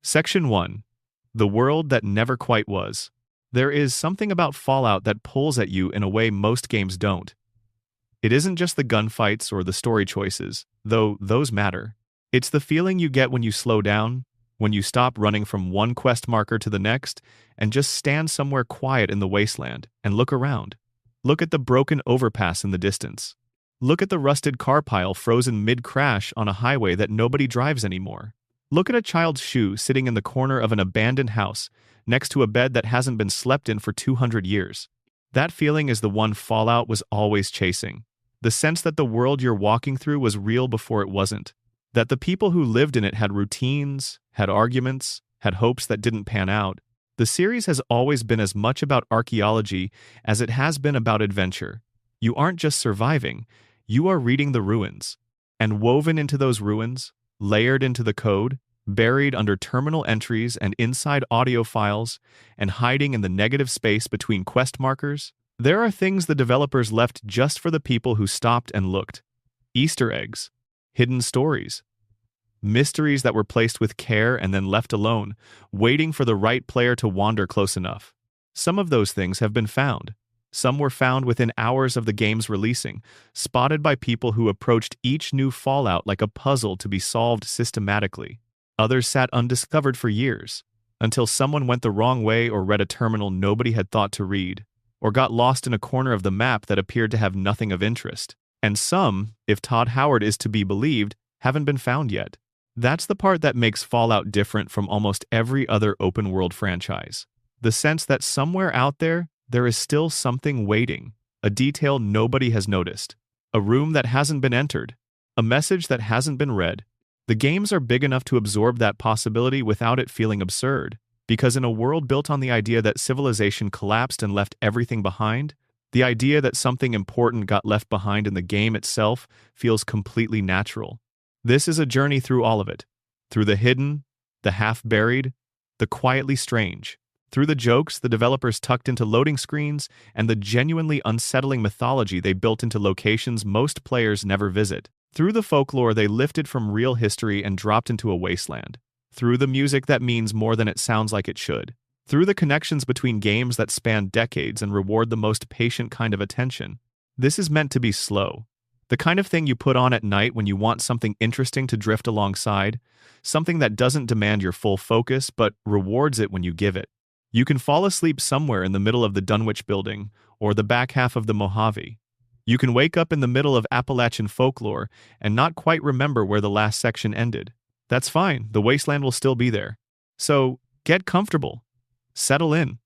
Section 1. The World That Never Quite Was. There is something about Fallout that pulls at you in a way most games don't. It isn't just the gunfights or the story choices, though those matter. It's the feeling you get when you slow down, when you stop running from one quest marker to the next, and just stand somewhere quiet in the wasteland and look around. Look at the broken overpass in the distance. Look at the rusted car pile frozen mid-crash on a highway that nobody drives anymore. Look at a child's shoe sitting in the corner of an abandoned house, next to a bed that hasn't been slept in for 200 years. That feeling is the one Fallout was always chasing. The sense that the world you're walking through was real before it wasn't. That the people who lived in it had routines, had arguments, had hopes that didn't pan out. The series has always been as much about archaeology as it has been about adventure. You aren't just surviving, you are reading the ruins. And woven into those ruins, layered into the code, buried under terminal entries and inside audio files, and hiding in the negative space between quest markers, there are things the developers left just for the people who stopped and looked. Easter eggs, hidden stories, mysteries that were placed with care and then left alone, waiting for the right player to wander close enough. Some of those things have been found. Some were found within hours of the game's releasing, spotted by people who approached each new Fallout like a puzzle to be solved systematically. Others sat undiscovered for years, until someone went the wrong way or read a terminal nobody had thought to read, or got lost in a corner of the map that appeared to have nothing of interest. And some, if Todd Howard is to be believed, haven't been found yet. That's the part that makes Fallout different from almost every other open-world franchise. The sense that somewhere out there is still something waiting, a detail nobody has noticed, a room that hasn't been entered, a message that hasn't been read. The games are big enough to absorb that possibility without it feeling absurd, because in a world built on the idea that civilization collapsed and left everything behind, the idea that something important got left behind in the game itself feels completely natural. This is a journey through all of it, through the hidden, the half-buried, the quietly strange, through the jokes the developers tucked into loading screens and the genuinely unsettling mythology they built into locations most players never visit, through the folklore they lifted from real history and dropped into a wasteland, through the music that means more than it sounds like it should, through the connections between games that span decades and reward the most patient kind of attention. This is meant to be slow. The kind of thing you put on at night when you want something interesting to drift alongside, something that doesn't demand your full focus but rewards it when you give it. You can fall asleep somewhere in the middle of the Dunwich building or the back half of the Mojave. You can wake up in the middle of Appalachian folklore and not quite remember where the last section ended. That's fine, the wasteland will still be there. So, get comfortable. Settle in.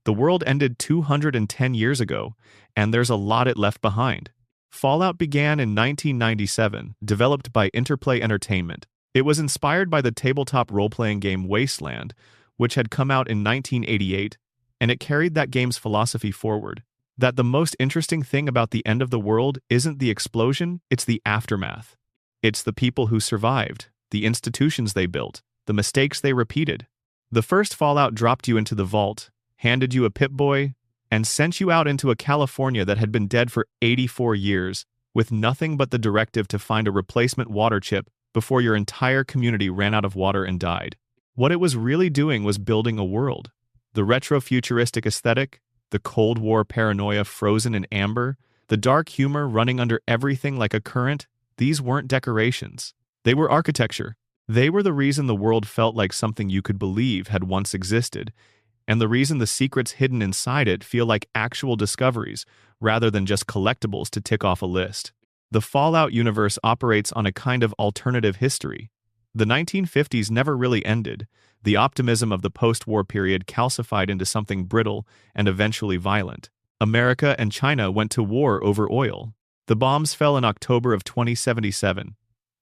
The world ended 210 years ago, and there's a lot it left behind. Fallout began in 1997, developed by Interplay Entertainment. It was inspired by the tabletop role-playing game Wasteland, which had come out in 1988, and it carried that game's philosophy forward. That the most interesting thing about the end of the world isn't the explosion, it's the aftermath. It's the people who survived, the institutions they built, the mistakes they repeated. The first Fallout dropped you into the vault, handed you a Pip-Boy, and sent you out into a California that had been dead for 84 years, with nothing but the directive to find a replacement water chip before your entire community ran out of water and died. What it was really doing was building a world. The retro-futuristic aesthetic, the Cold War paranoia frozen in amber, the dark humor running under everything like a current, these weren't decorations. They were architecture. They were the reason the world felt like something you could believe had once existed, and the reason the secrets hidden inside it feel like actual discoveries rather than just collectibles to tick off a list. The Fallout universe operates on a kind of alternative history. The 1950s never really ended. The optimism of the post-war period calcified into something brittle and eventually violent. America and China went to war over oil. The bombs fell in October of 2077.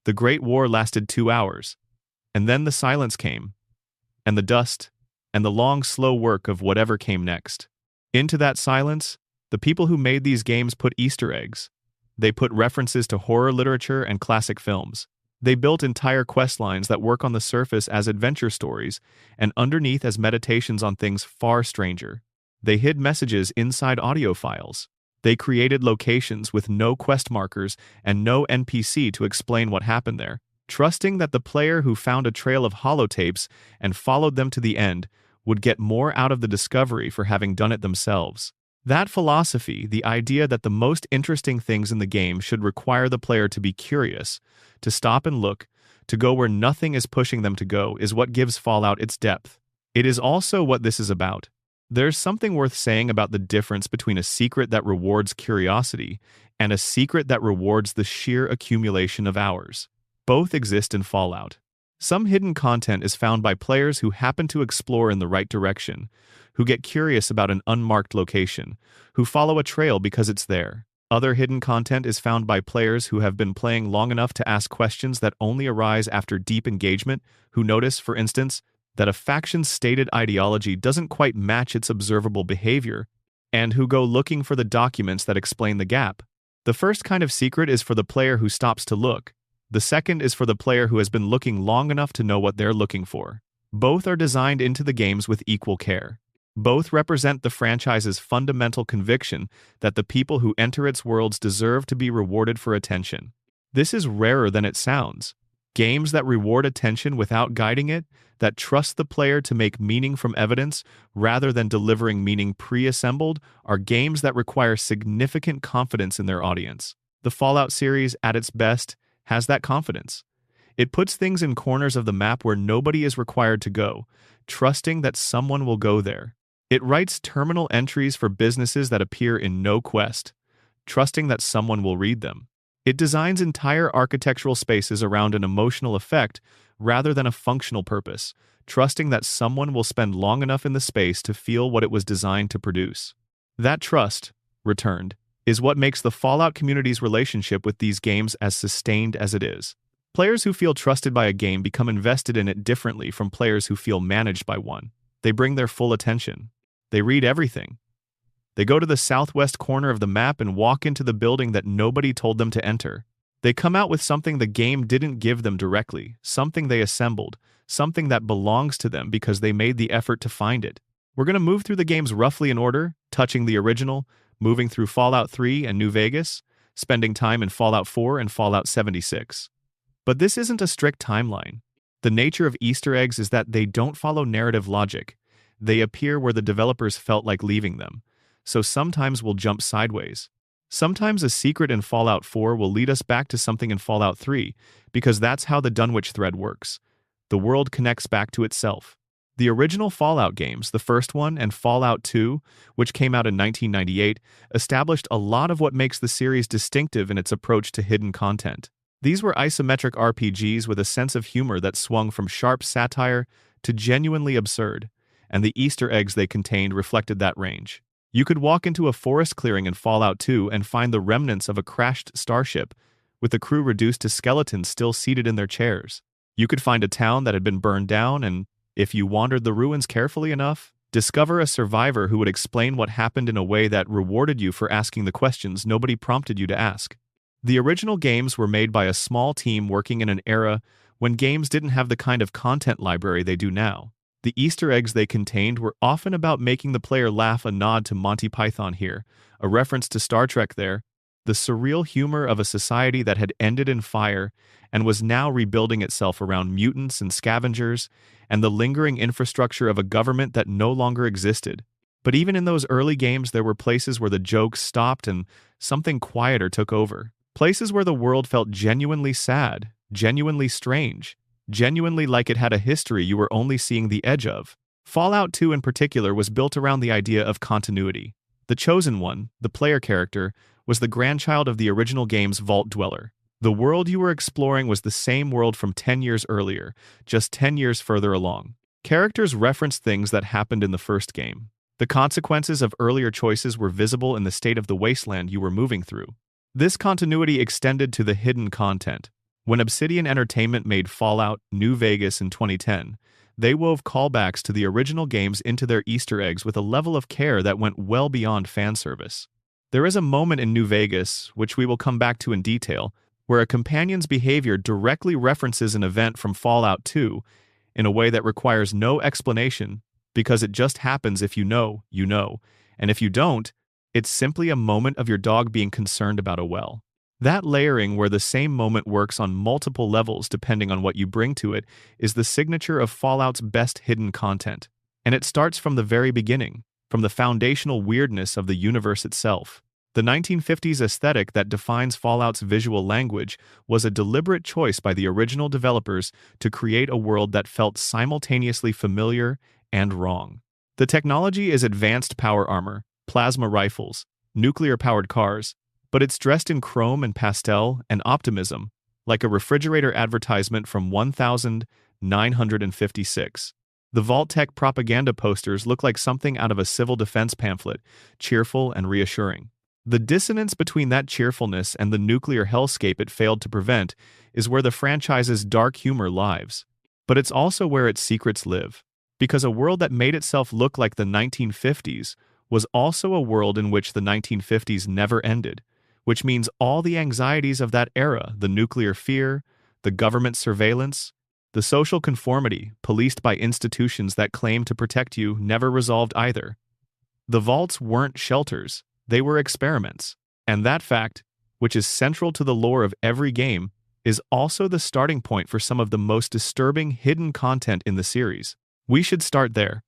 The Great War lasted 2 hours. And then the silence came. And the dust. And the long, slow work of whatever came next. Into that silence, the people who made these games put Easter eggs. They put references to horror literature and classic films. They built entire quest lines that work on the surface as adventure stories and underneath as meditations on things far stranger. They hid messages inside audio files. They created locations with no quest markers and no NPC to explain what happened there. trusting that the player who found a trail of holotapes and followed them to the end would get more out of the discovery for having done it themselves. That philosophy, the idea that the most interesting things in the game should require the player to be curious, to stop and look, to go where nothing is pushing them to go, is what gives Fallout its depth. It is also what this is about. There's something worth saying about the difference between a secret that rewards curiosity and a secret that rewards the sheer accumulation of hours. Both exist in Fallout. Some hidden content is found by players who happen to explore in the right direction, who get curious about an unmarked location, who follow a trail because it's there. Other hidden content is found by players who have been playing long enough to ask questions that only arise after deep engagement, who notice, for instance, that a faction's stated ideology doesn't quite match its observable behavior, and who go looking for the documents that explain the gap. The first kind of secret is for the player who stops to look. The second is for the player who has been looking long enough to know what they're looking for. Both are designed into the games with equal care. Both represent the franchise's fundamental conviction that the people who enter its worlds deserve to be rewarded for attention. This is rarer than it sounds. Games that reward attention without guiding it, that trust the player to make meaning from evidence rather than delivering meaning pre-assembled, are games that require significant confidence in their audience. The Fallout series, at its best, has that confidence. It puts things in corners of the map where nobody is required to go, trusting that someone will go there. It writes terminal entries for businesses that appear in no quest, trusting that someone will read them. It designs entire architectural spaces around an emotional effect rather than a functional purpose, trusting that someone will spend long enough in the space to feel what it was designed to produce. That trust, returned, is what makes the Fallout community's relationship with these games as sustained as it is. Players who feel trusted by a game become invested in it differently from players who feel managed by one. They bring their full attention. They read everything. They go to the southwest corner of the map and walk into the building that nobody told them to enter. They come out with something the game didn't give them directly, something they assembled, something that belongs to them because they made the effort to find it. We're going to move through the games roughly in order, touching the original, moving through Fallout 3 and New Vegas, spending time in Fallout 4 and Fallout 76. But this isn't a strict timeline. The nature of Easter eggs is that they don't follow narrative logic. They appear where the developers felt like leaving them, so sometimes we'll jump sideways. Sometimes a secret in Fallout 4 will lead us back to something in Fallout 3, because that's how the Dunwich thread works. The world connects back to itself. The original Fallout games, the first one and Fallout 2, which came out in 1998, established a lot of what makes the series distinctive in its approach to hidden content. These were isometric RPGs with a sense of humor that swung from sharp satire to genuinely absurd, and the Easter eggs they contained reflected that range. You could walk into a forest clearing in Fallout 2 and find the remnants of a crashed starship, with the crew reduced to skeletons still seated in their chairs. You could find a town that had been burned down and, if you wandered the ruins carefully enough, discover a survivor who would explain what happened in a way that rewarded you for asking the questions nobody prompted you to ask. The original games were made by a small team working in an era when games didn't have the kind of content library they do now. The Easter eggs they contained were often about making the player laugh, a nod to Monty Python here, a reference to Star Trek there, the surreal humor of a society that had ended in fire and was now rebuilding itself around mutants and scavengers, and the lingering infrastructure of a government that no longer existed. But even in those early games, there were places where the jokes stopped and something quieter took over. Places where the world felt genuinely sad, genuinely strange, genuinely like it had a history you were only seeing the edge of. Fallout 2 in particular was built around the idea of continuity. The Chosen One, the player character, was the grandchild of the original game's Vault Dweller. The world you were exploring was the same world from 10 years earlier, just 10 years further along. Characters referenced things that happened in the first game. The consequences of earlier choices were visible in the state of the wasteland you were moving through. This continuity extended to the hidden content. When Obsidian Entertainment made Fallout New Vegas in 2010, they wove callbacks to the original games into their Easter eggs with a level of care that went well beyond fan service. There is a moment in New Vegas, which we will come back to in detail, where a companion's behavior directly references an event from Fallout 2 in a way that requires no explanation, because it just happens. If you know, and if you don't, it's simply a moment of your dog being concerned about a well. That layering where the same moment works on multiple levels depending on what you bring to it is the signature of Fallout's best hidden content. And it starts from the very beginning, from the foundational weirdness of the universe itself. The 1950s aesthetic that defines Fallout's visual language was a deliberate choice by the original developers to create a world that felt simultaneously familiar and wrong. The technology is advanced power armor, plasma rifles, nuclear-powered cars, but it's dressed in chrome and pastel and optimism, like a refrigerator advertisement from 1956. The Vault-Tec propaganda posters look like something out of a civil defense pamphlet, cheerful and reassuring. The dissonance between that cheerfulness and the nuclear hellscape it failed to prevent is where the franchise's dark humor lives. But it's also where its secrets live. Because a world that made itself look like the 1950s was also a world in which the 1950s never ended, which means all the anxieties of that era, the nuclear fear, the government surveillance, the social conformity policed by institutions that claim to protect you, never resolved either. The vaults weren't shelters, they were experiments. And that fact, which is central to the lore of every game, is also the starting point for some of the most disturbing hidden content in the series. We should start there.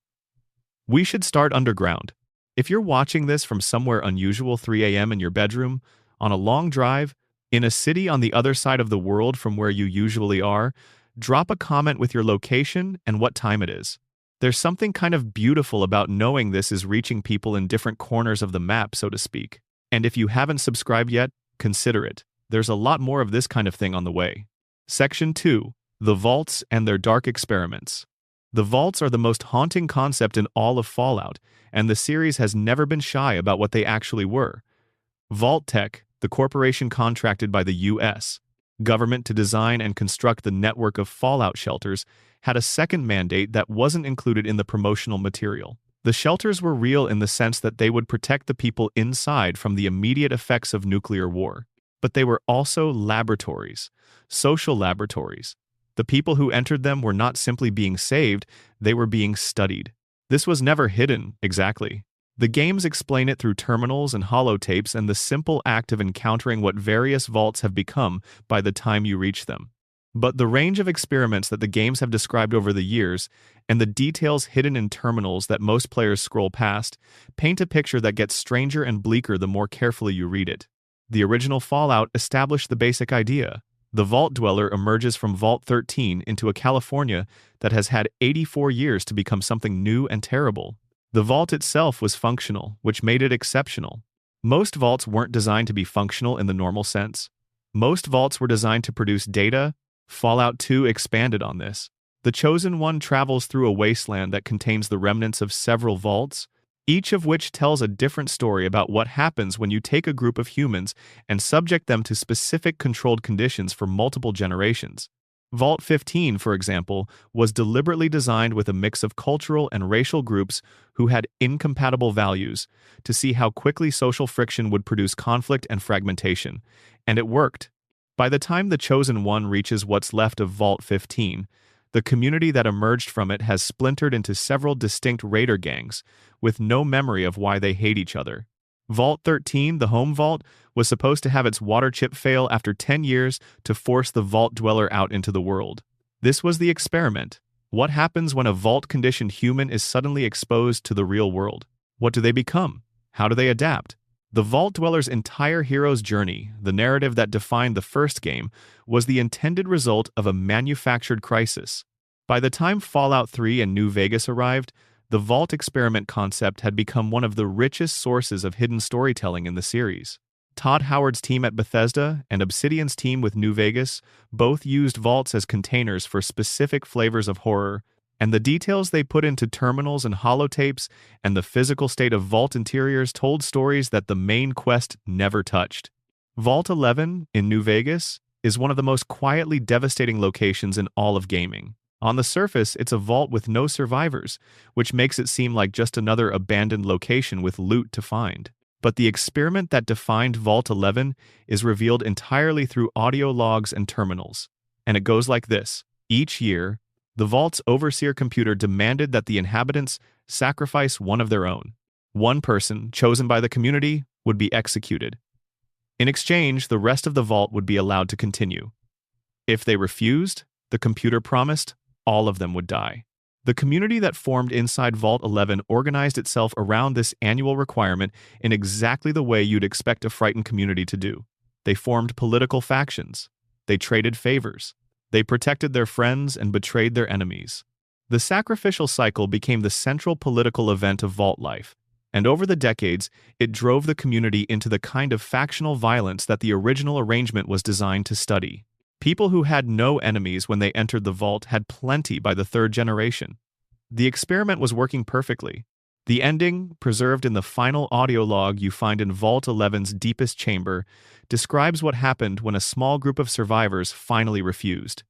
We should start underground. If you're watching this from somewhere unusual 3 a.m. in your bedroom, on a long drive, in a city on the other side of the world from where you usually are, drop a comment with your location and what time it is. There's something kind of beautiful about knowing this is reaching people in different corners of the map, so to speak. And if you haven't subscribed yet, consider it. There's a lot more of this kind of thing on the way. Section 2. The Vaults and Their Dark Experiments. The vaults are the most haunting concept in all of Fallout, and the series has never been shy about what they actually were. Vault-Tec, the corporation contracted by the U.S. government to design and construct the network of Fallout shelters, had a second mandate that wasn't included in the promotional material. The shelters were real in the sense that they would protect the people inside from the immediate effects of nuclear war. But they were also laboratories, social laboratories. The people who entered them were not simply being saved, they were being studied. This was never hidden, exactly. The games explain it through terminals and holotapes and the simple act of encountering what various vaults have become by the time you reach them. But the range of experiments that the games have described over the years, and the details hidden in terminals that most players scroll past, paint a picture that gets stranger and bleaker the more carefully you read it. The original Fallout established the basic idea. The Vault Dweller emerges from Vault 13 into a California that has had 84 years to become something new and terrible. The vault itself was functional, which made it exceptional. Most vaults weren't designed to be functional in the normal sense. Most vaults were designed to produce data. Fallout 2 expanded on this. The Chosen One travels through a wasteland that contains the remnants of several vaults, each of which tells a different story about what happens when you take a group of humans and subject them to specific controlled conditions for multiple generations. Vault 15, for example, was deliberately designed with a mix of cultural and racial groups who had incompatible values to see how quickly social friction would produce conflict and fragmentation. And it worked. By the time the Chosen One reaches what's left of Vault 15, the community that emerged from it has splintered into several distinct raider gangs, with no memory of why they hate each other. Vault 13, the home vault, was supposed to have its water chip fail after 10 years to force the Vault Dweller out into the world. This was the experiment. What happens when a vault-conditioned human is suddenly exposed to the real world? What do they become? How do they adapt? The Vault Dweller's entire hero's journey, the narrative that defined the first game, was the intended result of a manufactured crisis. By the time Fallout 3 and New Vegas arrived, the Vault experiment concept had become one of the richest sources of hidden storytelling in the series. Todd Howard's team at Bethesda and Obsidian's team with New Vegas both used vaults as containers for specific flavors of horror, and the details they put into terminals and holotapes and the physical state of vault interiors told stories that the main quest never touched. Vault 11, in New Vegas, is one of the most quietly devastating locations in all of gaming. On the surface, it's a vault with no survivors, which makes it seem like just another abandoned location with loot to find. But the experiment that defined Vault 11 is revealed entirely through audio logs and terminals. And it goes like this. Each year, the vault's overseer computer demanded that the inhabitants sacrifice one of their own. One person, chosen by the community, would be executed. In exchange, the rest of the vault would be allowed to continue. If they refused, the computer promised all of them would die. The community that formed inside Vault 11 organized itself around this annual requirement in exactly the way you'd expect a frightened community to do. They formed political factions. They traded favors. They protected their friends and betrayed their enemies. The sacrificial cycle became the central political event of Vault life, and over the decades, it drove the community into the kind of factional violence that the original arrangement was designed to study. People who had no enemies when they entered the vault had plenty by the third generation. The experiment was working perfectly. The ending, preserved in the final audio log you find in Vault 11's deepest chamber, describes what happened when a small group of survivors finally refused.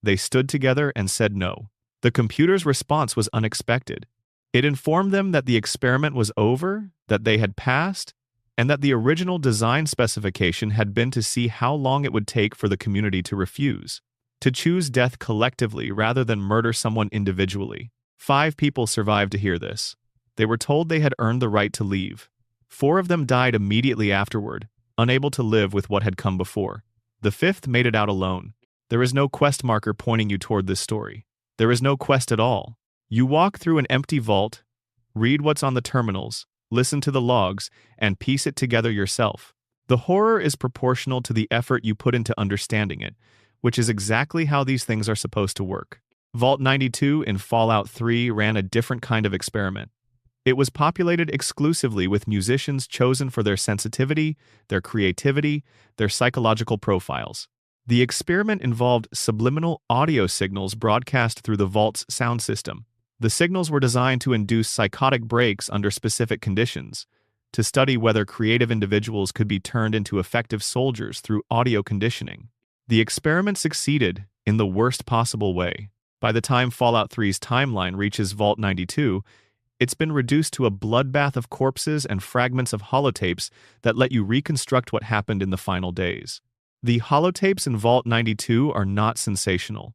They stood together and said no. The computer's response was unexpected. It informed them that the experiment was over, that they had passed, and that the original design specification had been to see how long it would take for the community to refuse, to choose death collectively rather than murder someone individually. 5 people survived to hear this. They were told they had earned the right to leave. 4 of them died immediately afterward, unable to live with what had come before. The 5th made it out alone. There is no quest marker pointing you toward this story. There is no quest at all. You walk through an empty vault, read what's on the terminals, listen to the logs, and piece it together yourself. The horror is proportional to the effort you put into understanding it, which is exactly how these things are supposed to work. Vault 92 in Fallout 3 ran a different kind of experiment. It was populated exclusively with musicians chosen for their sensitivity, their creativity, their psychological profiles. The experiment involved subliminal audio signals broadcast through the vault's sound system. The signals were designed to induce psychotic breaks under specific conditions, to study whether creative individuals could be turned into effective soldiers through audio conditioning. The experiment succeeded in the worst possible way. By the time Fallout 3's timeline reaches Vault 92, it's been reduced to a bloodbath of corpses and fragments of holotapes that let you reconstruct what happened in the final days. The holotapes in Vault 92 are not sensational.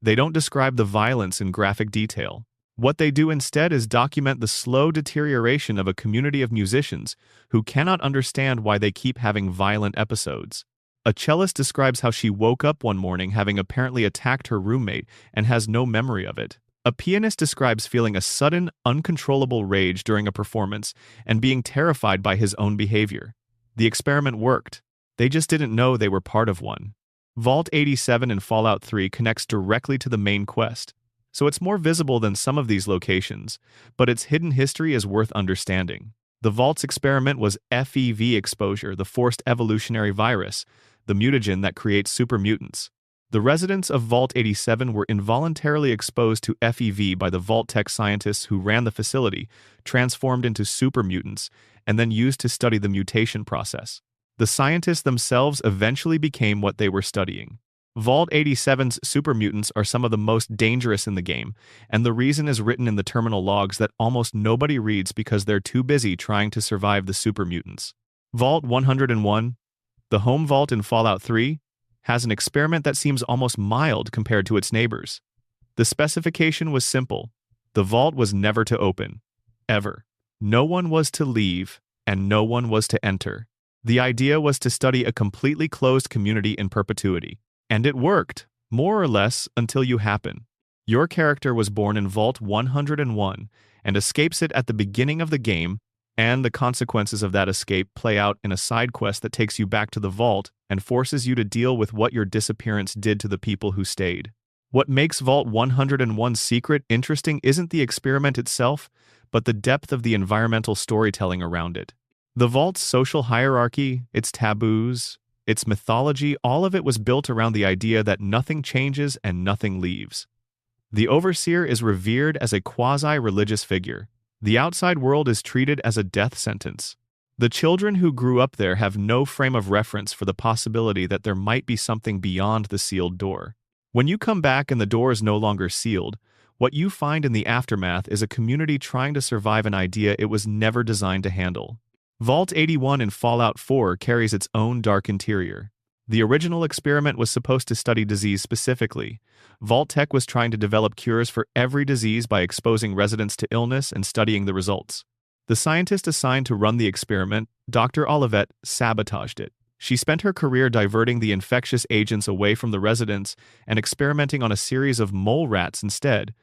They don't describe the violence in graphic detail. What they do instead is document the slow deterioration of a community of musicians who cannot understand why they keep having violent episodes. A cellist describes how she woke up one morning having apparently attacked her roommate and has no memory of it. A pianist describes feeling a sudden, uncontrollable rage during a performance and being terrified by his own behavior. The experiment worked. They just didn't know they were part of one. Vault 87 in Fallout 3 connects directly to the main quest, so it's more visible than some of these locations, but its hidden history is worth understanding. The Vault's experiment was FEV exposure, the forced evolutionary virus, the mutagen that creates super mutants. The residents of Vault 87 were involuntarily exposed to FEV by the Vault-Tec scientists who ran the facility, transformed into super mutants, and then used to study the mutation process. The scientists themselves eventually became what they were studying. Vault 87's super mutants are some of the most dangerous in the game, and the reason is written in the terminal logs that almost nobody reads because they're too busy trying to survive the super mutants. Vault 101, the home vault in Fallout 3, has an experiment that seems almost mild compared to its neighbors. The specification was simple. The vault was never to open. Ever. No one was to leave, and no one was to enter. The idea was to study a completely closed community in perpetuity. And it worked, more or less, until you happen. Your character was born in Vault 101 and escapes it at the beginning of the game, and the consequences of that escape play out in a side quest that takes you back to the vault and forces you to deal with what your disappearance did to the people who stayed. What makes Vault 101's secret interesting isn't the experiment itself, but the depth of the environmental storytelling around it. The vault's social hierarchy, its taboos, its mythology, all of it was built around the idea that nothing changes and nothing leaves. The overseer is revered as a quasi-religious figure. The outside world is treated as a death sentence. The children who grew up there have no frame of reference for the possibility that there might be something beyond the sealed door. When you come back and the door is no longer sealed, what you find in the aftermath is a community trying to survive an idea it was never designed to handle. Vault 81 in Fallout 4 carries its own dark interior. The original experiment was supposed to study disease specifically. Vault-Tec was trying to develop cures for every disease by exposing residents to illness and studying the results. The scientist assigned to run the experiment, Dr. Olivet, sabotaged it. She spent her career diverting the infectious agents away from the residents and experimenting on a series of mole rats instead,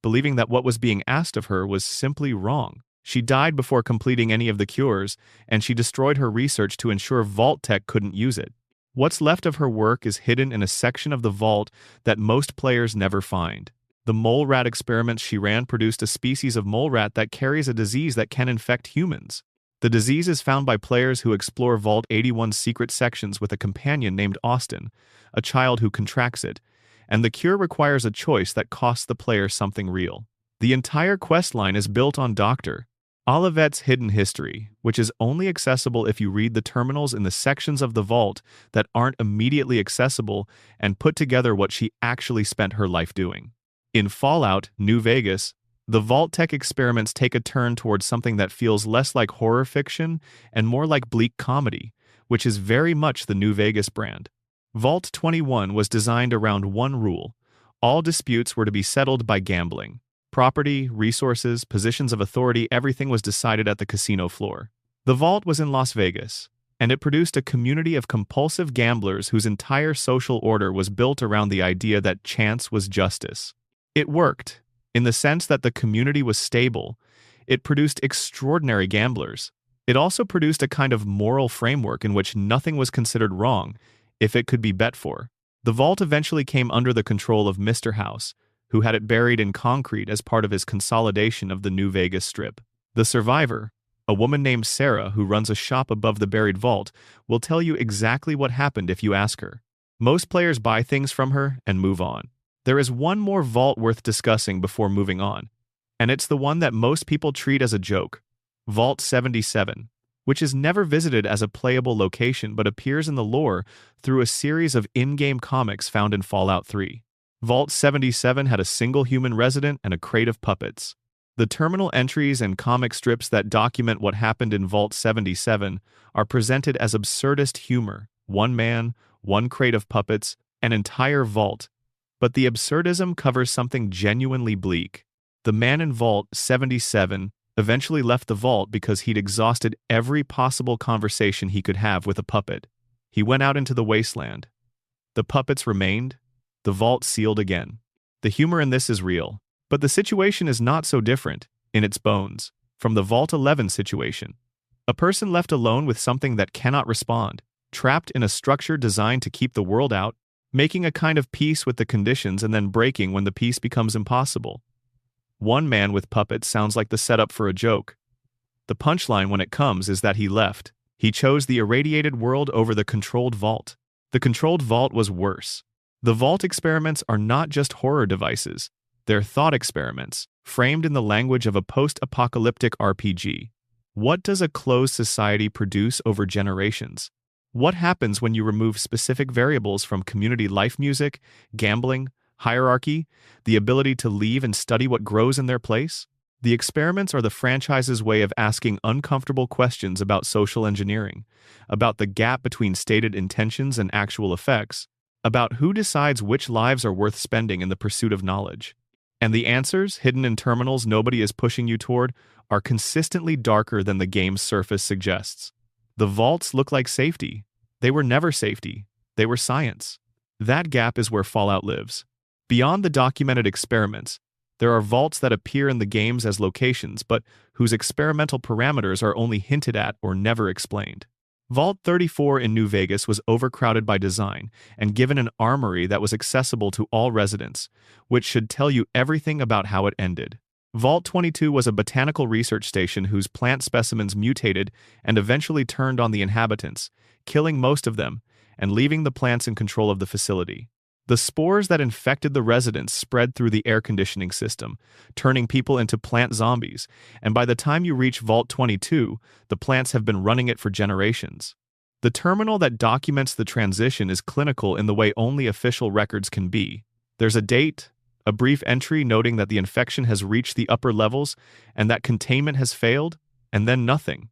believing that what was being asked of her was simply wrong. She died before completing any of the cures, and she destroyed her research to ensure Vault-Tec couldn't use it. What's left of her work is hidden in a section of the vault that most players never find. The mole rat experiments she ran produced a species of mole rat that carries a disease that can infect humans. The disease is found by players who explore Vault 81's secret sections with a companion named Austin, a child who contracts it, and the cure requires a choice that costs the player something real. The entire questline is built on Dr. Olivet's hidden history, which is only accessible if you read the terminals in the sections of the vault that aren't immediately accessible and put together what she actually spent her life doing. In Fallout, New Vegas, the Vault-Tec experiments take a turn towards something that feels less like horror fiction and more like bleak comedy, which is very much the New Vegas brand. Vault 21 was designed around one rule: all disputes were to be settled by gambling. Property, resources, positions of authority, everything was decided at the casino floor. The vault was in Las Vegas, and it produced a community of compulsive gamblers whose entire social order was built around the idea that chance was justice. It worked, in the sense that the community was stable. It produced extraordinary gamblers. It also produced a kind of moral framework in which nothing was considered wrong if it could be bet for. The vault eventually came under the control of Mr. House, who had it buried in concrete as part of his consolidation of the New Vegas Strip. The survivor, a woman named Sarah who runs a shop above the buried vault, will tell you exactly what happened if you ask her. Most players buy things from her and move on. There is one more vault worth discussing before moving on, and it's the one that most people treat as a joke: Vault 77, which is never visited as a playable location but appears in the lore through a series of in-game comics found in Fallout 3. Vault 77 had a single human resident and a crate of puppets. The terminal entries and comic strips that document what happened in Vault 77 are presented as absurdist humor: one man, one crate of puppets, an entire vault. But the absurdism covers something genuinely bleak. The man in Vault 77 eventually left the vault because he'd exhausted every possible conversation he could have with a puppet. He went out into the wasteland. The puppets remained. The vault sealed again. The humor in this is real, but the situation is not so different, in its bones, from the Vault 11 situation. A person left alone with something that cannot respond, trapped in a structure designed to keep the world out, making a kind of peace with the conditions and then breaking when the peace becomes impossible. One man with puppets sounds like the setup for a joke. The punchline when it comes is that he left. He chose the irradiated world over the controlled vault. The controlled vault was worse. The vault experiments are not just horror devices. They're thought experiments, framed in the language of a post-apocalyptic RPG. What does a closed society produce over generations? What happens when you remove specific variables from community life music, gambling, hierarchy, the ability to leave and study what grows in their place? The experiments are the franchise's way of asking uncomfortable questions about social engineering, about the gap between stated intentions and actual effects, about who decides which lives are worth spending in the pursuit of knowledge. And the answers, hidden in terminals nobody is pushing you toward, are consistently darker than the game's surface suggests. The vaults look like safety. They were never safety. They were science. That gap is where Fallout lives. Beyond the documented experiments, there are vaults that appear in the games as locations but whose experimental parameters are only hinted at or never explained. Vault 34 in New Vegas was overcrowded by design and given an armory that was accessible to all residents, which should tell you everything about how it ended. Vault 22 was a botanical research station whose plant specimens mutated and eventually turned on the inhabitants, killing most of them and leaving the plants in control of the facility. The spores that infected the residents spread through the air conditioning system, turning people into plant zombies, and by the time you reach Vault 22, the plants have been running it for generations. The terminal that documents the transition is clinical in the way only official records can be. There's a date, a brief entry noting that the infection has reached the upper levels and that containment has failed, and then nothing.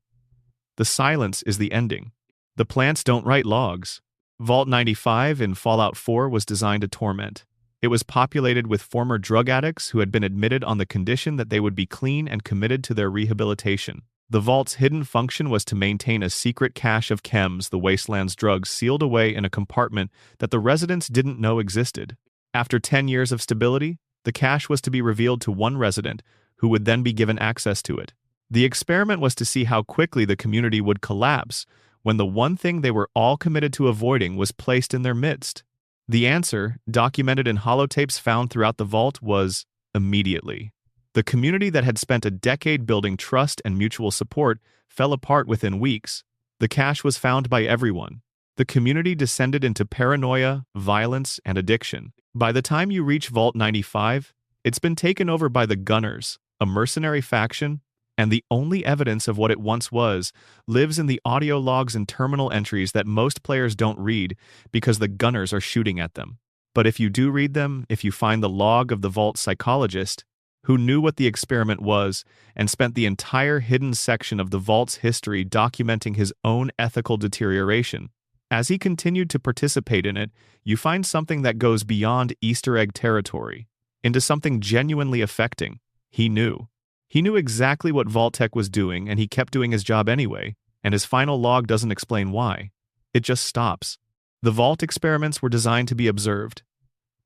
The silence is the ending. The plants don't write logs. Vault 95 in Fallout 4 was designed to torment. It was populated with former drug addicts who had been admitted on the condition that they would be clean and committed to their rehabilitation. The vault's hidden function was to maintain a secret cache of chems, the wasteland's drugs, sealed away in a compartment that the residents didn't know existed. After 10 years of stability, the cache was to be revealed to one resident, who would then be given access to it. The experiment was to see how quickly the community would collapse when the one thing they were all committed to avoiding was placed in their midst. The answer, documented in holotapes found throughout the vault, was immediately. The community that had spent a decade building trust and mutual support fell apart within weeks. The cache was found by everyone. The community descended into paranoia, violence, and addiction. By the time you reach Vault 95, it's been taken over by the Gunners, a mercenary faction, and the only evidence of what it once was lives in the audio logs and terminal entries that most players don't read because the Gunners are shooting at them. But if you do read them, if you find the log of the Vault psychologist, who knew what the experiment was and spent the entire hidden section of the Vault's history documenting his own ethical deterioration, as he continued to participate in it, you find something that goes beyond Easter egg territory, into something genuinely affecting. He knew. He knew exactly what Vault-Tec was doing, and he kept doing his job anyway, and his final log doesn't explain why. It just stops. The Vault experiments were designed to be observed.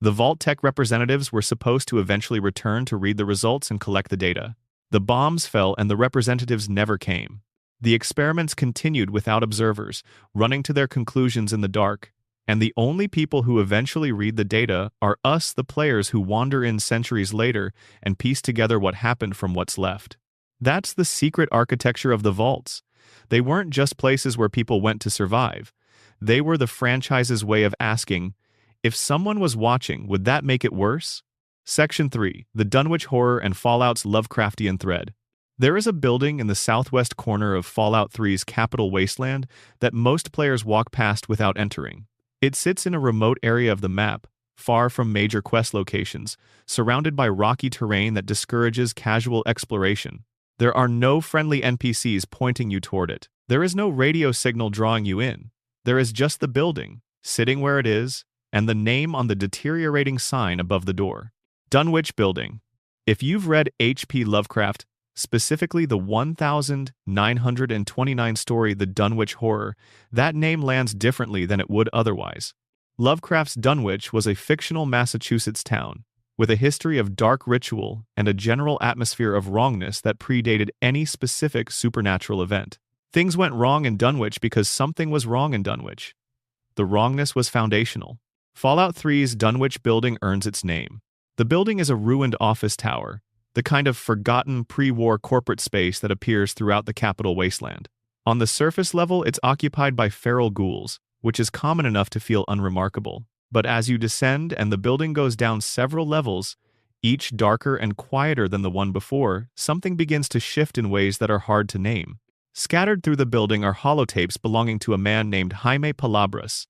The Vault-Tec representatives were supposed to eventually return to read the results and collect the data. The bombs fell and the representatives never came. The experiments continued without observers, running to their conclusions in the dark, and the only people who eventually read the data are us, the players, who wander in centuries later and piece together what happened from what's left. That's the secret architecture of the vaults. They weren't just places where people went to survive. They were the franchise's way of asking, if someone was watching, would that make it worse? Section 3. The Dunwich Horror and Fallout's Lovecraftian Thread. There is a building in the southwest corner of Fallout 3's capital wasteland that most players walk past without entering. It sits in a remote area of the map, far from major quest locations, surrounded by rocky terrain that discourages casual exploration. There are no friendly NPCs pointing you toward it. There is no radio signal drawing you in. There is just the building, sitting where it is, and the name on the deteriorating sign above the door. Dunwich Building. If you've read H.P. Lovecraft, specifically the 1929 story The Dunwich Horror, that name lands differently than it would otherwise. Lovecraft's Dunwich was a fictional Massachusetts town, with a history of dark ritual and a general atmosphere of wrongness that predated any specific supernatural event. Things went wrong in Dunwich because something was wrong in Dunwich. The wrongness was foundational. Fallout 3's Dunwich Building earns its name. The building is a ruined office tower, the kind of forgotten pre-war corporate space that appears throughout the capital wasteland. On the surface level, it's occupied by feral ghouls, which is common enough to feel unremarkable. But as you descend and the building goes down several levels, each darker and quieter than the one before, something begins to shift in ways that are hard to name. Scattered through the building are holotapes belonging to a man named Jaime Palabras.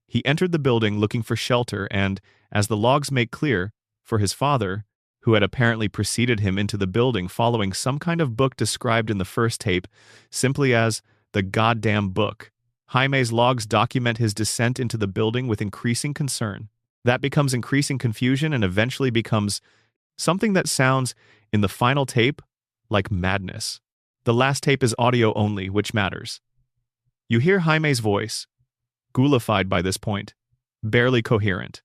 He entered the building looking for shelter and, as the logs make clear, for his father, who had apparently preceded him into the building following some kind of book described in the first tape simply as the goddamn book. Jaime's logs document his descent into the building with increasing concern. That becomes increasing confusion and eventually becomes something that sounds, in the final tape, like madness. The last tape is audio only, which matters. You hear Jaime's voice, ghoulified by this point, barely coherent.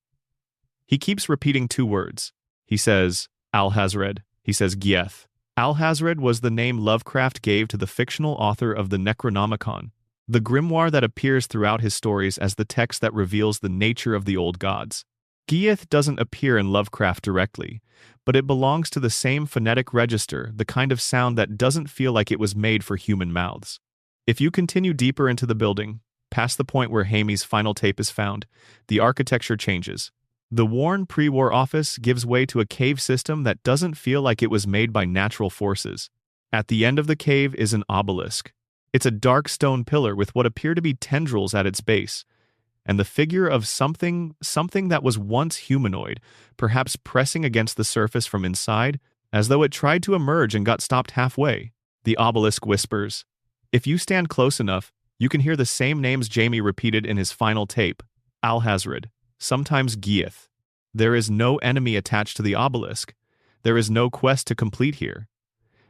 He keeps repeating two words. He says, Alhazred. He says, Gieth. Alhazred was the name Lovecraft gave to the fictional author of the Necronomicon, the grimoire that appears throughout his stories as the text that reveals the nature of the old gods. Gieth doesn't appear in Lovecraft directly, but it belongs to the same phonetic register, the kind of sound that doesn't feel like it was made for human mouths. If you continue deeper into the building, past the point where Jaime's final tape is found, the architecture changes. The worn pre-war office gives way to a cave system that doesn't feel like it was made by natural forces. At the end of the cave is an obelisk. It's a dark stone pillar with what appear to be tendrils at its base, and the figure of something that was once humanoid, perhaps pressing against the surface from inside, as though it tried to emerge and got stopped halfway. The obelisk whispers. If you stand close enough, you can hear the same names Jaime repeated in his final tape, Alhazred, sometimes Gieth. There is no enemy attached to the obelisk. There is no quest to complete here.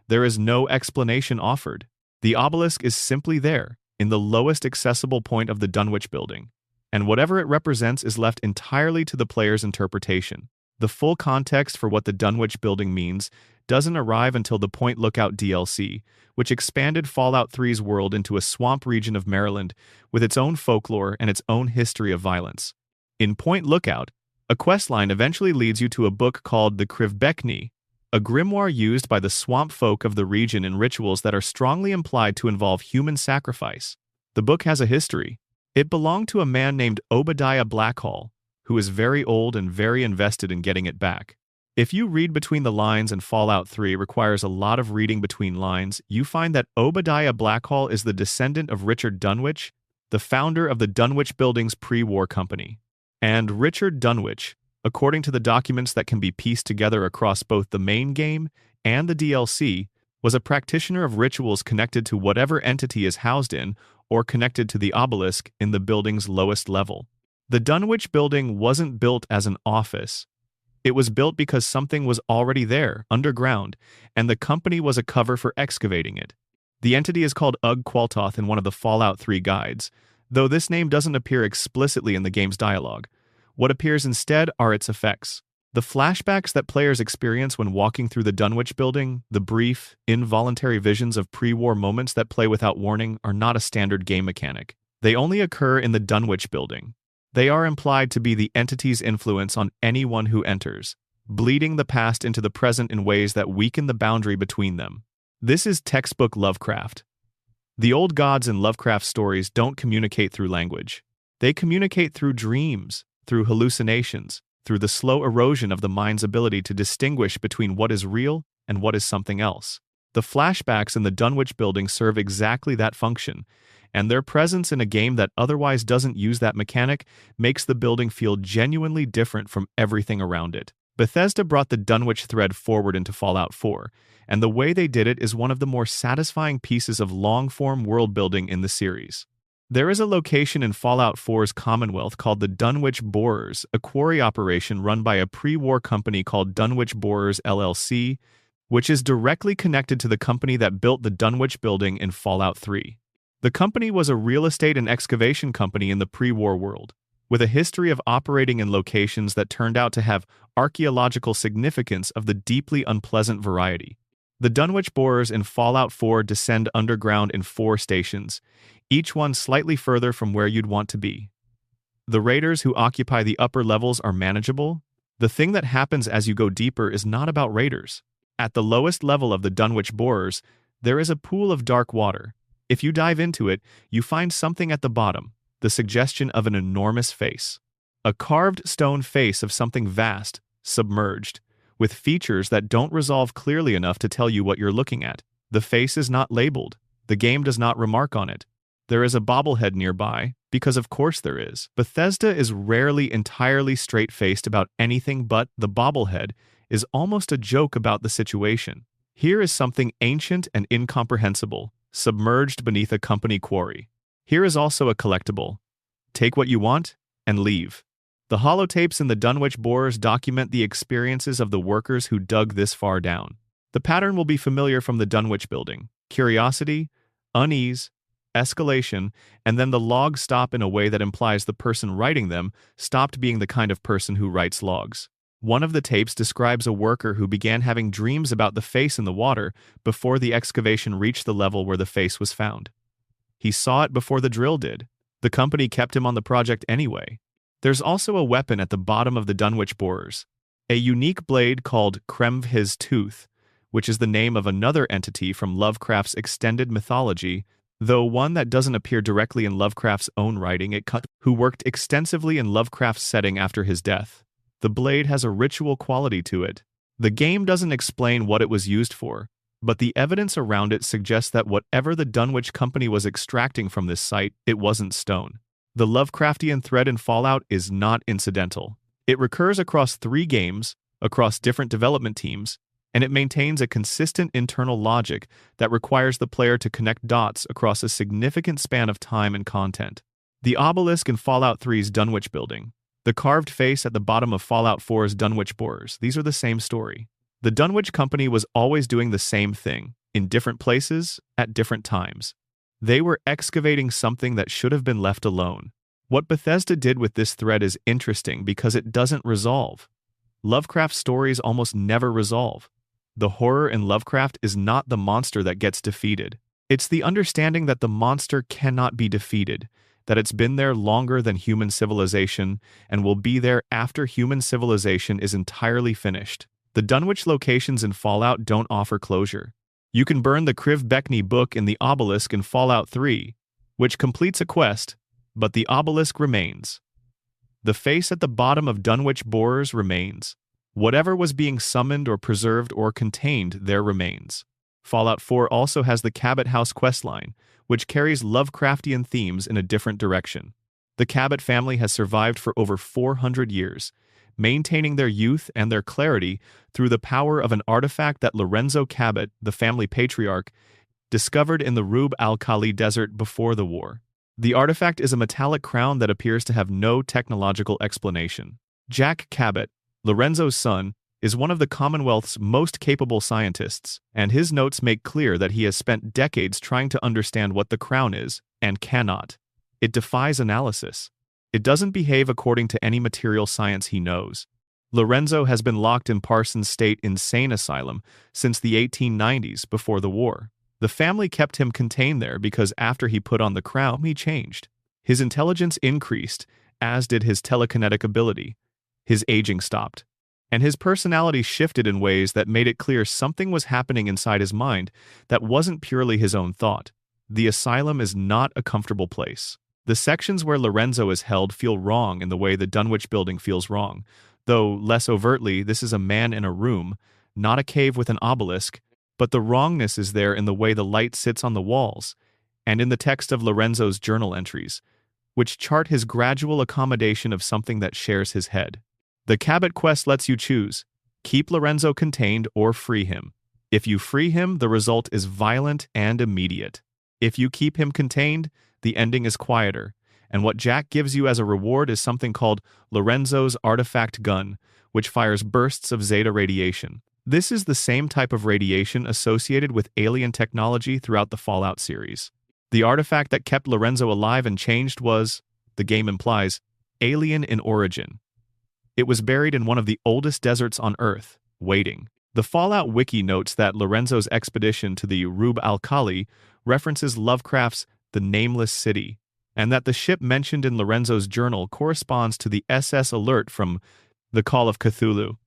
There is no explanation offered. The obelisk is simply there, in the lowest accessible point of the Dunwich building, and whatever it represents is left entirely to the player's interpretation. The full context for what the Dunwich building means doesn't arrive until the Point Lookout DLC, which expanded Fallout 3's world into a swamp region of Maryland with its own folklore and its own history of violence. In Point Lookout, a questline eventually leads you to a book called the Krivbekni, a grimoire used by the swamp folk of the region in rituals that are strongly implied to involve human sacrifice. The book has a history. It belonged to a man named Obadiah Blackhall, who is very old and very invested in getting it back. If you read between the lines and Fallout 3 requires a lot of reading between lines, you find that Obadiah Blackhall is the descendant of Richard Dunwich, the founder of the Dunwich Buildings pre-war company. And Richard Dunwich, according to the documents that can be pieced together across both the main game and the DLC, was a practitioner of rituals connected to whatever entity is housed in or connected to the obelisk in the building's lowest level. The Dunwich building wasn't built as an office. It was built because something was already there, underground, and the company was a cover for excavating it. The entity is called Ugg Qualtoth in one of the Fallout 3 guides, though this name doesn't appear explicitly in the game's dialogue. What appears instead are its effects. The flashbacks that players experience when walking through the Dunwich building, the brief, involuntary visions of pre-war moments that play without warning, are not a standard game mechanic. They only occur in the Dunwich building. They are implied to be the entity's influence on anyone who enters, bleeding the past into the present in ways that weaken the boundary between them. This is textbook Lovecraft. The old gods in Lovecraft stories don't communicate through language. They communicate through dreams, through hallucinations, through the slow erosion of the mind's ability to distinguish between what is real and what is something else. The flashbacks in the Dunwich building serve exactly that function, and their presence in a game that otherwise doesn't use that mechanic makes the building feel genuinely different from everything around it. Bethesda brought the Dunwich thread forward into Fallout 4, and the way they did it is one of the more satisfying pieces of long-form world-building in the series. There is a location in Fallout 4's Commonwealth called the Dunwich Borers, a quarry operation run by a pre-war company called Dunwich Borers LLC, which is directly connected to the company that built the Dunwich building in Fallout 3. The company was a real estate and excavation company in the pre-war world, with a history of operating in locations that turned out to have archaeological significance of the deeply unpleasant variety. The Dunwich Borers in Fallout 4 descend underground in 4 stations, each one slightly further from where you'd want to be. The raiders who occupy the upper levels are manageable. The thing that happens as you go deeper is not about raiders. At the lowest level of the Dunwich Borers, there is a pool of dark water. If you dive into it, you find something at the bottom, the suggestion of an enormous face. A carved stone face of something vast, submerged, with features that don't resolve clearly enough to tell you what you're looking at. The face is not labeled. The game does not remark on it. There is a bobblehead nearby, because of course there is. Bethesda is rarely entirely straight-faced about anything, but the bobblehead is almost a joke about the situation. Here is something ancient and incomprehensible, submerged beneath a company quarry. Here is also a collectible. Take what you want and leave. The holotapes in the Dunwich Borers document the experiences of the workers who dug this far down. The pattern will be familiar from the Dunwich building: curiosity, unease, escalation, and then the logs stop in a way that implies the person writing them stopped being the kind of person who writes logs. One of the tapes describes a worker who began having dreams about the face in the water before the excavation reached the level where the face was found. He saw it before the drill did. The company kept him on the project anyway. There's also a weapon at the bottom of the Dunwich Borers, a unique blade called Kremvhis Tooth, which is the name of another entity from Lovecraft's extended mythology, though one that doesn't appear directly in Lovecraft's own writing, who worked extensively in Lovecraft's setting after his death. The blade has a ritual quality to it. The game doesn't explain what it was used for, but the evidence around it suggests that whatever the Dunwich company was extracting from this site, it wasn't stone. The Lovecraftian thread in Fallout is not incidental. It recurs across 3 games, across different development teams, and it maintains a consistent internal logic that requires the player to connect dots across a significant span of time and content. The obelisk in Fallout 3's Dunwich building, the carved face at the bottom of Fallout 4's Dunwich Borers, these are the same story. The Dunwich company was always doing the same thing, in different places, at different times. They were excavating something that should have been left alone. What Bethesda did with this thread is interesting because it doesn't resolve. Lovecraft's stories almost never resolve. The horror in Lovecraft is not the monster that gets defeated. It's the understanding that the monster cannot be defeated, that it's been there longer than human civilization and will be there after human civilization is entirely finished. The Dunwich locations in Fallout don't offer closure. You can burn the Kriv Bekni book in the obelisk in Fallout 3, which completes a quest, but the obelisk remains. The face at the bottom of Dunwich Borers remains. Whatever was being summoned or preserved or contained there remains. Fallout 4 also has the Cabot House questline, which carries Lovecraftian themes in a different direction. The Cabot family has survived for over 400 years, maintaining their youth and their clarity through the power of an artifact that Lorenzo Cabot, the family patriarch, discovered in the Rub al-Khali desert before the war. The artifact is a metallic crown that appears to have no technological explanation. Jack Cabot, Lorenzo's son, is one of the Commonwealth's most capable scientists, and his notes make clear that he has spent decades trying to understand what the crown is, and cannot. It defies analysis. It doesn't behave according to any material science he knows. Lorenzo has been locked in Parsons State Insane Asylum since the 1890s before the war. The family kept him contained there because after he put on the crown, he changed. His intelligence increased, as did his telekinetic ability. His aging stopped. And his personality shifted in ways that made it clear something was happening inside his mind that wasn't purely his own thought. The asylum is not a comfortable place. The sections where Lorenzo is held feel wrong in the way the Dunwich building feels wrong, though less overtly this is a man in a room, not a cave with an obelisk, but the wrongness is there in the way the light sits on the walls, and in the text of Lorenzo's journal entries, which chart his gradual accommodation of something that shares his head. The Cabot quest lets you choose: keep Lorenzo contained or free him. If you free him, the result is violent and immediate. If you keep him contained, the ending is quieter, and what Jack gives you as a reward is something called Lorenzo's artifact gun, which fires bursts of zeta radiation. This is the same type of radiation associated with alien technology throughout the Fallout series. The artifact that kept Lorenzo alive and changed was, the game implies, alien in origin. It was buried in one of the oldest deserts on Earth, waiting. The Fallout wiki notes that Lorenzo's expedition to the Rub al-Khali references Lovecraft's The Nameless City, and that the ship mentioned in Lorenzo's journal corresponds to the SS Alert from The Call of Cthulhu.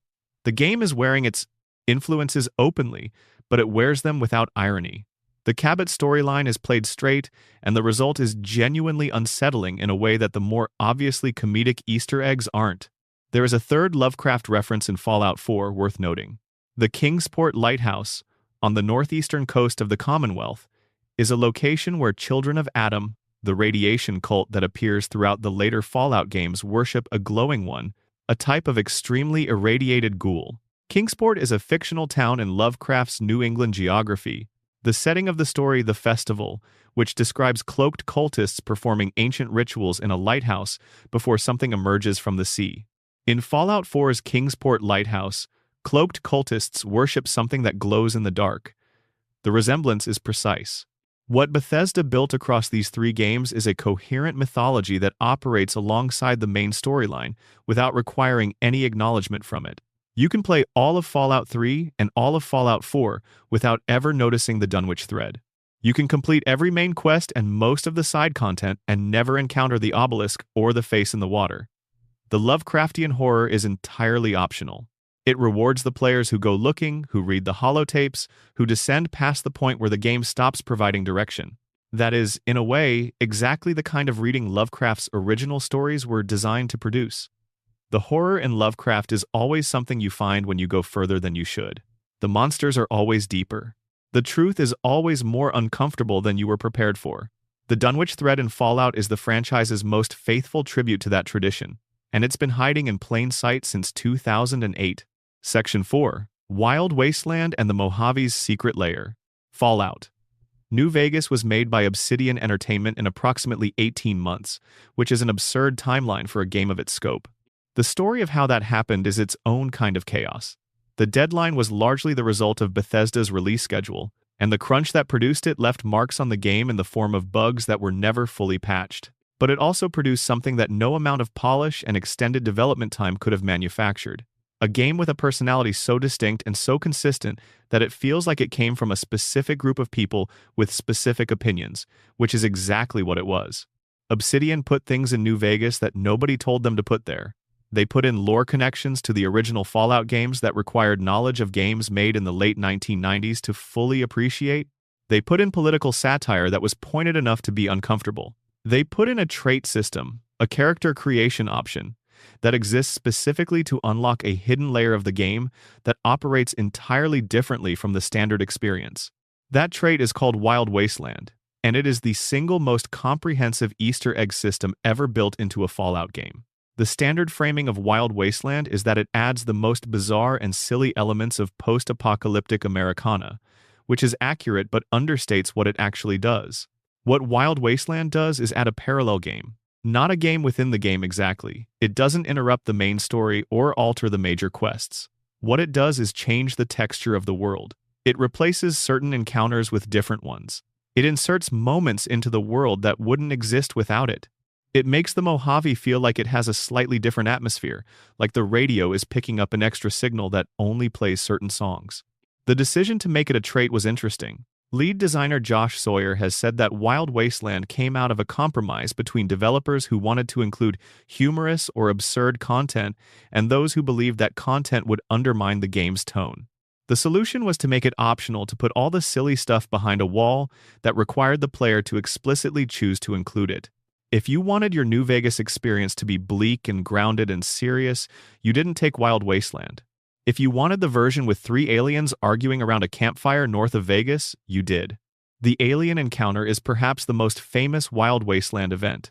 The game is wearing its influences openly, but it wears them without irony. The Cabot storyline is played straight, and the result is genuinely unsettling in a way that the more obviously comedic Easter eggs aren't. There is a third Lovecraft reference in Fallout 4 worth noting. The Kingsport Lighthouse, on the northeastern coast of the Commonwealth, is a location where children of Adam, the radiation cult that appears throughout the later Fallout games, worship a glowing one, a type of extremely irradiated ghoul. Kingsport is a fictional town in Lovecraft's New England geography. The setting of the story, The Festival, which describes cloaked cultists performing ancient rituals in a lighthouse before something emerges from the sea. In Fallout 4's Kingsport Lighthouse, cloaked cultists worship something that glows in the dark. The resemblance is precise. What Bethesda built across these three games is a coherent mythology that operates alongside the main storyline without requiring any acknowledgement from it. You can play all of Fallout 3 and all of Fallout 4 without ever noticing the Dunwich thread. You can complete every main quest and most of the side content and never encounter the obelisk or the face in the water. The Lovecraftian horror is entirely optional. It rewards the players who go looking, who read the holotapes, who descend past the point where the game stops providing direction. That is, in a way, exactly the kind of reading Lovecraft's original stories were designed to produce. The horror in Lovecraft is always something you find when you go further than you should. The monsters are always deeper. The truth is always more uncomfortable than you were prepared for. The Dunwich thread in Fallout is the franchise's most faithful tribute to that tradition, and it's been hiding in plain sight since 2008. Section 4. Wild Wasteland and the Mojave's Secret Lair. Fallout. New Vegas was made by Obsidian Entertainment in approximately 18 months, which is an absurd timeline for a game of its scope. The story of how that happened is its own kind of chaos. The deadline was largely the result of Bethesda's release schedule, and the crunch that produced it left marks on the game in the form of bugs that were never fully patched. But it also produced something that no amount of polish and extended development time could have manufactured. A game with a personality so distinct and so consistent that it feels like it came from a specific group of people with specific opinions, which is exactly what it was. Obsidian put things in New Vegas that nobody told them to put there. They put in lore connections to the original Fallout games that required knowledge of games made in the late 1990s to fully appreciate. They put in political satire that was pointed enough to be uncomfortable. They put in a trait system, a character creation option, that exists specifically to unlock a hidden layer of the game that operates entirely differently from the standard experience. That trait is called Wild Wasteland, and it is the single most comprehensive Easter egg system ever built into a Fallout game. The standard framing of Wild Wasteland is that it adds the most bizarre and silly elements of post-apocalyptic Americana, which is accurate but understates what it actually does. What Wild Wasteland does is add a parallel game. Not a game within the game exactly. It doesn't interrupt the main story or alter the major quests. What it does is change the texture of the world. It replaces certain encounters with different ones. It inserts moments into the world that wouldn't exist without it. It makes the Mojave feel like it has a slightly different atmosphere, like the radio is picking up an extra signal that only plays certain songs. The decision to make it a trait was interesting. Lead designer Josh Sawyer has said that Wild Wasteland came out of a compromise between developers who wanted to include humorous or absurd content and those who believed that content would undermine the game's tone. The solution was to make it optional to put all the silly stuff behind a wall that required the player to explicitly choose to include it. If you wanted your New Vegas experience to be bleak and grounded and serious, you didn't take Wild Wasteland. If you wanted the version with 3 aliens arguing around a campfire north of Vegas, you did. The alien encounter is perhaps the most famous Wild Wasteland event.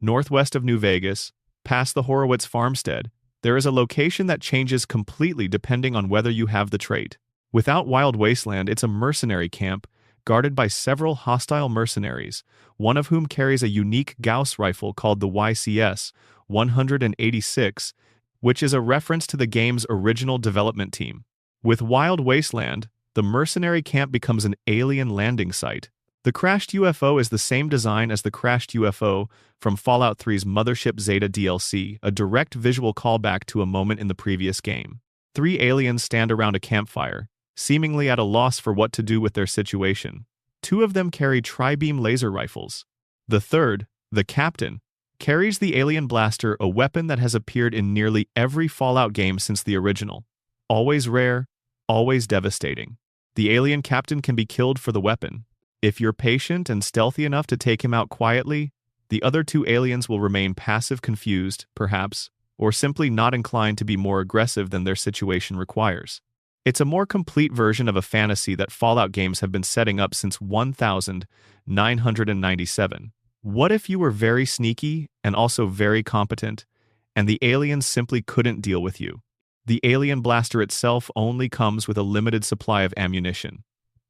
Northwest of New Vegas, past the Horowitz farmstead, there is a location that changes completely depending on whether you have the trait. Without Wild Wasteland, it's a mercenary camp, guarded by several hostile mercenaries, one of whom carries a unique Gauss rifle called the YCS 186, which is a reference to the game's original development team. With Wild Wasteland, the mercenary camp becomes an alien landing site. The crashed UFO is the same design as the crashed UFO from Fallout 3's Mothership Zeta DLC, a direct visual callback to a moment in the previous game. 3 aliens stand around a campfire, seemingly at a loss for what to do with their situation. 2 of them carry tri-beam laser rifles. The third, the captain, carries the alien blaster, a weapon that has appeared in nearly every Fallout game since the original. Always rare, always devastating. The alien captain can be killed for the weapon. If you're patient and stealthy enough to take him out quietly, the other 2 aliens will remain passive, confused, perhaps, or simply not inclined to be more aggressive than their situation requires. It's a more complete version of a fantasy that Fallout games have been setting up since 1997. What if you were very sneaky and also very competent, and the aliens simply couldn't deal with you? The alien blaster itself only comes with a limited supply of ammunition.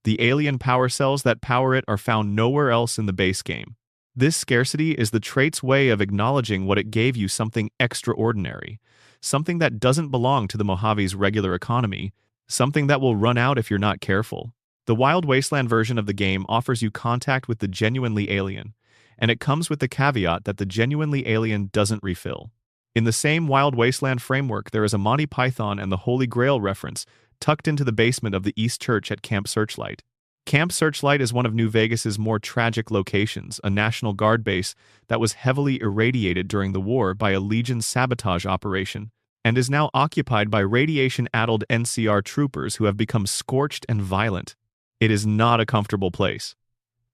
The alien power cells that power it are found nowhere else in the base game. This scarcity is the trait's way of acknowledging what it gave you, something extraordinary, something that doesn't belong to the Mojave's regular economy, something that will run out if you're not careful. The Wild Wasteland version of the game offers you contact with the genuinely alien, and it comes with the caveat that the genuinely alien doesn't refill. In the same Wild Wasteland framework, there is a Monty Python and the Holy Grail reference tucked into the basement of the East Church at Camp Searchlight. Camp Searchlight is one of New Vegas's more tragic locations, a National Guard base that was heavily irradiated during the war by a Legion sabotage operation, and is now occupied by radiation-addled NCR troopers who have become scorched and violent. It is not a comfortable place.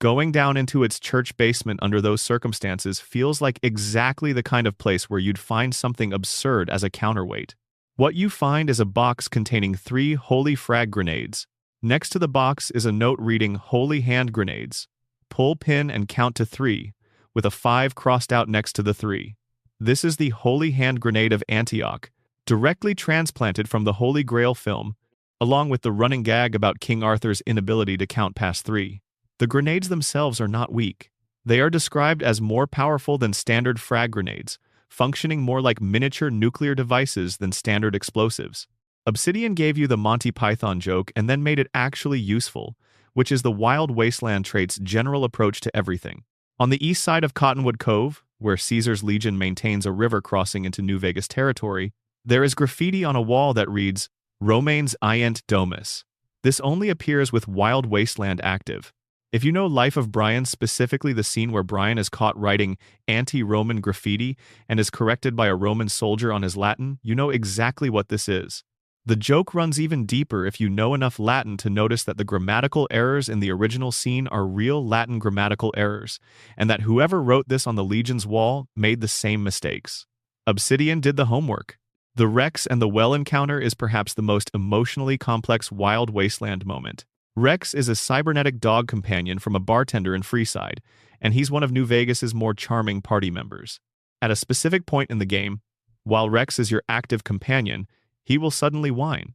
Going down into its church basement under those circumstances feels like exactly the kind of place where you'd find something absurd as a counterweight. What you find is a box containing 3 holy frag grenades. Next to the box is a note reading "Holy Hand Grenades. Pull pin and count to 3," with a 5 crossed out next to the 3. This is the Holy Hand Grenade of Antioch, directly transplanted from the Holy Grail film, along with the running gag about King Arthur's inability to count past 3. The grenades themselves are not weak. They are described as more powerful than standard frag grenades, functioning more like miniature nuclear devices than standard explosives. Obsidian gave you the Monty Python joke and then made it actually useful, which is the Wild Wasteland trait's general approach to everything. On the east side of Cottonwood Cove, where Caesar's Legion maintains a river crossing into New Vegas territory, there is graffiti on a wall that reads, Romanes Ient Domus. This only appears with Wild Wasteland active. If you know Life of Brian, specifically the scene where Brian is caught writing anti-Roman graffiti and is corrected by a Roman soldier on his Latin, you know exactly what this is. The joke runs even deeper if you know enough Latin to notice that the grammatical errors in the original scene are real Latin grammatical errors, and that whoever wrote this on the Legion's wall made the same mistakes. Obsidian did the homework. The Rex and the well encounter is perhaps the most emotionally complex Wild Wasteland moment. Rex is a cybernetic dog companion from a bartender in Freeside, and he's one of New Vegas's more charming party members. At a specific point in the game, while Rex is your active companion, he will suddenly whine.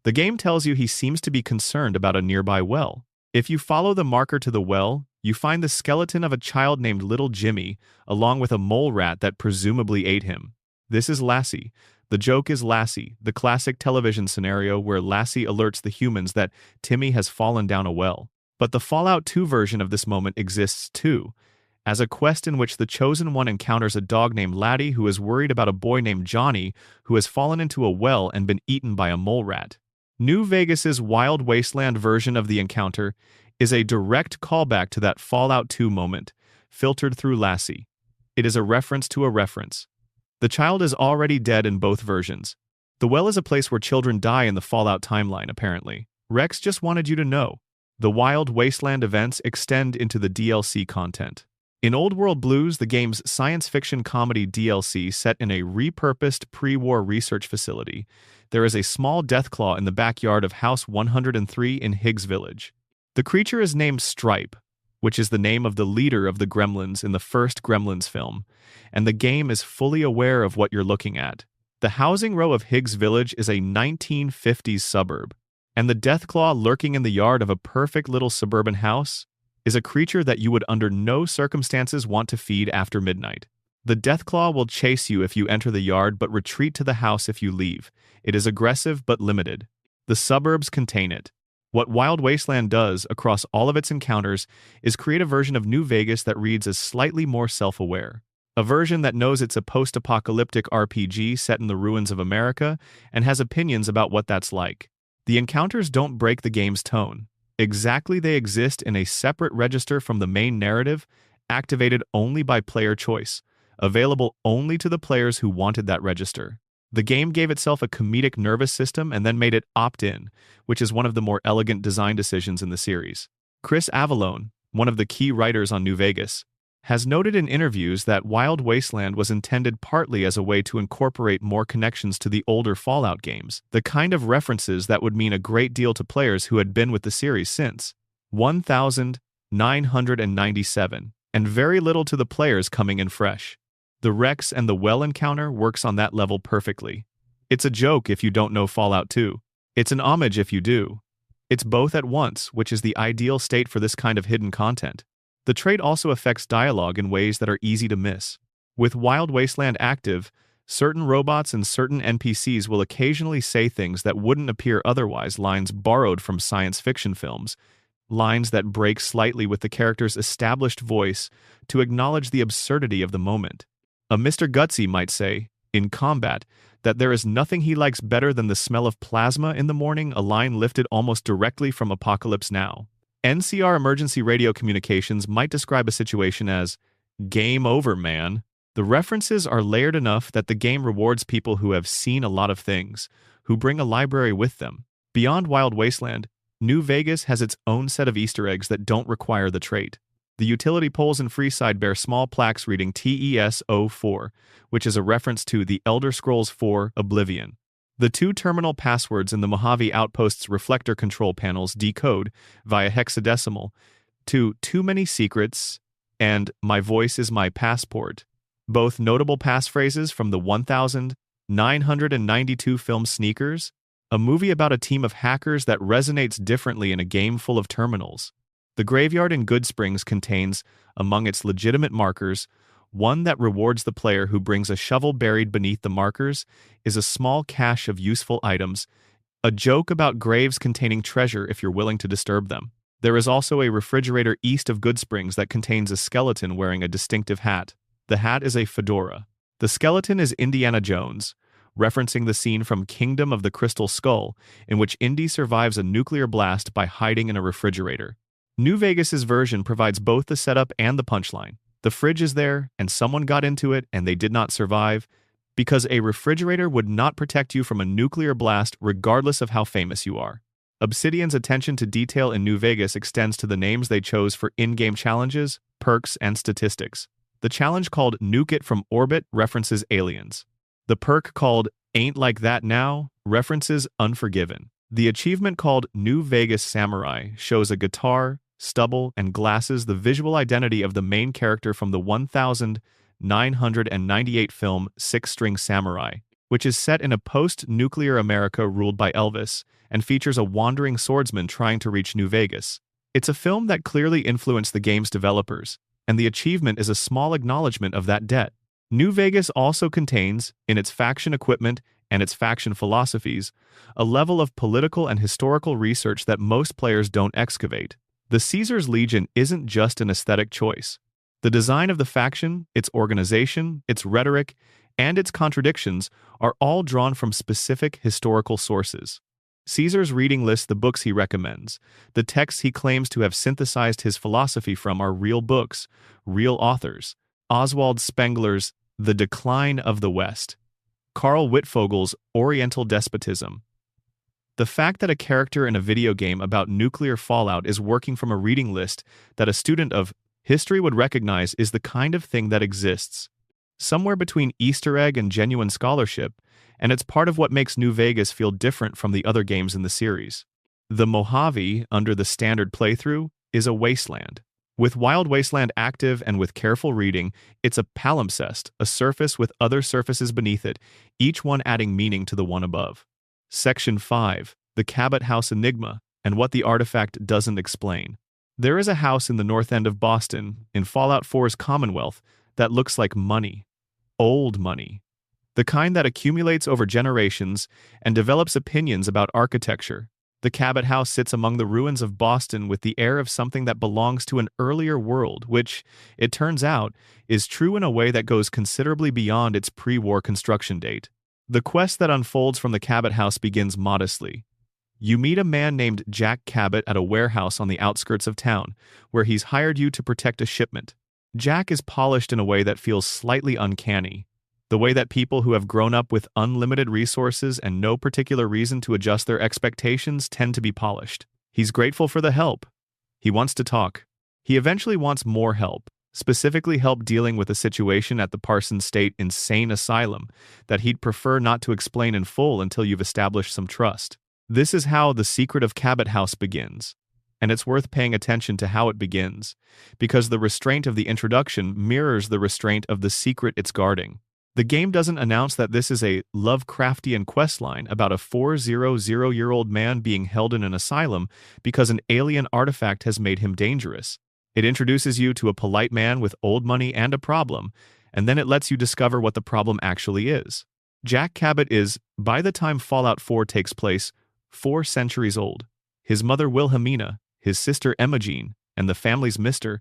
The game tells you he seems to be concerned about a nearby well. If you follow the marker to the well, you find the skeleton of a child named Little Jimmy, along with a mole rat that presumably ate him. This is Lassie. The joke is Lassie, the classic television scenario where Lassie alerts the humans that Timmy has fallen down a well. But the Fallout 2 version of this moment exists too, as a quest in which the Chosen One encounters a dog named Laddie who is worried about a boy named Johnny who has fallen into a well and been eaten by a mole rat. New Vegas's Wild Wasteland version of the encounter is a direct callback to that Fallout 2 moment, filtered through Lassie. It is a reference to a reference. The child is already dead in both versions. The well is a place where children die in the Fallout timeline, apparently. Rex just wanted you to know. The Wild Wasteland events extend into the DLC content. In Old World Blues, the game's science fiction comedy DLC set in a repurposed pre-war research facility, there is a small deathclaw in the backyard of House 103 in Higgs Village. The creature is named Stripe, which is the name of the leader of the Gremlins in the first Gremlins film, and the game is fully aware of what you're looking at. The housing row of Higgs Village is a 1950s suburb, and the deathclaw lurking in the yard of a perfect little suburban house is a creature that you would under no circumstances want to feed after midnight. The Deathclaw will chase you if you enter the yard but retreat to the house if you leave. It is aggressive but limited. The suburbs contain it. What Wild Wasteland does across all of its encounters is create a version of New Vegas that reads as slightly more self-aware. A version that knows it's a post-apocalyptic RPG set in the ruins of America and has opinions about what that's like. The encounters don't break the game's tone. Exactly, they exist in a separate register from the main narrative, activated only by player choice, available only to the players who wanted that register. The game gave itself a comedic nervous system and then made it opt-in, which is one of the more elegant design decisions in the series. Chris Avallone, one of the key writers on New Vegas, has noted in interviews that Wild Wasteland was intended partly as a way to incorporate more connections to the older Fallout games, the kind of references that would mean a great deal to players who had been with the series since 1997, and very little to the players coming in fresh. The Rex and the well encounter works on that level perfectly. It's a joke if you don't know Fallout 2. It's an homage if you do. It's both at once, which is the ideal state for this kind of hidden content. The trait also affects dialogue in ways that are easy to miss. With Wild Wasteland active, certain robots and certain NPCs will occasionally say things that wouldn't appear otherwise, lines borrowed from science fiction films, lines that break slightly with the character's established voice to acknowledge the absurdity of the moment. A Mr. Gutsy might say, in combat, that there is nothing he likes better than the smell of plasma in the morning, a line lifted almost directly from Apocalypse Now. NCR Emergency Radio Communications might describe a situation as, "Game over, man." The references are layered enough that the game rewards people who have seen a lot of things, who bring a library with them. Beyond Wild Wasteland, New Vegas has its own set of Easter eggs that don't require the trait. The utility poles in Freeside bear small plaques reading TES-04, which is a reference to The Elder Scrolls IV: Oblivion. The two terminal passwords in the Mojave Outpost's reflector control panels decode, via hexadecimal, to "Too Many Secrets" and "My Voice is My Passport," both notable passphrases from the 1992 film Sneakers, a movie about a team of hackers that resonates differently in a game full of terminals. The graveyard in Good Springs contains, among its legitimate markers, One that rewards the player who brings a shovel buried beneath the markers is a small cache of useful items, a joke about graves containing treasure if you're willing to disturb them. There is also a refrigerator east of Goodsprings that contains a skeleton wearing a distinctive hat. The hat is a fedora. The skeleton is Indiana Jones, referencing the scene from Kingdom of the Crystal Skull, in which Indy survives a nuclear blast by hiding in a refrigerator. New Vegas's version provides both the setup and the punchline. The fridge is there, and someone got into it and they did not survive, because a refrigerator would not protect you from a nuclear blast regardless of how famous you are. Obsidian's attention to detail in New Vegas extends to the names they chose for in-game challenges, perks, and statistics. The challenge called Nuke It from Orbit references aliens. The perk called Ain't Like That Now references Unforgiven. The achievement called New Vegas Samurai shows a guitar, stubble, and glasses, the visual identity of the main character from the 1998 film Six String Samurai, which is set in a post-nuclear America ruled by Elvis and features a wandering swordsman trying to reach New Vegas. It's a film that clearly influenced the game's developers, and the achievement is a small acknowledgement of that debt. New Vegas also contains, in its faction equipment and its faction philosophies, a level of political and historical research that most players don't excavate. The Caesar's Legion isn't just an aesthetic choice. The design of the faction, its organization, its rhetoric, and its contradictions are all drawn from specific historical sources. Caesar's reading lists the books he recommends. The texts he claims to have synthesized his philosophy from are real books, real authors. Oswald Spengler's The Decline of the West, Carl Wittfogel's Oriental Despotism. The fact that a character in a video game about nuclear fallout is working from a reading list that a student of history would recognize is the kind of thing that exists, somewhere between Easter egg and genuine scholarship, and it's part of what makes New Vegas feel different from the other games in the series. The Mojave, under the standard playthrough, is a wasteland. With Wild Wasteland active and with careful reading, it's a palimpsest, a surface with other surfaces beneath it, each one adding meaning to the one above. Section 5, the Cabot House Enigma, and what the artifact doesn't explain. There is a house in the north end of Boston, in Fallout 4's Commonwealth, that looks like money. Old money. The kind that accumulates over generations and develops opinions about architecture. The Cabot House sits among the ruins of Boston with the air of something that belongs to an earlier world, which, it turns out, is true in a way that goes considerably beyond its pre-war construction date. The quest that unfolds from the Cabot House begins modestly. You meet a man named Jack Cabot at a warehouse on the outskirts of town, where he's hired you to protect a shipment. Jack is polished in a way that feels slightly uncanny. The way that people who have grown up with unlimited resources and no particular reason to adjust their expectations tend to be polished. He's grateful for the help. He wants to talk. He eventually wants more help, specifically help dealing with a situation at the Parsons State Insane Asylum that he'd prefer not to explain in full until you've established some trust. This is how The Secret of Cabot House begins. And it's worth paying attention to how it begins, because the restraint of the introduction mirrors the restraint of the secret it's guarding. The game doesn't announce that this is a Lovecraftian questline about a 400-year-old man being held in an asylum because an alien artifact has made him dangerous. It introduces you to a polite man with old money and a problem, and then it lets you discover what the problem actually is. Jack Cabot is, by the time Fallout 4 takes place, 4 centuries old. His mother Wilhelmina, his sister Emogene, and the family's Mr.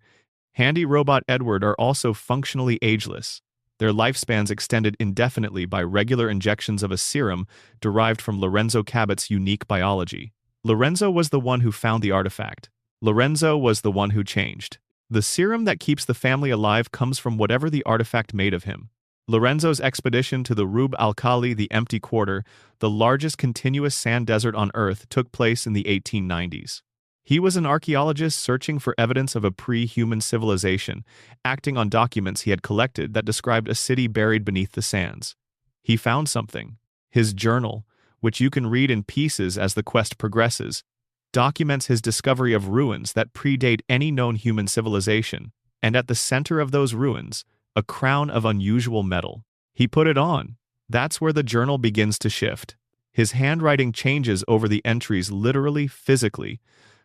Handy Robot Edward are also functionally ageless. Their lifespans extended indefinitely by regular injections of a serum derived from Lorenzo Cabot's unique biology. Lorenzo was the one who found the artifact. Lorenzo was the one who changed. The serum that keeps the family alive comes from whatever the artifact made of him. Lorenzo's expedition to the Rub al-Khali, the Empty Quarter, the largest continuous sand desert on Earth, took place in the 1890s. He was an archaeologist searching for evidence of a pre-human civilization, acting on documents he had collected that described a city buried beneath the sands. He found something. His journal, which you can read in pieces as the quest progresses, documents his discovery of ruins that predate any known human civilization, and at the center of those ruins, a crown of unusual metal. He put it on. That's where the journal begins to shift. His handwriting changes over the entries literally, physically.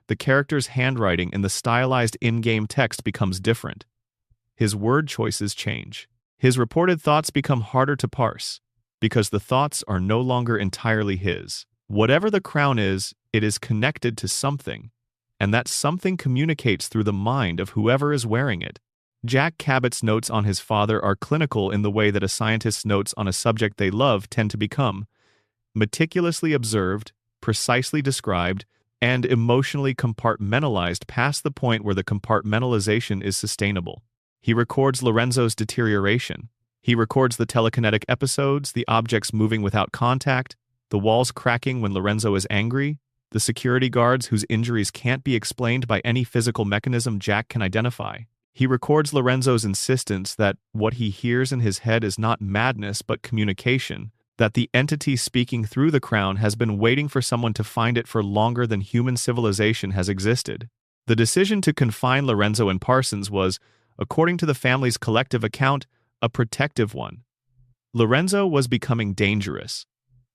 The character's handwriting in the stylized in-game text becomes different. his word choices change. His reported thoughts become harder to parse, because the thoughts are no longer entirely his. Whatever the crown is, it is connected to something, and that something communicates through the mind of whoever is wearing it. Jack Cabot's notes on his father are clinical in the way that a scientist's notes on a subject they love tend to become: meticulously observed, precisely described, and emotionally compartmentalized past the point where the compartmentalization is sustainable. He records Lorenzo's deterioration. He records the telekinetic episodes, the objects moving without contact, the walls cracking when Lorenzo is angry, the security guards whose injuries can't be explained by any physical mechanism Jack can identify. He records Lorenzo's insistence that what he hears in his head is not madness but communication, that the entity speaking through the crown has been waiting for someone to find it for longer than human civilization has existed. The decision to confine Lorenzo and Parsons was, according to the family's collective account, a protective one. Lorenzo was becoming dangerous.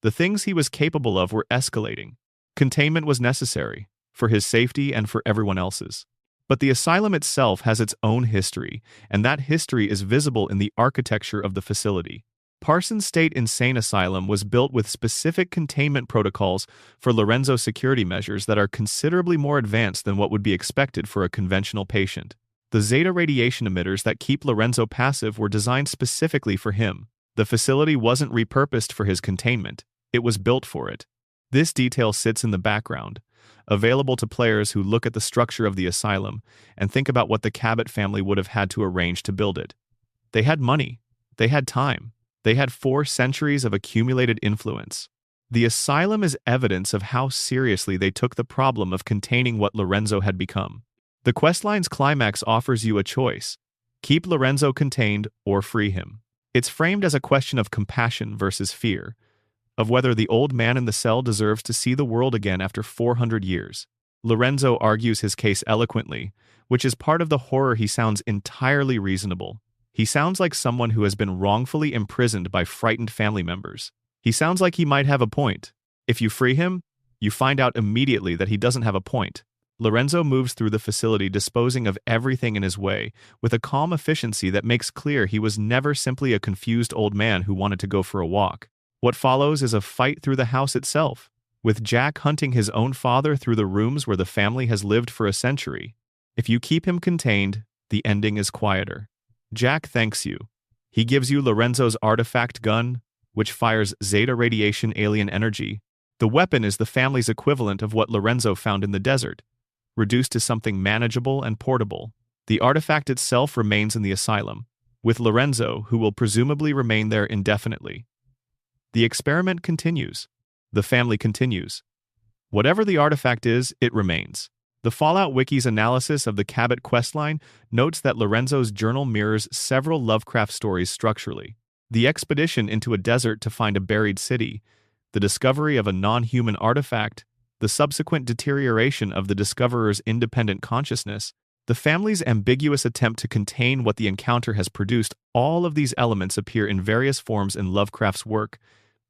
The things he was capable of were escalating. Containment was necessary, for his safety and for everyone else's. But the asylum itself has its own history, and that history is visible in the architecture of the facility. Parsons State Insane Asylum was built with specific containment protocols for Lorenzo security measures that are considerably more advanced than what would be expected for a conventional patient. The zeta radiation emitters that keep Lorenzo passive were designed specifically for him. The facility wasn't repurposed for his containment, it was built for it. This detail sits in the background, available to players who look at the structure of the asylum and think about what the Cabot family would have had to arrange to build it. They had money. They had time. They had 4 centuries of accumulated influence. The asylum is evidence of how seriously they took the problem of containing what Lorenzo had become. The questline's climax offers you a choice: keep Lorenzo contained or free him. It's framed as a question of compassion versus fear, of whether the old man in the cell deserves to see the world again after 400 years. Lorenzo argues his case eloquently, which is part of the horror. He sounds entirely reasonable. He sounds like someone who has been wrongfully imprisoned by frightened family members. He sounds like he might have a point. If you free him, you find out immediately that he doesn't have a point. Lorenzo moves through the facility disposing of everything in his way, with a calm efficiency that makes clear he was never simply a confused old man who wanted to go for a walk. What follows is a fight through the house itself, with Jack hunting his own father through the rooms where the family has lived for a century. If you keep him contained, the ending is quieter. Jack thanks you. He gives you Lorenzo's artifact gun, which fires zeta radiation alien energy. The weapon is the family's equivalent of what Lorenzo found in the desert, reduced to something manageable and portable. The artifact itself remains in the asylum, with Lorenzo, who will presumably remain there indefinitely. The experiment continues. The family continues. Whatever the artifact is, it remains. The Fallout Wiki's analysis of the Cabot questline notes that Lorenzo's journal mirrors several Lovecraft stories structurally. The expedition into a desert to find a buried city, the discovery of a non-human artifact, the subsequent deterioration of the discoverer's independent consciousness, the family's ambiguous attempt to contain what the encounter has produced. All of these elements appear in various forms in Lovecraft's work,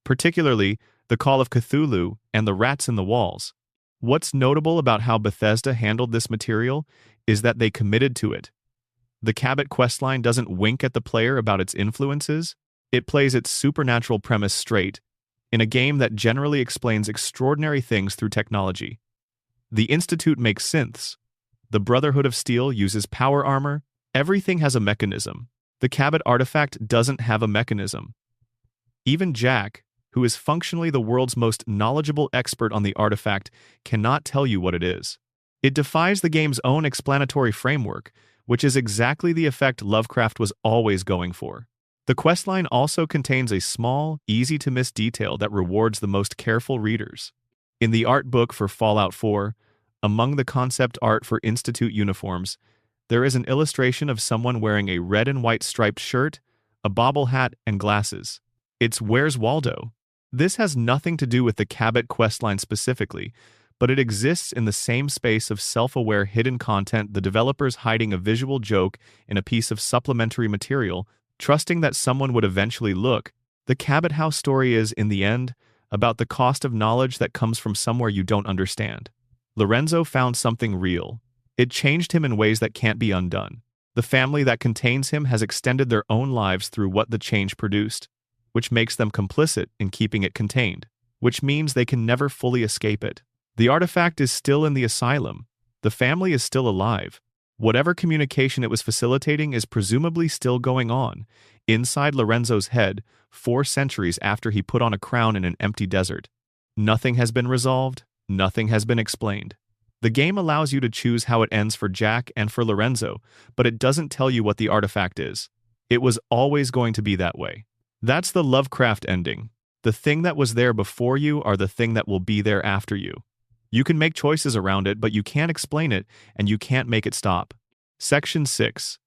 particularly the Call of Cthulhu and the rats in the walls. What's notable about how Bethesda handled this material is that they committed to it. The Cabot questline doesn't wink at the player about its influences. It plays its supernatural premise straight, in a game that generally explains extraordinary things through technology. The Institute makes synths. The Brotherhood of Steel uses power armor. Everything has a mechanism. The Cabot artifact doesn't have a mechanism. Even Jack, who is functionally the world's most knowledgeable expert on the artifact, cannot tell you what it is. It defies the game's own explanatory framework, which is exactly the effect Lovecraft was always going for. The questline also contains a small, easy-to-miss detail that rewards the most careful readers. In the art book for Fallout 4, among the concept art for Institute uniforms, there is an illustration of someone wearing a red and white striped shirt, a bobble hat, and glasses. It's Where's Waldo? This has nothing to do with the Cabot questline specifically, but it exists in the same space of self-aware hidden content, the developers hiding a visual joke in a piece of supplementary material, trusting that someone would eventually look. The Cabot House story is, in the end, about the cost of knowledge that comes from somewhere you don't understand. Lorenzo found something real. It changed him in ways that can't be undone. The family that contains him has extended their own lives through what the change produced, which makes them complicit in keeping it contained, which means they can never fully escape it. The artifact is still in the asylum. The family is still alive. Whatever communication it was facilitating is presumably still going on, inside Lorenzo's head, 4 centuries after he put on a crown in an empty desert. Nothing has been resolved, nothing has been explained. The game allows you to choose how it ends for Jack and for Lorenzo, but it doesn't tell you what the artifact is. It was always going to be that way. That's the Lovecraft ending. The thing that was there before you are the thing that will be there after you. You can make choices around it, but you can't explain it, and you can't make it stop. Section 6.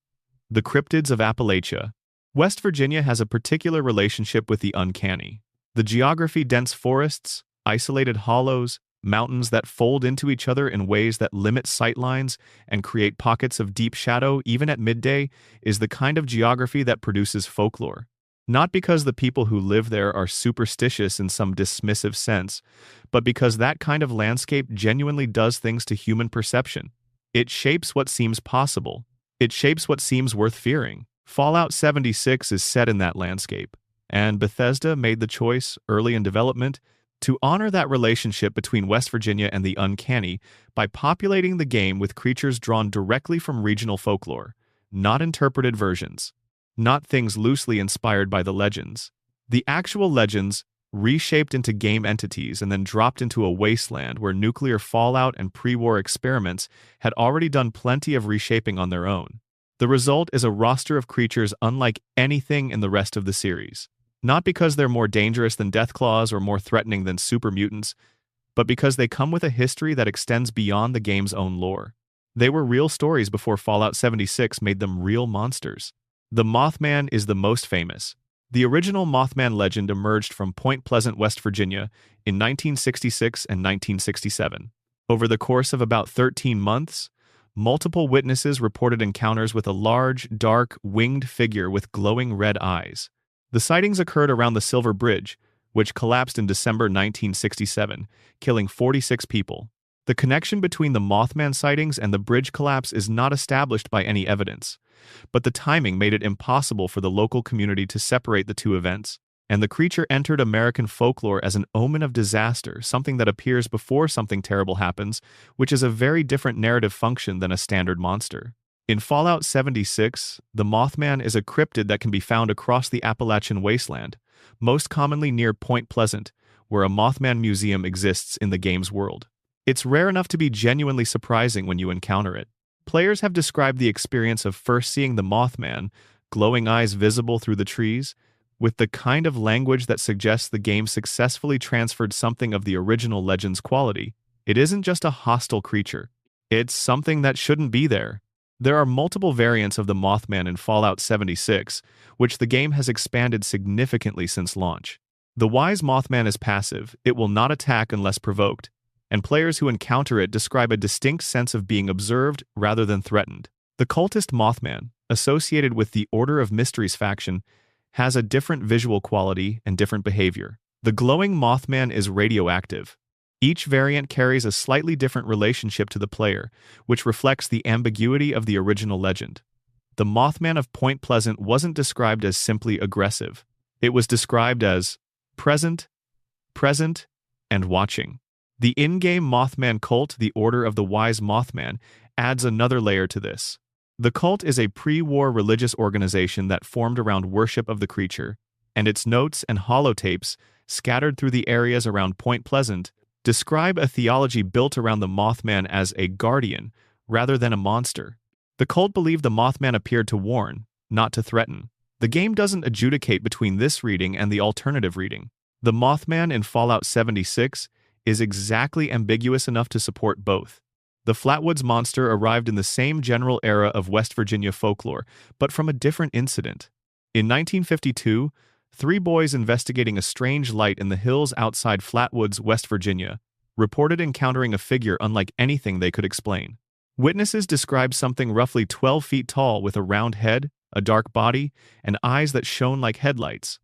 The Cryptids of Appalachia. West Virginia has a particular relationship with the uncanny. The geography-dense forests, isolated hollows, mountains that fold into each other in ways that limit sightlines and create pockets of deep shadow even at midday is the kind of geography that produces folklore. Not because the people who live there are superstitious in some dismissive sense, but because that kind of landscape genuinely does things to human perception. It shapes what seems possible. It shapes what seems worth fearing. Fallout 76 is set in that landscape, and Bethesda made the choice, early in development, to honor that relationship between West Virginia and the uncanny by populating the game with creatures drawn directly from regional folklore, not interpreted versions, not things loosely inspired by the legends. The actual legends, reshaped into game entities and then dropped into a wasteland where nuclear fallout and pre-war experiments had already done plenty of reshaping on their own. The result is a roster of creatures unlike anything in the rest of the series. Not because they're more dangerous than Deathclaws or more threatening than super mutants, but because they come with a history that extends beyond the game's own lore. They were real stories before Fallout 76 made them real monsters. The Mothman is the most famous. The original Mothman legend emerged from Point Pleasant, West Virginia, in 1966 and 1967. Over the course of about 13 months, multiple witnesses reported encounters with a large, dark, winged figure with glowing red eyes. The sightings occurred around the Silver Bridge, which collapsed in December 1967, killing 46 people. The connection between the Mothman sightings and the bridge collapse is not established by any evidence, but the timing made it impossible for the local community to separate the two events, and the creature entered American folklore as an omen of disaster, something that appears before something terrible happens, which is a very different narrative function than a standard monster. In Fallout 76, the Mothman is a cryptid that can be found across the Appalachian wasteland, most commonly near Point Pleasant, where a Mothman museum exists in the game's world. It's rare enough to be genuinely surprising when you encounter it. Players have described the experience of first seeing the Mothman, glowing eyes visible through the trees, with the kind of language that suggests the game successfully transferred something of the original legend's quality. It isn't just a hostile creature. It's something that shouldn't be there. There are multiple variants of the Mothman in Fallout 76, which the game has expanded significantly since launch. The wise Mothman is passive, it will not attack unless provoked, and players who encounter it describe a distinct sense of being observed rather than threatened. The cultist Mothman, associated with the Order of Mysteries faction, has a different visual quality and different behavior. The glowing Mothman is radioactive. Each variant carries a slightly different relationship to the player, which reflects the ambiguity of the original legend. The Mothman of Point Pleasant wasn't described as simply aggressive. It was described as present, and watching. The in-game Mothman cult, the Order of the Wise Mothman, adds another layer to this. The cult is a pre-war religious organization that formed around worship of the creature, and its notes and holotapes, scattered through the areas around Point Pleasant, describe a theology built around the Mothman as a guardian rather than a monster. The cult believed the Mothman appeared to warn, not to threaten. The game doesn't adjudicate between this reading and the alternative reading. The Mothman in Fallout 76 is exactly ambiguous enough to support both. The Flatwoods monster arrived in the same general era of West Virginia folklore, but from a different incident. In 1952, 3 boys investigating a strange light in the hills outside Flatwoods, West Virginia, reported encountering a figure unlike anything they could explain. Witnesses described something roughly 12 feet tall with a round head, a dark body, and eyes that shone like headlights.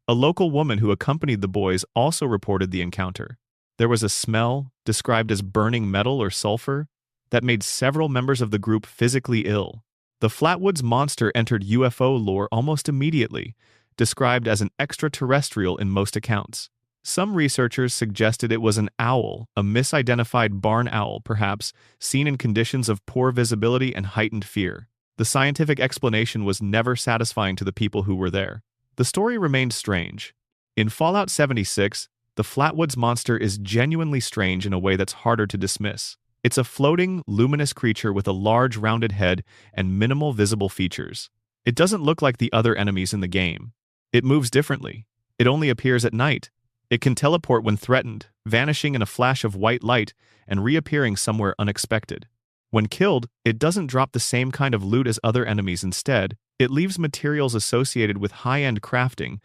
A local woman who accompanied the boys also reported the encounter. There was a smell, described as burning metal or sulfur, that made several members of the group physically ill. The Flatwoods monster entered UFO lore almost immediately, described as an extraterrestrial in most accounts. Some researchers suggested it was an owl, a misidentified barn owl perhaps, seen in conditions of poor visibility and heightened fear. The scientific explanation was never satisfying to the people who were there. The story remained strange. In Fallout 76, the Flatwoods monster is genuinely strange in a way that's harder to dismiss. It's a floating, luminous creature with a large rounded head and minimal visible features. It doesn't look like the other enemies in the game. It moves differently. It only appears at night. It can teleport when threatened, vanishing in a flash of white light and reappearing somewhere unexpected. When killed, it doesn't drop the same kind of loot as other enemies. Instead, it leaves materials associated with high-end crafting,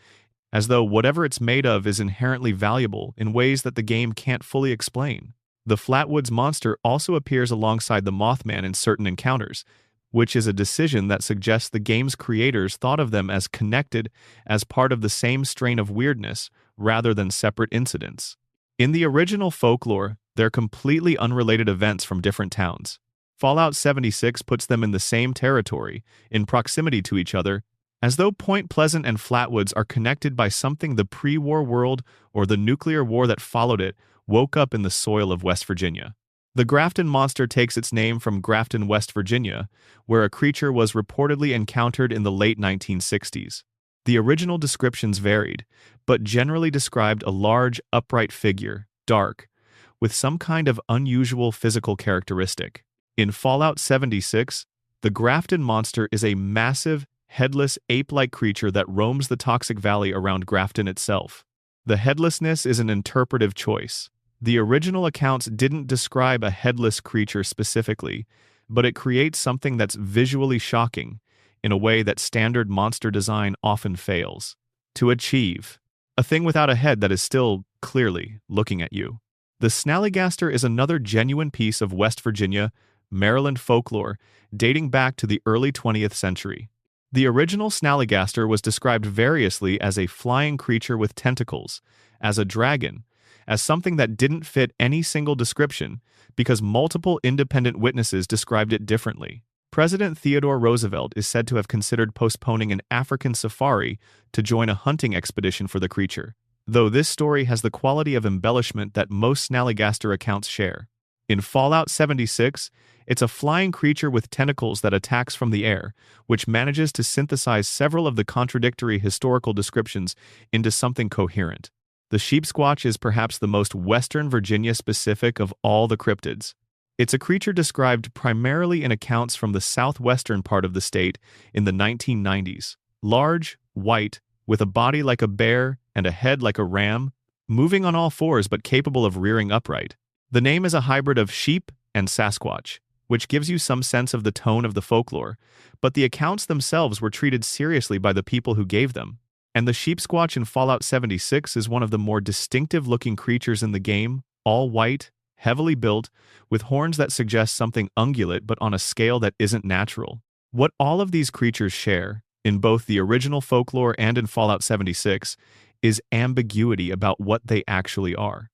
as though whatever it's made of is inherently valuable in ways that the game can't fully explain. The Flatwoods monster also appears alongside the Mothman in certain encounters, which is a decision that suggests the game's creators thought of them as connected as part of the same strain of weirdness rather than separate incidents. In the original folklore, they're completely unrelated events from different towns. Fallout 76 puts them in the same territory, in proximity to each other, as though Point Pleasant and Flatwoods are connected by something the pre-war world or the nuclear war that followed it woke up in the soil of West Virginia. The Grafton monster takes its name from Grafton, West Virginia, where a creature was reportedly encountered in the late 1960s. The original descriptions varied, but generally described a large, upright figure, dark, with some kind of unusual physical characteristic. In Fallout 76, the Grafton monster is a massive, headless, ape-like creature that roams the toxic valley around Grafton itself. The headlessness is an interpretive choice. The original accounts didn't describe a headless creature specifically, but it creates something that's visually shocking, in a way that standard monster design often fails to achieve. A thing without a head that is still, clearly, looking at you. The Snallygaster is another genuine piece of West Virginia, Maryland folklore dating back to the early 20th century. The original Snallygaster was described variously as a flying creature with tentacles, as a dragon, as something that didn't fit any single description because multiple independent witnesses described it differently. President Theodore Roosevelt is said to have considered postponing an African safari to join a hunting expedition for the creature, though this story has the quality of embellishment that most Snallygaster accounts share. In Fallout 76, it's a flying creature with tentacles that attacks from the air, which manages to synthesize several of the contradictory historical descriptions into something coherent. The sheepsquatch is perhaps the most Western Virginia-specific of all the cryptids. It's a creature described primarily in accounts from the southwestern part of the state in the 1990s. Large, white, with a body like a bear and a head like a ram, moving on all fours but capable of rearing upright. The name is a hybrid of sheep and Sasquatch, which gives you some sense of the tone of the folklore, but the accounts themselves were treated seriously by the people who gave them. And the sheepsquatch in Fallout 76 is one of the more distinctive-looking creatures in the game, all white, heavily built, with horns that suggest something ungulate but on a scale that isn't natural. What all of these creatures share, in both the original folklore and in Fallout 76, is ambiguity about what they actually are.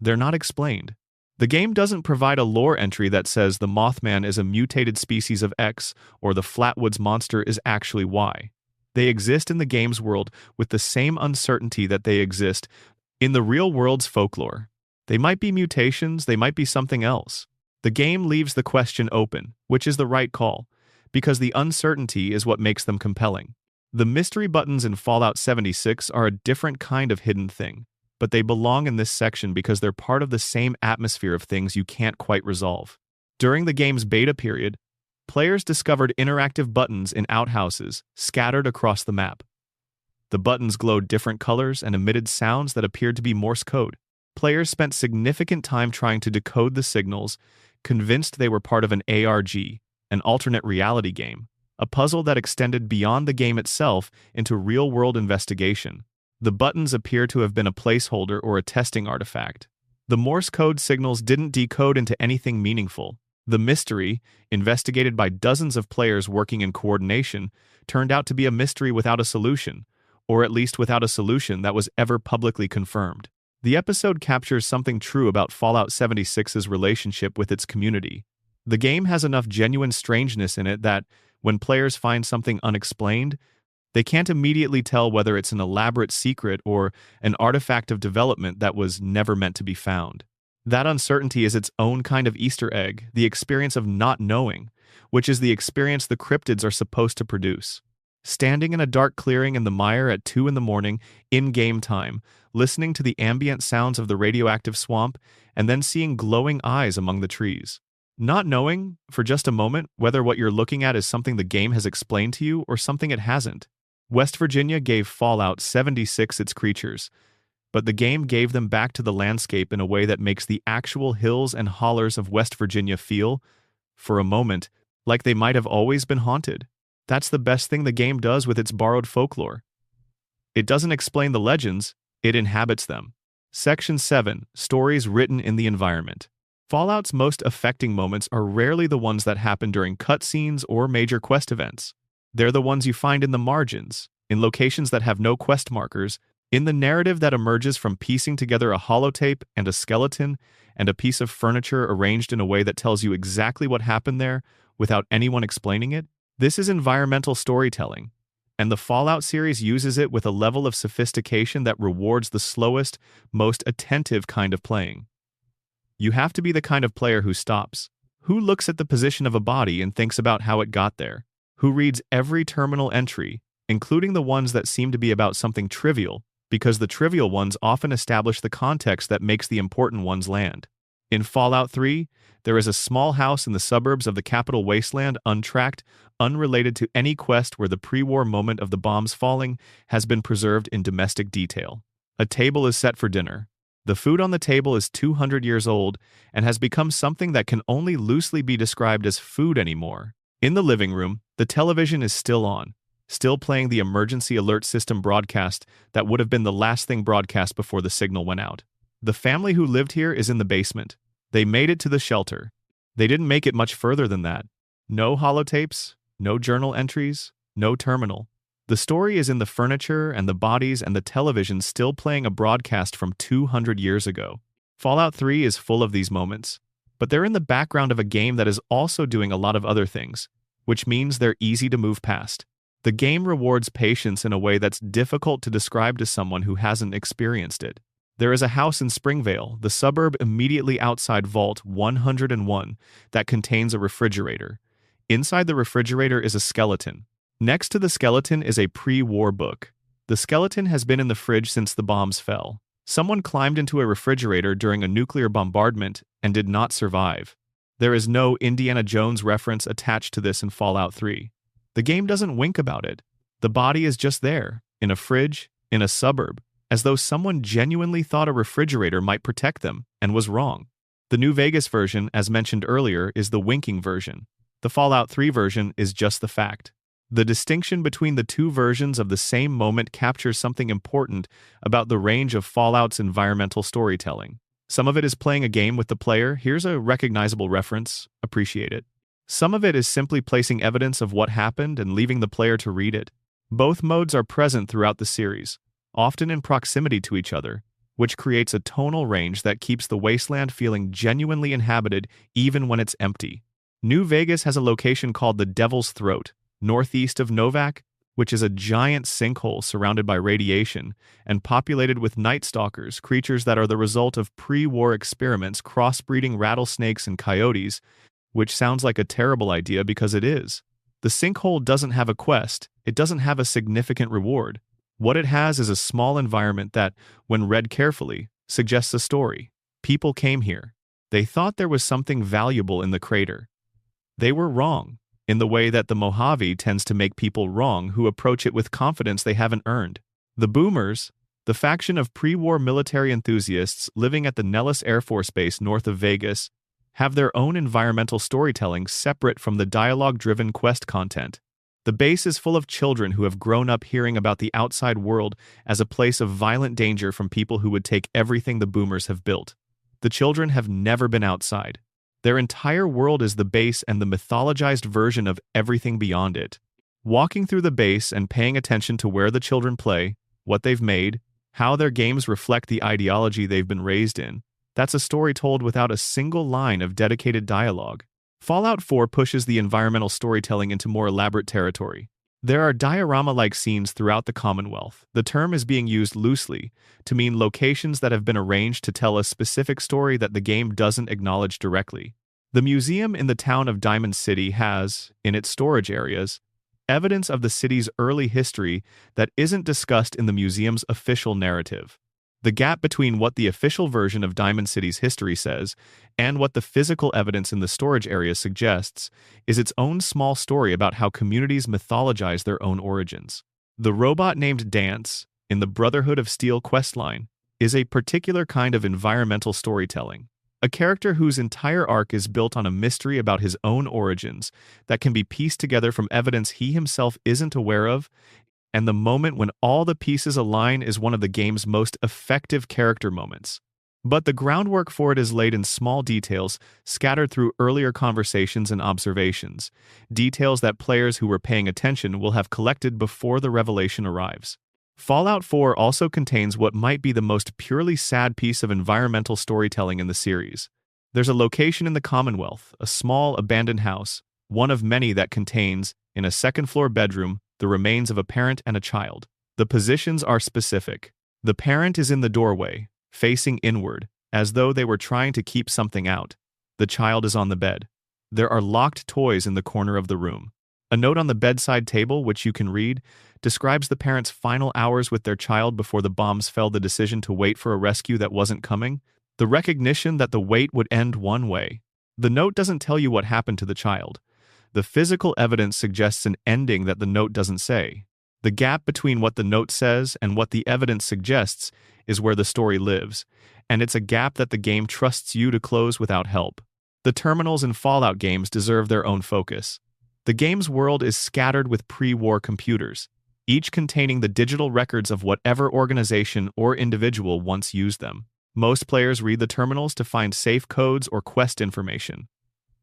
They're not explained. The game doesn't provide a lore entry that says the Mothman is a mutated species of X or the Flatwoods monster is actually Y. They exist in the game's world with the same uncertainty that they exist in the real world's folklore. They might be mutations, they might be something else. The game leaves the question open, which is the right call, because the uncertainty is what makes them compelling. The mystery buttons in Fallout 76 are a different kind of hidden thing, but they belong in this section because they're part of the same atmosphere of things you can't quite resolve. During the game's beta period, players discovered interactive buttons in outhouses scattered across the map. The buttons glowed different colors and emitted sounds that appeared to be Morse code. Players spent significant time trying to decode the signals, convinced they were part of an ARG, an alternate reality game, a puzzle that extended beyond the game itself into real-world investigation. The buttons appear to have been a placeholder or a testing artifact. The Morse code signals didn't decode into anything meaningful. The mystery, investigated by dozens of players working in coordination, turned out to be a mystery without a solution, or at least without a solution that was ever publicly confirmed. The episode captures something true about Fallout 76's relationship with its community. The game has enough genuine strangeness in it that, When players find something unexplained, they can't immediately tell whether it's an elaborate secret or an artifact of development that was never meant to be found. That uncertainty is its own kind of Easter egg, the experience of not knowing, which is the experience the cryptids are supposed to produce. Standing in a dark clearing in the mire at 2 in the morning, in game time, listening to the ambient sounds of the radioactive swamp, and then seeing glowing eyes among the trees. Not knowing, for just a moment, whether what you're looking at is something the game has explained to you or something it hasn't. West Virginia gave Fallout 76 its creatures, but the game gave them back to the landscape in a way that makes the actual hills and hollers of West Virginia feel, for a moment, like they might have always been haunted. That's the best thing the game does with its borrowed folklore. It doesn't explain the legends, it inhabits them. Section 7. Stories written in the environment. Fallout's most affecting moments are rarely the ones that happen during cutscenes or major quest events. They're the ones you find in the margins, in locations that have no quest markers, in the narrative that emerges from piecing together a holotape and a skeleton and a piece of furniture arranged in a way that tells you exactly what happened there without anyone explaining it. This is environmental storytelling, and the Fallout series uses it with a level of sophistication that rewards the slowest, most attentive kind of playing. You have to be the kind of player who stops, who looks at the position of a body and thinks about how it got there, who reads every terminal entry, including the ones that seem to be about something trivial, because the trivial ones often establish the context that makes the important ones land. In Fallout 3, there is a small house in the suburbs of the capital wasteland, untracked, unrelated to any quest, where the pre-war moment of the bombs falling has been preserved in domestic detail. A table is set for dinner. The food on the table is 200 years old and has become something that can only loosely be described as food anymore. In the living room, the television is still on, still playing the emergency alert system broadcast that would have been the last thing broadcast before the signal went out. The family who lived here is in the basement. They made it to the shelter. They didn't make it much further than that. No holotapes, no journal entries, no terminal. The story is in the furniture and the bodies and the television still playing a broadcast from 200 years ago. Fallout 3 is full of these moments, but they're in the background of a game that is also doing a lot of other things, which means they're easy to move past. The game rewards patience in a way that's difficult to describe to someone who hasn't experienced it. There is a house in Springvale, the suburb immediately outside Vault 101, that contains a refrigerator. Inside the refrigerator is a skeleton. Next to the skeleton is a pre-war book. The skeleton has been in the fridge since the bombs fell. Someone climbed into a refrigerator during a nuclear bombardment and did not survive. There is no Indiana Jones reference attached to this in Fallout 3. The game doesn't wink about it. The body is just there, in a fridge, in a suburb, as though someone genuinely thought a refrigerator might protect them, and was wrong. The New Vegas version, as mentioned earlier, is the winking version. The Fallout 3 version is just the fact. The distinction between the two versions of the same moment captures something important about the range of Fallout's environmental storytelling. Some of it is playing a game with the player. Here's a recognizable reference. Appreciate it. Some of it is simply placing evidence of what happened and leaving the player to read it. Both modes are present throughout the series, often in proximity to each other, which creates a tonal range that keeps the wasteland feeling genuinely inhabited even when it's empty. New Vegas has a location called the Devil's Throat, northeast of Novak, which is a giant sinkhole surrounded by radiation and populated with night stalkers, creatures that are the result of pre-war experiments crossbreeding rattlesnakes and coyotes, which sounds like a terrible idea because it is. The sinkhole doesn't have a quest, it doesn't have a significant reward. What it has is a small environment that, when read carefully, suggests a story. People came here. They thought there was something valuable in the crater. They were wrong, in the way that the Mojave tends to make people wrong who approach it with confidence they haven't earned. The Boomers, the faction of pre-war military enthusiasts living at the Nellis Air Force Base north of Vegas, have their own environmental storytelling separate from the dialogue-driven quest content. The base is full of children who have grown up hearing about the outside world as a place of violent danger from people who would take everything the Boomers have built. The children have never been outside. Their entire world is the base and the mythologized version of everything beyond it. Walking through the base and paying attention to where the children play, what they've made, how their games reflect the ideology they've been raised in, that's a story told without a single line of dedicated dialogue. Fallout 4 pushes the environmental storytelling into more elaborate territory. There are diorama-like scenes throughout the Commonwealth. The term is being used loosely to mean locations that have been arranged to tell a specific story that the game doesn't acknowledge directly. The museum in the town of Diamond City has, in its storage areas, evidence of the city's early history that isn't discussed in the museum's official narrative. The gap between what the official version of Diamond City's history says and what the physical evidence in the storage area suggests is its own small story about how communities mythologize their own origins. The robot named Dance, in the Brotherhood of Steel questline, is a particular kind of environmental storytelling. A character whose entire arc is built on a mystery about his own origins that can be pieced together from evidence he himself isn't aware of, and the moment when all the pieces align is one of the game's most effective character moments. But the groundwork for it is laid in small details scattered through earlier conversations and observations, details that players who were paying attention will have collected before the revelation arrives. Fallout 4 also contains what might be the most purely sad piece of environmental storytelling in the series. There's a location in the Commonwealth, a small abandoned house, one of many that contains, in a second-floor bedroom, the remains of a parent and a child. The positions are specific. The parent is in the doorway, facing inward, as though they were trying to keep something out. The child is on the bed. There are locked toys in the corner of the room. A note on the bedside table, which you can read, describes the parent's final hours with their child before the bombs fell, the decision to wait for a rescue that wasn't coming, the recognition that the wait would end one way. The note doesn't tell you what happened to the child. The physical evidence suggests an ending that the note doesn't say. The gap between what the note says and what the evidence suggests is where the story lives, and it's a gap that the game trusts you to close without help. The terminals in Fallout games deserve their own focus. The game's world is scattered with pre-war computers, each containing the digital records of whatever organization or individual once used them. Most players read the terminals to find safe codes or quest information.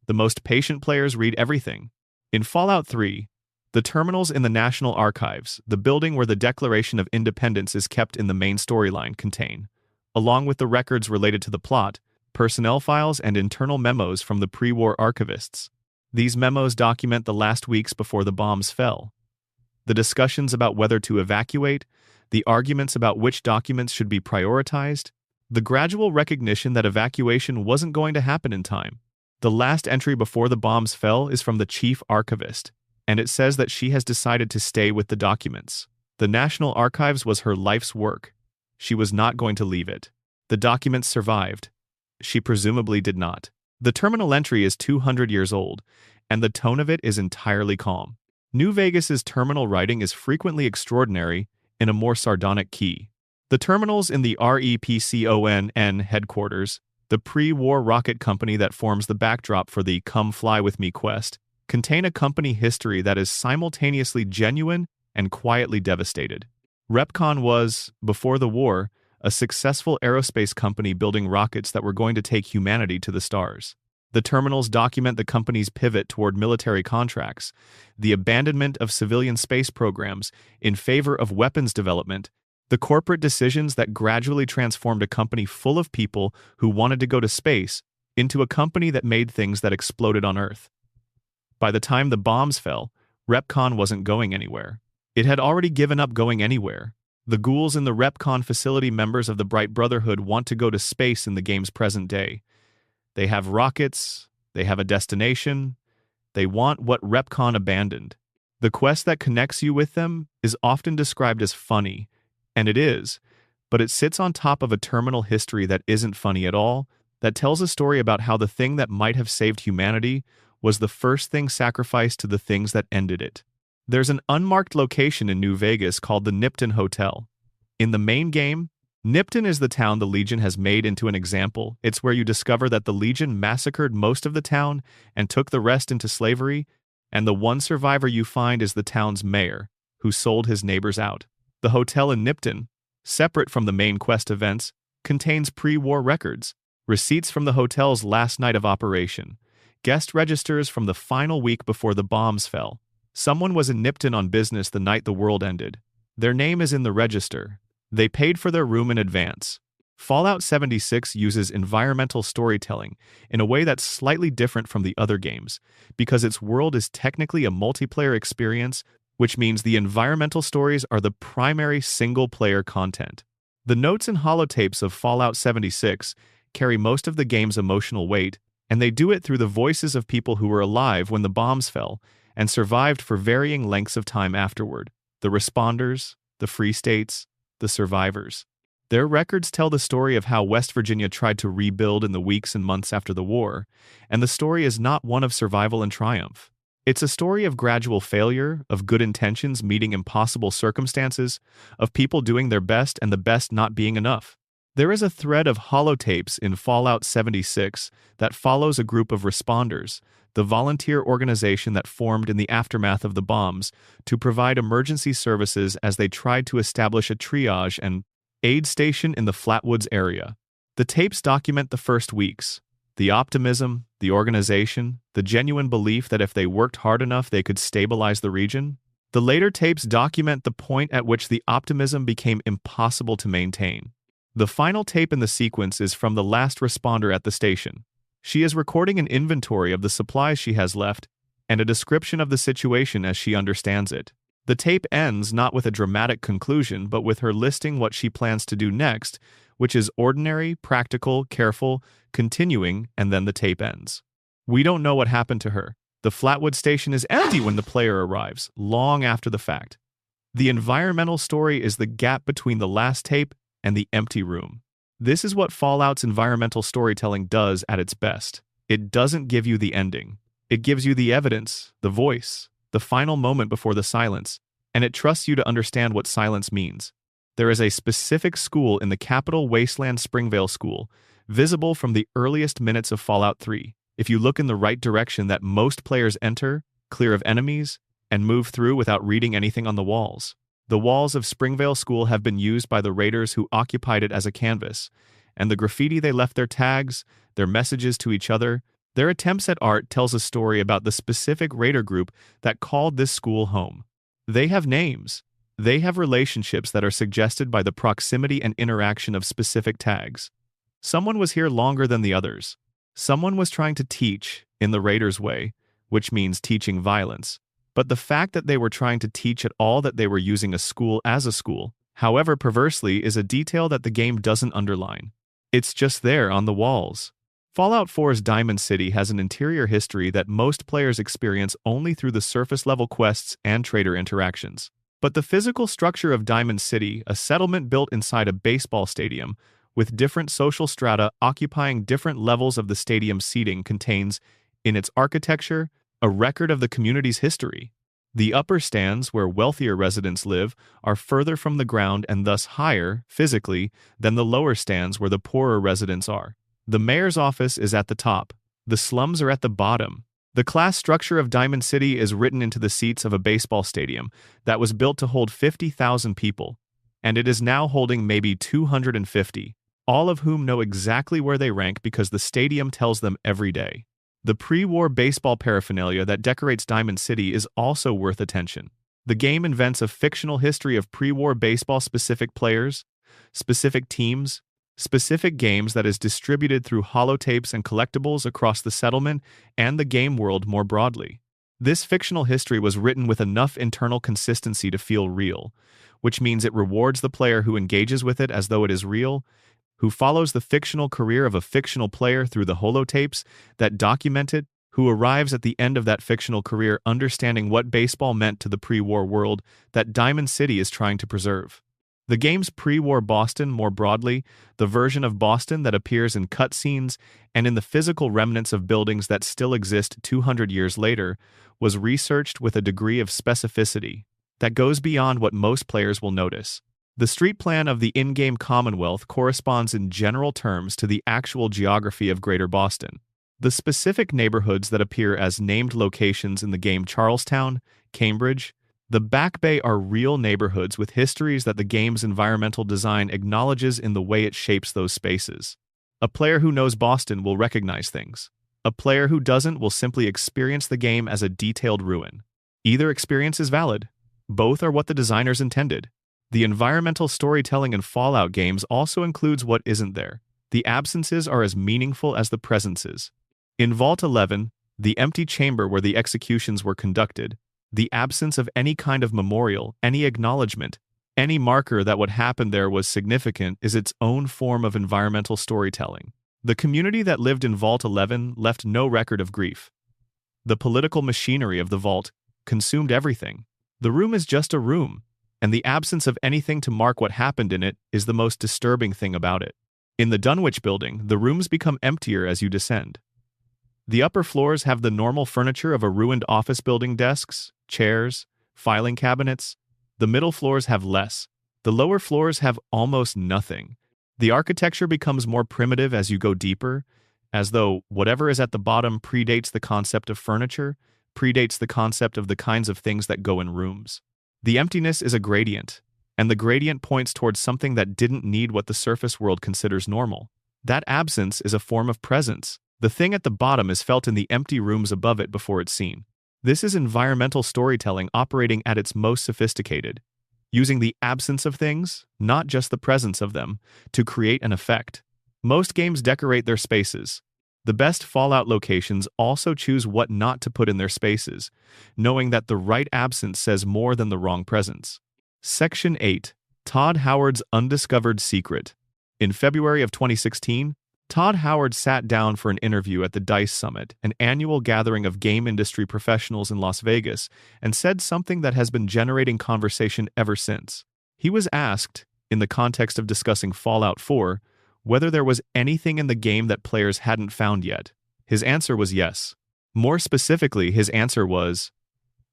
The most patient players read everything. In Fallout 3, the terminals in the National Archives, the building where the Declaration of Independence is kept in the main storyline, contain, along with the records related to the plot, personnel files and internal memos from the pre-war archivists. These memos document the last weeks before the bombs fell. The discussions about whether to evacuate, the arguments about which documents should be prioritized, the gradual recognition that evacuation wasn't going to happen in time. The last entry before the bombs fell is from the chief archivist, and it says that she has decided to stay with the documents. The National Archives was her life's work. She was not going to leave it. The documents survived. She presumably did not. The terminal entry is 200 years old, and the tone of it is entirely calm. New Vegas's terminal writing is frequently extraordinary in a more sardonic key. The terminals in the REPCONN headquarters, the pre-war rocket company that forms the backdrop for the Come Fly With Me quest, contain a company history that is simultaneously genuine and quietly devastated. Repcon was, before the war, a successful aerospace company building rockets that were going to take humanity to the stars. The terminals document the company's pivot toward military contracts, the abandonment of civilian space programs in favor of weapons development, the corporate decisions that gradually transformed a company full of people who wanted to go to space into a company that made things that exploded on Earth. By the time the bombs fell, Repcon wasn't going anywhere. It had already given up going anywhere. The ghouls in the Repcon facility, members of the Bright Brotherhood, want to go to space in the game's present day. They have rockets, they have a destination, they want what Repcon abandoned. The quest that connects you with them is often described as funny, and it is, but it sits on top of a terminal history that isn't funny at all, that tells a story about how the thing that might have saved humanity was the first thing sacrificed to the things that ended it. There's an unmarked location in New Vegas called the Nipton Hotel. In the main game, Nipton is the town the Legion has made into an example. It's where you discover that the Legion massacred most of the town and took the rest into slavery, and the one survivor you find is the town's mayor, who sold his neighbors out. The hotel in Nipton, separate from the main quest events, contains pre-war records, receipts from the hotel's last night of operation, guest registers from the final week before the bombs fell. Someone was in Nipton on business the night the world ended. Their name is in the register. They paid for their room in advance. Fallout 76 uses environmental storytelling in a way that's slightly different from the other games, because its world is technically a multiplayer experience, which means the environmental stories are the primary single-player content. The notes and holotapes of Fallout 76 carry most of the game's emotional weight, and they do it through the voices of people who were alive when the bombs fell and survived for varying lengths of time afterward. The responders, the free states, the survivors. Their records tell the story of how West Virginia tried to rebuild in the weeks and months after the war, and the story is not one of survival and triumph. It's a story of gradual failure, of good intentions meeting impossible circumstances, of people doing their best and the best not being enough. There is a thread of holotapes in Fallout 76 that follows a group of responders, the volunteer organization that formed in the aftermath of the bombs to provide emergency services as they tried to establish a triage and aid station in the Flatwoods area. The tapes document the first weeks, the optimism, the organization, the genuine belief that if they worked hard enough they could stabilize the region. The later tapes document the point at which the optimism became impossible to maintain. The final tape in the sequence is from the last responder at the station. She is recording an inventory of the supplies she has left and a description of the situation as she understands it. The tape ends not with a dramatic conclusion, but with her listing what she plans to do next, which is ordinary, practical, careful, continuing, and then the tape ends. We don't know what happened to her. The Flatwood station is empty when the player arrives, long after the fact. The environmental story is the gap between the last tape and the empty room. This is what Fallout's environmental storytelling does at its best. It doesn't give you the ending. It gives you the evidence, the voice, the final moment before the silence, and it trusts you to understand what silence means. There is a specific school in the capital wasteland Springvale School, visible from the earliest minutes of Fallout 3. If you look in the right direction that most players enter, clear of enemies, and move through without reading anything on the walls. The walls of Springvale School have been used by the raiders who occupied it as a canvas, and the graffiti they left, their tags, their messages to each other, their attempts at art tells a story about the specific raider group that called this school home. They have names. They have relationships that are suggested by the proximity and interaction of specific tags. Someone was here longer than the others. Someone was trying to teach in the raiders' way, which means teaching violence. But the fact that they were trying to teach at all that they were using a school as a school, however perversely, is a detail that the game doesn't underline. It's just there on the walls. Fallout 4's Diamond City has an interior history that most players experience only through the surface-level quests and trader interactions. But the physical structure of Diamond City, a settlement built inside a baseball stadium, with different social strata occupying different levels of the stadium's seating, contains, in its architecture, a record of the community's history. The upper stands, where wealthier residents live, are further from the ground and thus higher, physically, than the lower stands where the poorer residents are. The mayor's office is at the top. The slums are at the bottom. The class structure of Diamond City is written into the seats of a baseball stadium that was built to hold 50,000 people, and it is now holding maybe 250, all of whom know exactly where they rank because the stadium tells them every day. The pre-war baseball paraphernalia that decorates Diamond City is also worth attention. The game invents a fictional history of pre-war baseball-specific players, specific teams, specific games that is distributed through holotapes and collectibles across the settlement and the game world more broadly. This fictional history was written with enough internal consistency to feel real, which means it rewards the player who engages with it as though it is real, who follows the fictional career of a fictional player through the holotapes that document it, who arrives at the end of that fictional career understanding what baseball meant to the pre-war world that Diamond City is trying to preserve. The game's pre-war Boston, more broadly, the version of Boston that appears in cutscenes and in the physical remnants of buildings that still exist 200 years later, was researched with a degree of specificity that goes beyond what most players will notice. The street plan of the in-game Commonwealth corresponds in general terms to the actual geography of Greater Boston. The specific neighborhoods that appear as named locations in the game Charlestown, Cambridge, the Back Bay are real neighborhoods with histories that the game's environmental design acknowledges in the way it shapes those spaces. A player who knows Boston will recognize things. A player who doesn't will simply experience the game as a detailed ruin. Either experience is valid. Both are what the designers intended. The environmental storytelling in Fallout games also includes what isn't there. The absences are as meaningful as the presences. In Vault 11, the empty chamber where the executions were conducted, the absence of any kind of memorial, any acknowledgement, any marker that what happened there was significant is its own form of environmental storytelling. The community that lived in Vault 11 left no record of grief. The political machinery of the vault consumed everything. The room is just a room, and the absence of anything to mark what happened in it is the most disturbing thing about it. In the Dunwich building, the rooms become emptier as you descend. The upper floors have the normal furniture of a ruined office building: desks, chairs, filing cabinets. The middle floors have less. The lower floors have almost nothing. The architecture becomes more primitive as you go deeper, as though whatever is at the bottom predates the concept of furniture, predates the concept of the kinds of things that go in rooms. The emptiness is a gradient, and the gradient points towards something that didn't need what the surface world considers normal. That absence is a form of presence. The thing at the bottom is felt in the empty rooms above it before it's seen. This is environmental storytelling operating at its most sophisticated, using the absence of things, not just the presence of them, to create an effect. Most games decorate their spaces. The best Fallout locations also choose what not to put in their spaces, knowing that the right absence says more than the wrong presence. Section 8. Todd Howard's Undiscovered Secret. In February of 2016, Todd Howard sat down for an interview at the DICE Summit, an annual gathering of game industry professionals in Las Vegas, and said something that has been generating conversation ever since. He was asked, in the context of discussing Fallout 4, whether there was anything in the game that players hadn't found yet. His answer was yes. More specifically, his answer was,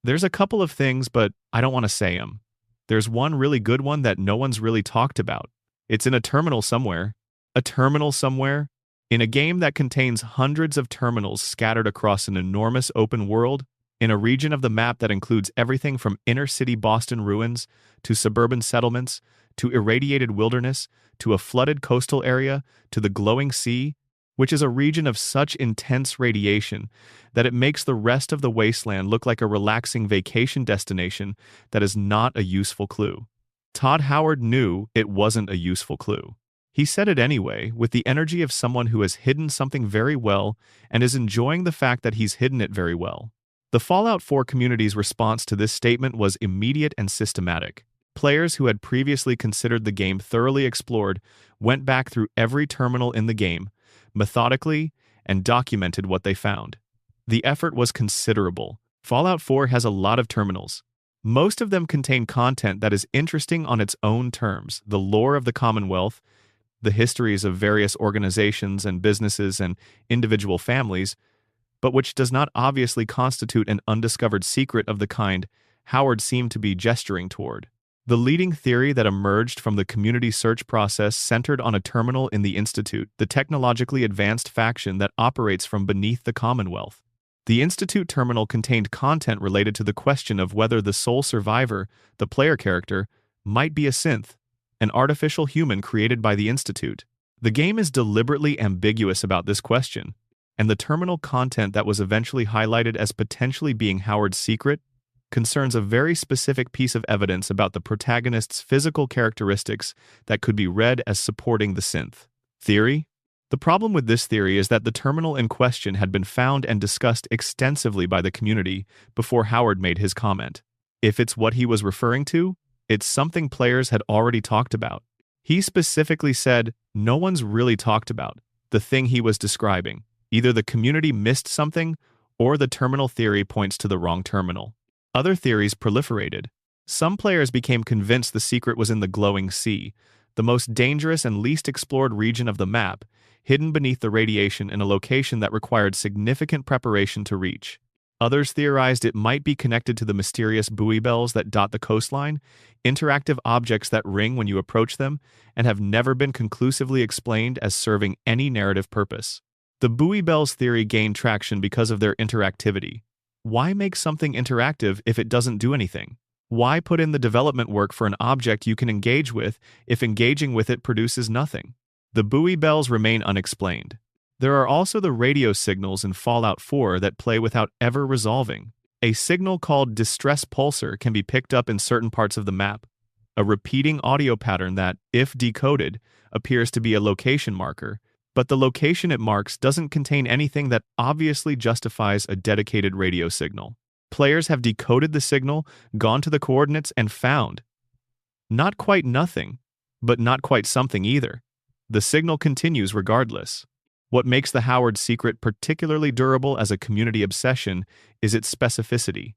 "There's a couple of things, but I don't want to say them. There's one really good one that no one's really talked about. It's in a terminal somewhere." A terminal somewhere? In a game that contains hundreds of terminals scattered across an enormous open world, in a region of the map that includes everything from inner-city Boston ruins to suburban settlements to irradiated wilderness to a flooded coastal area to the glowing sea, which is a region of such intense radiation that it makes the rest of the wasteland look like a relaxing vacation destination that is not a useful clue. Todd Howard knew it wasn't a useful clue. He said it anyway, with the energy of someone who has hidden something very well and is enjoying the fact that he's hidden it very well. The Fallout 4 community's response to this statement was immediate and systematic. Players who had previously considered the game thoroughly explored went back through every terminal in the game, methodically, and documented what they found. The effort was considerable. Fallout 4 has a lot of terminals. Most of them contain content that is interesting on its own terms: the lore of the Commonwealth, the histories of various organizations and businesses and individual families, but which does not obviously constitute an undiscovered secret of the kind Howard seemed to be gesturing toward. The leading theory that emerged from the community search process centered on a terminal in the Institute, the technologically advanced faction that operates from beneath the Commonwealth. The Institute terminal contained content related to the question of whether the sole survivor, the player character, might be a synth, an artificial human created by the Institute. The game is deliberately ambiguous about this question, and the terminal content that was eventually highlighted as potentially being Howard's secret concerns a very specific piece of evidence about the protagonist's physical characteristics that could be read as supporting the synth theory. The problem with this theory is that the terminal in question had been found and discussed extensively by the community before Howard made his comment. If it's what he was referring to, it's something players had already talked about. He specifically said, no one's really talked about the thing he was describing. Either the community missed something, or the terminal theory points to the wrong terminal. Other theories proliferated. Some players became convinced the secret was in the glowing sea, the most dangerous and least explored region of the map, hidden beneath the radiation in a location that required significant preparation to reach. Others theorized it might be connected to the mysterious buoy bells that dot the coastline, interactive objects that ring when you approach them, and have never been conclusively explained as serving any narrative purpose. The buoy bells theory gained traction because of their interactivity. Why make something interactive if it doesn't do anything? Why put in the development work for an object you can engage with if engaging with it produces nothing? The buoy bells remain unexplained. There are also the radio signals in Fallout 4 that play without ever resolving. A signal called distress pulsar can be picked up in certain parts of the map, a repeating audio pattern that, if decoded, appears to be a location marker, but the location it marks doesn't contain anything that obviously justifies a dedicated radio signal. Players have decoded the signal, gone to the coordinates, and found not quite nothing, but not quite something either. The signal continues regardless. What makes the Howard secret particularly durable as a community obsession is its specificity.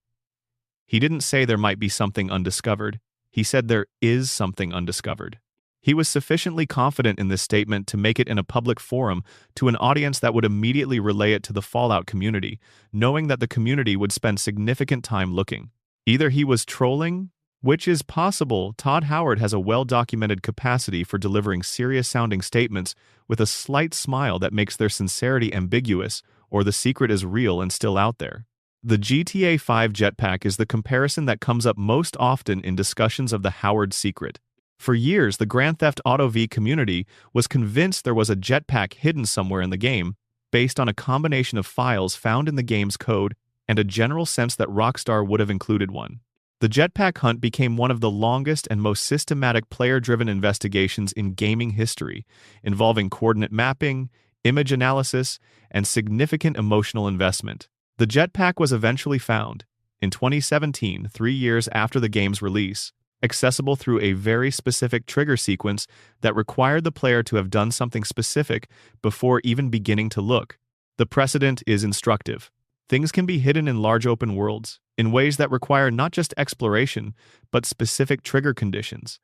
He didn't say there might be something undiscovered. He said there is something undiscovered. He was sufficiently confident in this statement to make it in a public forum to an audience that would immediately relay it to the Fallout community, knowing that the community would spend significant time looking. Either he was trolling, which is possible. Todd Howard has a well-documented capacity for delivering serious-sounding statements with a slight smile that makes their sincerity ambiguous, or the secret is real and still out there. The GTA 5 jetpack is the comparison that comes up most often in discussions of the Howard secret. For years, the Grand Theft Auto V community was convinced there was a jetpack hidden somewhere in the game, based on a combination of files found in the game's code and a general sense that Rockstar would have included one. The jetpack hunt became one of the longest and most systematic player-driven investigations in gaming history, involving coordinate mapping, image analysis, and significant emotional investment. The jetpack was eventually found, in 2017, 3 years after the game's release, accessible through a very specific trigger sequence that required the player to have done something specific before even beginning to look. The precedent is instructive. Things can be hidden in large open worlds, in ways that require not just exploration, but specific trigger conditions,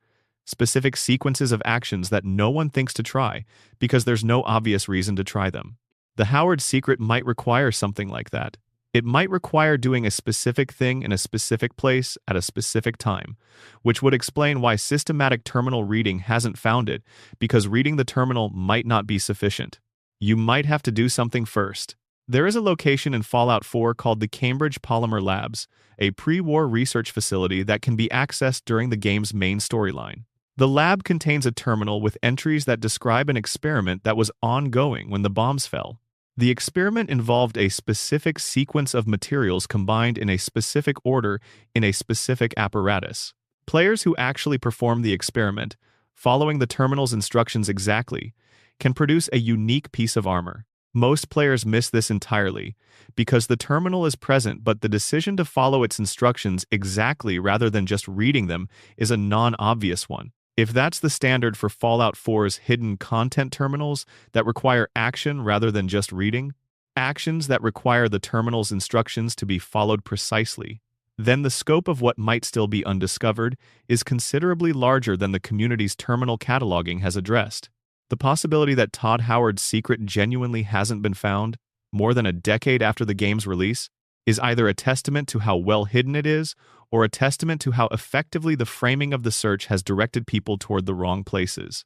specific sequences of actions that no one thinks to try, because there's no obvious reason to try them. The Howard secret might require something like that. It might require doing a specific thing in a specific place at a specific time, which would explain why systematic terminal reading hasn't found it, because reading the terminal might not be sufficient. You might have to do something first. There is a location in Fallout 4 called the Cambridge Polymer Labs, a pre-war research facility that can be accessed during the game's main storyline. The lab contains a terminal with entries that describe an experiment that was ongoing when the bombs fell. The experiment involved a specific sequence of materials combined in a specific order in a specific apparatus. Players who actually perform the experiment, following the terminal's instructions exactly, can produce a unique piece of armor. Most players miss this entirely, because the terminal is present but the decision to follow its instructions exactly rather than just reading them is a non-obvious one. If that's the standard for Fallout 4's hidden content terminals that require action rather than just reading, actions that require the terminal's instructions to be followed precisely, then the scope of what might still be undiscovered is considerably larger than the community's terminal cataloging has addressed. The possibility that Todd Howard's secret genuinely hasn't been found, more than a decade after the game's release, is either a testament to how well hidden it is, or a testament to how effectively the framing of the search has directed people toward the wrong places.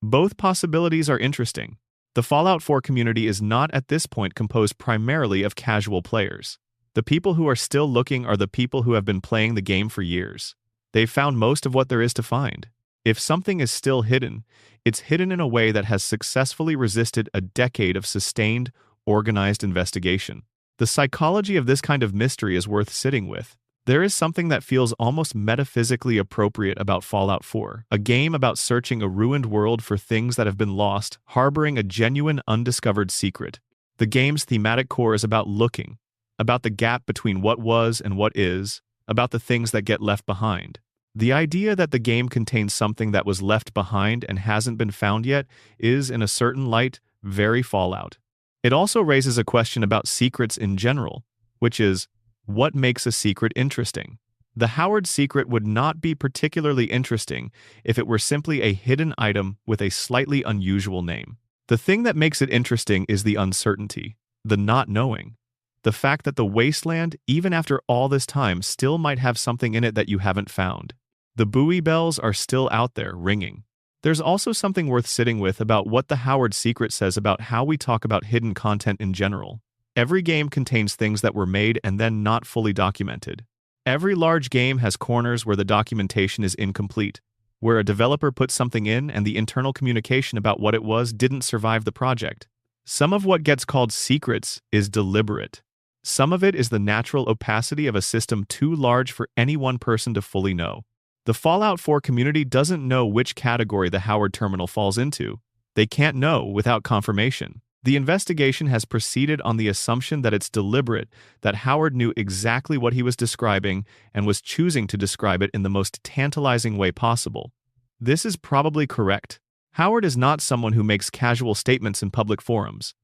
Both possibilities are interesting. The Fallout 4 community is not at this point composed primarily of casual players. The people who are still looking are the people who have been playing the game for years. They've found most of what there is to find. If something is still hidden, it's hidden in a way that has successfully resisted a decade of sustained, organized investigation. The psychology of this kind of mystery is worth sitting with. There is something that feels almost metaphysically appropriate about Fallout 4, a game about searching a ruined world for things that have been lost, harboring a genuine undiscovered secret. The game's thematic core is about looking, about the gap between what was and what is, about the things that get left behind. The idea that the game contains something that was left behind and hasn't been found yet is, in a certain light, very Fallout. It also raises a question about secrets in general, which is, what makes a secret interesting? The Howard secret would not be particularly interesting if it were simply a hidden item with a slightly unusual name. The thing that makes it interesting is the uncertainty, the not knowing. The fact that the wasteland, even after all this time, still might have something in it that you haven't found. The buoy bells are still out there, ringing. There's also something worth sitting with about what the Howard secret says about how we talk about hidden content in general. Every game contains things that were made and then not fully documented. Every large game has corners where the documentation is incomplete, where a developer put something in and the internal communication about what it was didn't survive the project. Some of what gets called secrets is deliberate. Some of it is the natural opacity of a system too large for any one person to fully know. The Fallout 4 community doesn't know which category the Howard terminal falls into. They can't know without confirmation. The investigation has proceeded on the assumption that it's deliberate, that Howard knew exactly what he was describing and was choosing to describe it in the most tantalizing way possible. This is probably correct. Howard is not someone who makes casual statements in public forums.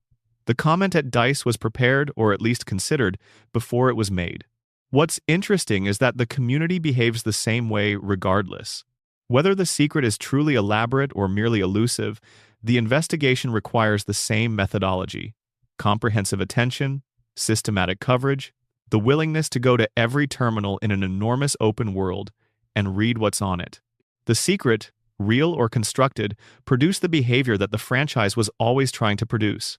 The comment at DICE was prepared, or at least considered, before it was made. What's interesting is that the community behaves the same way regardless. Whether the secret is truly elaborate or merely elusive, the investigation requires the same methodology: comprehensive attention, systematic coverage, the willingness to go to every terminal in an enormous open world and read what's on it. The secret, real or constructed, produced the behavior that the franchise was always trying to produce.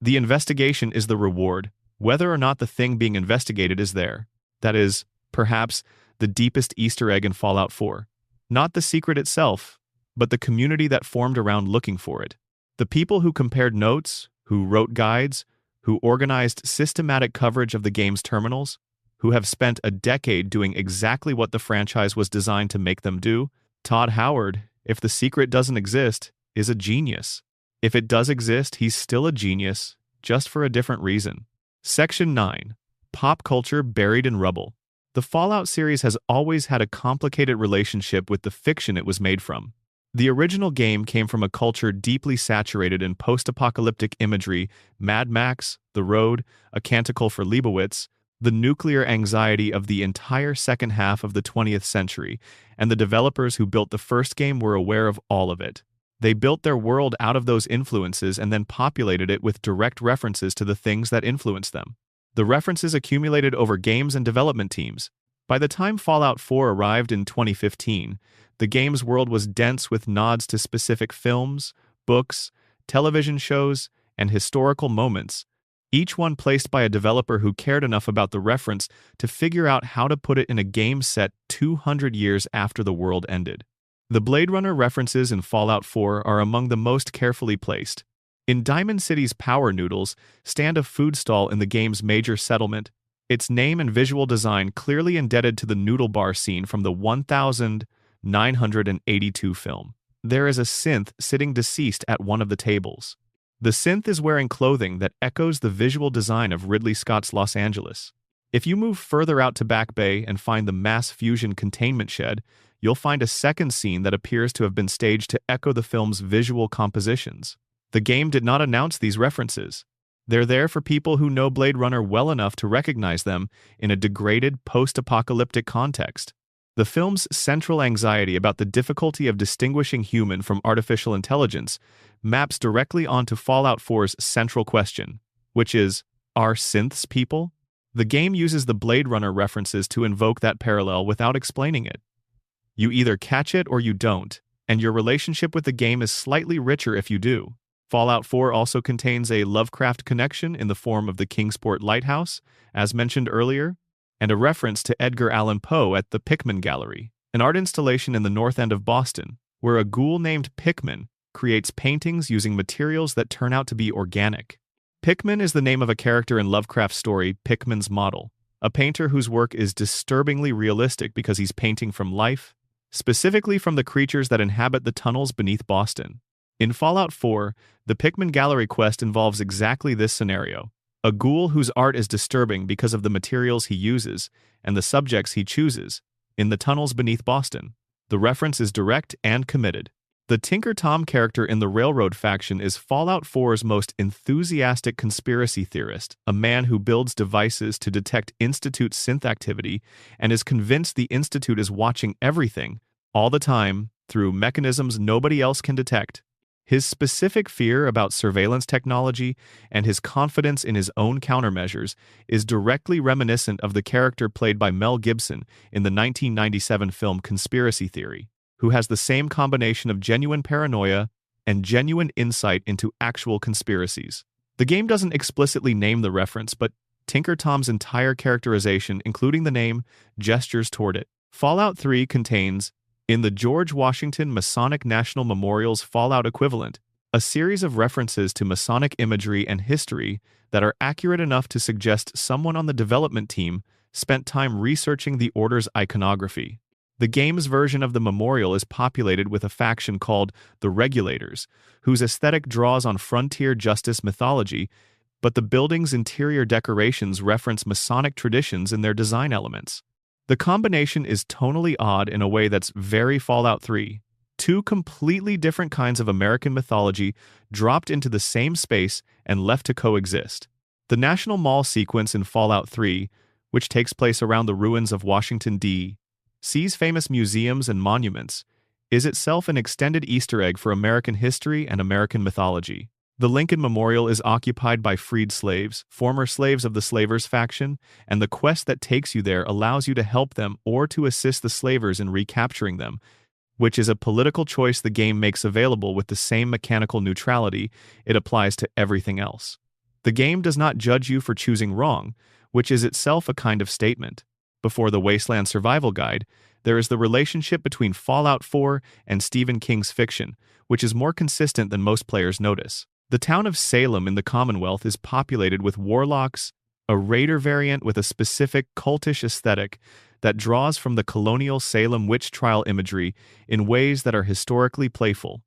The investigation is the reward, whether or not the thing being investigated is there. That is, perhaps, the deepest Easter egg in Fallout 4. Not the secret itself, but the community that formed around looking for it. The people who compared notes, who wrote guides, who organized systematic coverage of the game's terminals, who have spent a decade doing exactly what the franchise was designed to make them do. Todd Howard, if the secret doesn't exist, is a genius. If it does exist, he's still a genius, just for a different reason. Section 9. Pop culture buried in rubble. The Fallout series has always had a complicated relationship with the fiction it was made from. The original game came from a culture deeply saturated in post-apocalyptic imagery: Mad Max, The Road, A Canticle for Leibowitz, the nuclear anxiety of the entire second half of the 20th century, and the developers who built the first game were aware of all of it. They built their world out of those influences and then populated it with direct references to the things that influenced them. The references accumulated over games and development teams. By the time Fallout 4 arrived in 2015, the game's world was dense with nods to specific films, books, television shows, and historical moments, each one placed by a developer who cared enough about the reference to figure out how to put it in a game set 200 years after the world ended. The Blade Runner references in Fallout 4 are among the most carefully placed. In Diamond City's Power Noodles stand a food stall in the game's major settlement, its name and visual design clearly indebted to the noodle bar scene from the 1982 film. There is a synth sitting deceased at one of the tables. The synth is wearing clothing that echoes the visual design of Ridley Scott's Los Angeles. If you move further out to Back Bay and find the mass fusion containment shed, you'll find a second scene that appears to have been staged to echo the film's visual compositions. The game did not announce these references. They're there for people who know Blade Runner well enough to recognize them in a degraded post-apocalyptic context. The film's central anxiety about the difficulty of distinguishing human from artificial intelligence maps directly onto Fallout 4's central question, which is, are synths people? The game uses the Blade Runner references to invoke that parallel without explaining it. You either catch it or you don't, and your relationship with the game is slightly richer if you do. Fallout 4 also contains a Lovecraft connection in the form of the Kingsport Lighthouse, as mentioned earlier, and a reference to Edgar Allan Poe at the Pickman Gallery, an art installation in the North End of Boston, where a ghoul named Pickman creates paintings using materials that turn out to be organic. Pickman is the name of a character in Lovecraft's story Pickman's Model, a painter whose work is disturbingly realistic because he's painting from life, specifically from the creatures that inhabit the tunnels beneath Boston. In Fallout 4, the Pickman Gallery quest involves exactly this scenario: a ghoul whose art is disturbing because of the materials he uses and the subjects he chooses, in the tunnels beneath Boston. The reference is direct and committed. The Tinker Tom character in the Railroad faction is Fallout 4's most enthusiastic conspiracy theorist, a man who builds devices to detect Institute synth activity and is convinced the Institute is watching everything, all the time, through mechanisms nobody else can detect. His specific fear about surveillance technology and his confidence in his own countermeasures is directly reminiscent of the character played by Mel Gibson in the 1997 film Conspiracy Theory, who has the same combination of genuine paranoia and genuine insight into actual conspiracies. The game doesn't explicitly name the reference, but Tinker Tom's entire characterization, including the name, gestures toward it. Fallout 3 contains, in the George Washington Masonic National Memorial's Fallout equivalent, a series of references to Masonic imagery and history that are accurate enough to suggest someone on the development team spent time researching the order's iconography. The game's version of the memorial is populated with a faction called the Regulators, whose aesthetic draws on frontier justice mythology, but the building's interior decorations reference Masonic traditions in their design elements. The combination is tonally odd in a way that's very Fallout 3. Two completely different kinds of American mythology dropped into the same space and left to coexist. The National Mall sequence in Fallout 3, which takes place around the ruins of Washington, D.C.'s famous museums and monuments, is itself an extended Easter egg for American history and American mythology. The Lincoln Memorial is occupied by freed slaves, former slaves of the Slavers faction, and the quest that takes you there allows you to help them or to assist the slavers in recapturing them, which is a political choice the game makes available with the same mechanical neutrality it applies to everything else. The game does not judge you for choosing wrong, which is itself a kind of statement. Before the Wasteland Survival Guide, there is the relationship between Fallout 4 and Stephen King's fiction, which is more consistent than most players notice. The town of Salem in the Commonwealth is populated with warlocks, a raider variant with a specific cultish aesthetic that draws from the colonial Salem witch trial imagery in ways that are historically playful.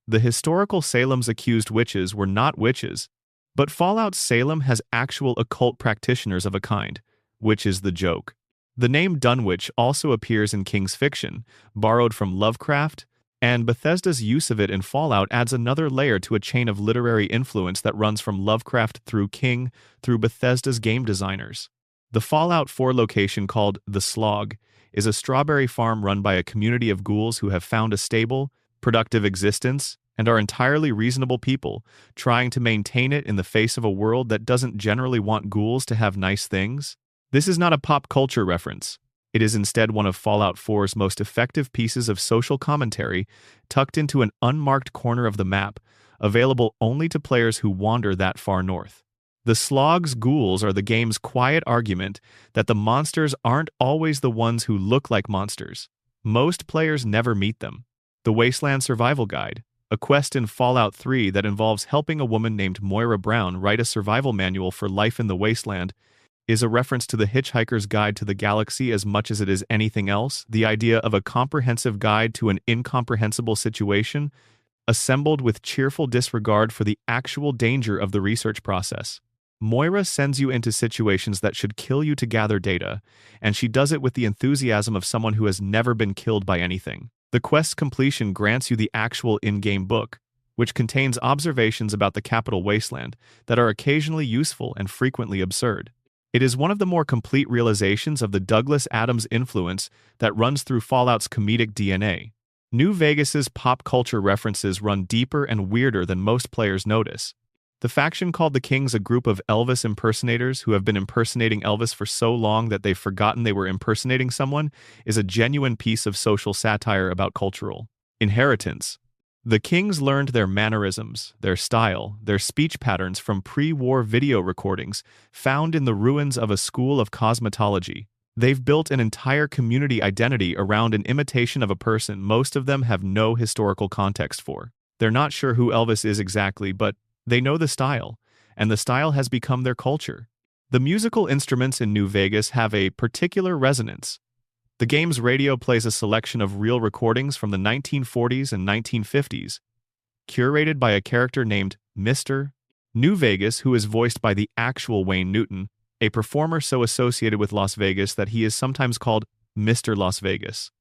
The historical Salem's accused witches were not witches, but Fallout Salem has actual occult practitioners of a kind, which is the joke. The name Dunwich also appears in King's fiction, borrowed from Lovecraft, and Bethesda's use of it in Fallout adds another layer to a chain of literary influence that runs from Lovecraft through King through Bethesda's game designers. The Fallout 4 location called The Slog is a strawberry farm run by a community of ghouls who have found a stable, productive existence and are entirely reasonable people, trying to maintain it in the face of a world that doesn't generally want ghouls to have nice things. This is not a pop culture reference. It is instead one of Fallout 4's most effective pieces of social commentary, tucked into an unmarked corner of the map, available only to players who wander that far north. The Slog's ghouls are the game's quiet argument that the monsters aren't always the ones who look like monsters. Most players never meet them. The Wasteland Survival Guide, a quest in Fallout 3 that involves helping a woman named Moira Brown write a survival manual for life in the wasteland, is a reference to the Hitchhiker's Guide to the Galaxy as much as it is anything else. The idea of a comprehensive guide to an incomprehensible situation, assembled with cheerful disregard for the actual danger of the research process. Moira sends you into situations that should kill you to gather data, and she does it with the enthusiasm of someone who has never been killed by anything. The quest's completion grants you the actual in-game book, which contains observations about the capital wasteland that are occasionally useful and frequently absurd. It is one of the more complete realizations of the Douglas Adams influence that runs through Fallout's comedic DNA. New Vegas's pop culture references run deeper and weirder than most players notice. The faction called the Kings, a group of Elvis impersonators who have been impersonating Elvis for so long that they've forgotten they were impersonating someone, is a genuine piece of social satire about cultural inheritance. The Kings learned their mannerisms, their style, their speech patterns from pre-war video recordings found in the ruins of a school of cosmetology. They've built an entire community identity around an imitation of a person most of them have no historical context for. They're not sure who Elvis is exactly, but they know the style, and the style has become their culture. The musical instruments in New Vegas have a particular resonance. The game's radio plays a selection of real recordings from the 1940s and 1950s, curated by a character named Mr. New Vegas, who is voiced by the actual Wayne Newton, a performer so associated with Las Vegas that he is sometimes called Mr. Las Vegas.